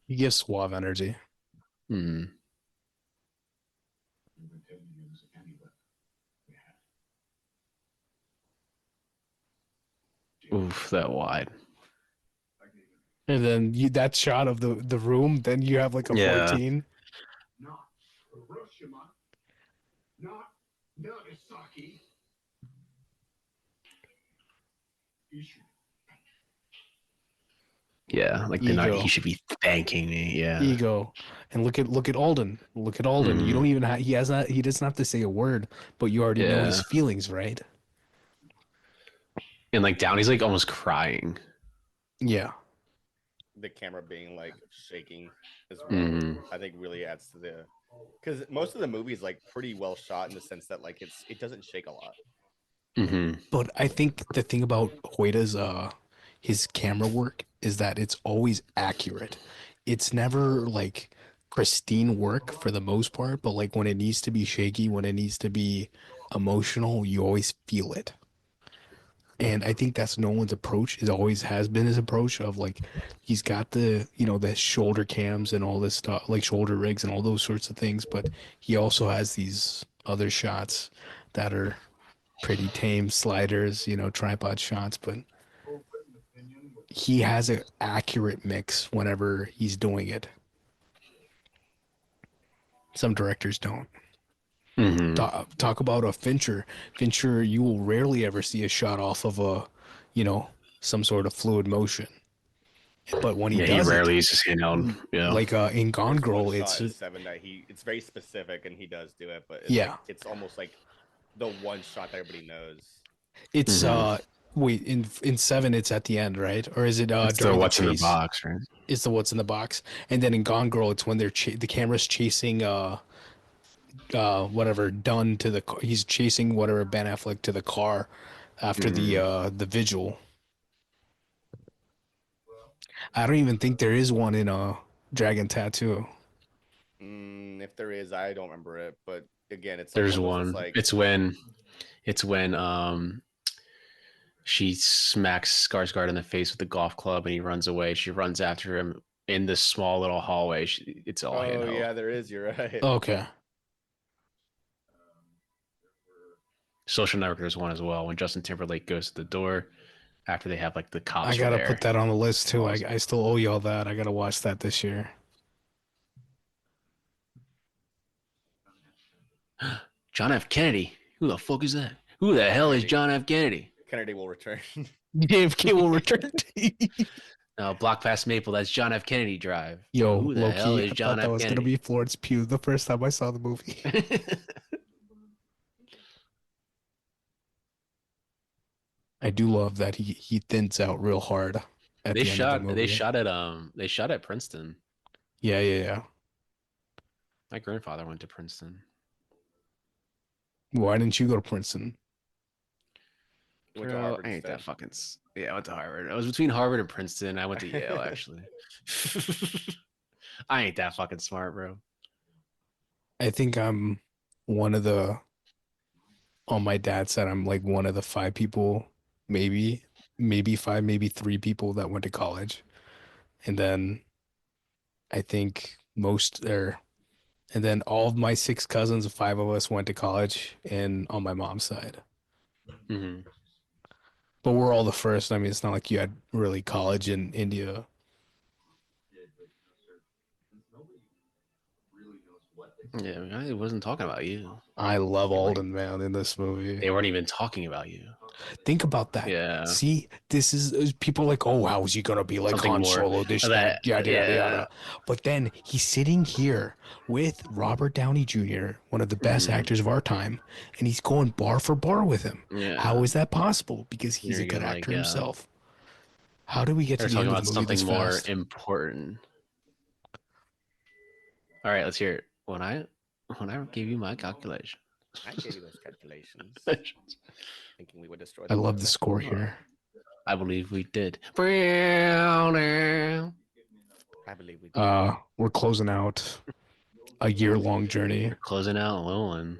S3: He gives suave energy.
S1: Hmm. Oof, that wide.
S3: And then that shot of the room, then you have like a 14.
S4: Not Hiroshima, not Nagasaki.
S1: Yeah, like they're not.
S3: Ego.
S1: He should be thanking me. Yeah.
S3: Ego. And look at Alden. Look at Alden. You don't even have. He doesn't have to say a word, but you already know his feelings, right?
S1: And like Downey's like almost crying.
S3: Yeah.
S2: The camera being like shaking as well, I think really adds to the, because most of the movie is like pretty well shot in the sense that like it doesn't shake a lot.
S3: But I think the thing about Hoyta's his camera work is that it's always accurate. It's never like pristine work for the most part, but like when it needs to be shaky, when it needs to be emotional, you always feel it. And I think that's Nolan's approach. It always has been his approach of like he's got the the shoulder cams and all this stuff, like shoulder rigs and all those sorts of things, but he also has these other shots that are pretty tame sliders, tripod shots, but he has an accurate mix whenever he's doing it. Some directors don't. Talk about a Fincher. Fincher, you will rarely ever see a shot off of some sort of fluid motion. But when he does
S1: he rarely
S3: it,
S1: uses handheld. Yeah,
S3: like in Gone
S2: There's
S3: Girl,
S2: one
S3: it's
S2: shot in Seven that it's very specific and he does do it, but it's almost like the one shot that everybody knows.
S3: It's wait, in Seven it's at the end, right? Or is it
S1: it's
S3: during
S1: the what's
S3: the
S1: in the
S3: chase?
S1: box, right?
S3: It's the what's in the box. And then in Gone Girl it's when the camera's chasing whatever Dunn to the car. He's chasing whatever Ben Affleck to the car after the vigil. I don't even think there is one in Dragon Tattoo.
S2: If there is, I don't remember it, but again, it's like
S1: There's
S2: one.
S1: Like, it's when she smacks Skarsgård in the face with the golf club and he runs away. She runs after him in this small little hallway. It's all handheld.
S2: Yeah, there is. You're right.
S3: Okay.
S1: Social Network, there's one as well when Justin Timberlake goes to the door after they have like the cops.
S3: I gotta put that on the list too. I still owe y'all that. I gotta watch that this year.
S1: John F. Kennedy. Who the fuck is that? Who the hell is John F. Kennedy?
S2: Kennedy will return.
S3: JFK will return.
S1: No, Block Past Maple. That's John F. Kennedy Drive.
S3: Yo,
S1: who the hell is John
S3: I thought that was
S1: Kennedy?
S3: Gonna be Florence Pugh the first time I saw the movie. I do love that he thins out real hard at the end of the movie.
S1: They shot at Princeton.
S3: Yeah.
S1: My grandfather went to Princeton.
S3: Why didn't you go to Princeton?
S2: Went to Harvard
S1: I ain't
S2: instead.
S1: that fucking. Yeah, I went to Harvard. I was between Harvard and Princeton. I went to Yale, actually. I ain't that fucking smart, bro.
S3: I think I'm one of the. On my dad's side, I'm like one of the 5 people, maybe 5, maybe 3 people that went to college, and then I think and then all of my 6 cousins, 5 of us went to college, and on my mom's side.
S1: Mm-hmm.
S3: But we're all the first. I mean, it's not like you had really college in India.
S1: Yeah, I wasn't talking about you.
S3: I love Alden, man, in this movie.
S1: They weren't even talking about you.
S3: Think about that.
S1: Yeah.
S3: See, this is people are like, oh, how is he gonna be like
S1: Something
S3: Han
S1: more
S3: Solo? This, that, yada. But then he's sitting here with Robert Downey Jr., one of the best actors of our time, and he's going bar for bar with him.
S1: Yeah.
S3: How is that possible? Because he's a good actor himself. How do we get to the end of the movie this fast?
S1: Something more important. All right, let's hear it. When I gave you my calculation.
S2: I gave you those calculations. Thinking we would destroy
S3: I love the score here.
S1: I believe we did.
S2: I believe we did.
S3: We're closing out a year-long journey.
S1: Closing out Nolan.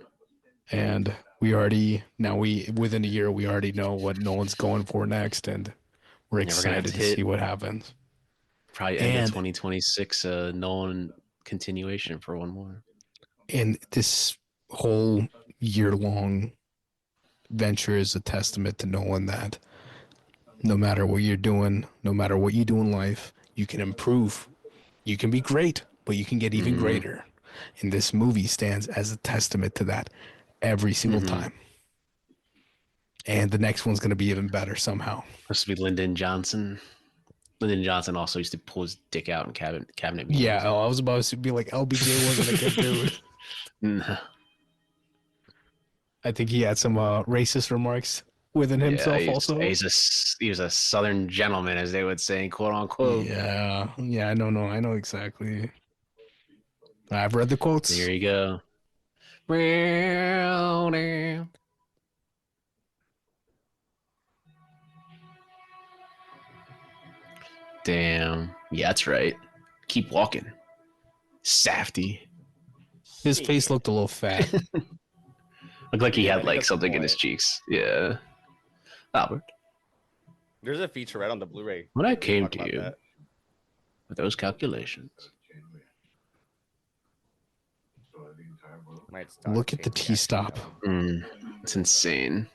S3: And within a year, we already know what Nolan's going for next, and we're excited to see what happens.
S1: Probably end of 2026, Nolan continuation for one more.
S3: And this whole year-long venture is a testament to Nolan that no matter what you're doing, no matter what you do in life, you can improve. You can be great, but you can get even greater. And this movie stands as a testament to that every single time. And the next one's going to be even better somehow.
S1: Supposed to be Lyndon Johnson. Lyndon Johnson also used to pull his dick out in cabinet meetings.
S3: Yeah, I was about to be like, LBJ wasn't a good dude.
S1: No.
S3: I think he had some racist remarks within himself also.
S1: He was a Southern gentleman, as they would say, quote unquote.
S3: Yeah, I know exactly. I've read the quotes.
S1: There you go. Damn. Yeah, that's right. Keep walking. Safety.
S3: His face looked a little fat.
S1: Looked like he
S2: Yeah,
S1: had like
S2: that's the
S1: something in his
S2: point.
S1: cheeks. Yeah. Albert,
S2: There's a featurette on the Blu-ray.
S1: when I
S2: We
S1: came
S2: talk
S1: to
S2: about
S1: you
S2: that.
S1: with those calculations,
S2: Might start
S3: Look at the
S2: changing
S3: T-stop.
S1: it's insane.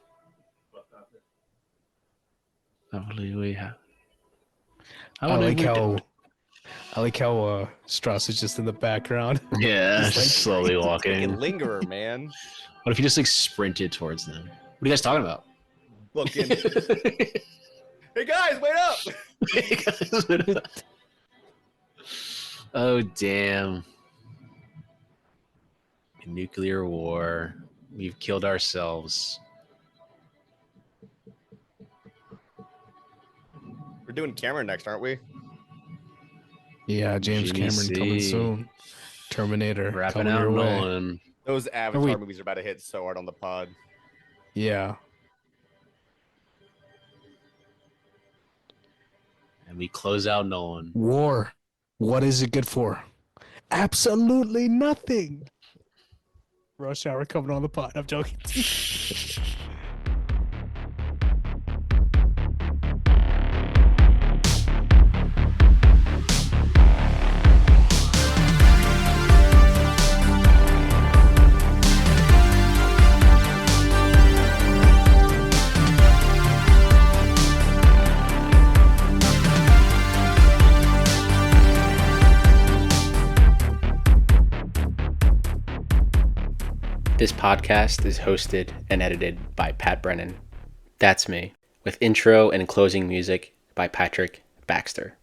S1: I believe we have.
S3: I like how Strauss is just in the background.
S1: Yeah,
S3: He's like-
S1: slowly
S2: Fucking
S1: walking.
S2: lingerer, man.
S1: What if he just like sprinted towards them? What are you guys talking about?
S2: Looking. Hey guys, wait up!
S1: Oh damn! Nuclear war. We've killed ourselves.
S2: We're doing Cameron next, aren't we?
S3: Yeah, James
S1: Jimmy
S3: Cameron coming
S1: C.
S3: soon. Terminator
S1: Wrapping
S3: coming
S1: out
S3: your way.
S1: Nolan.
S2: Those Avatar
S3: we-
S2: movies are about to hit so hard on the pod.
S3: Yeah.
S1: And we close out Nolan.
S3: War. What is it good for? Absolutely nothing. Rush Hour coming on the pod. I'm joking.
S1: This podcast is hosted and edited by Pat Brennan. That's me, with intro and closing music by Patrick Baxter.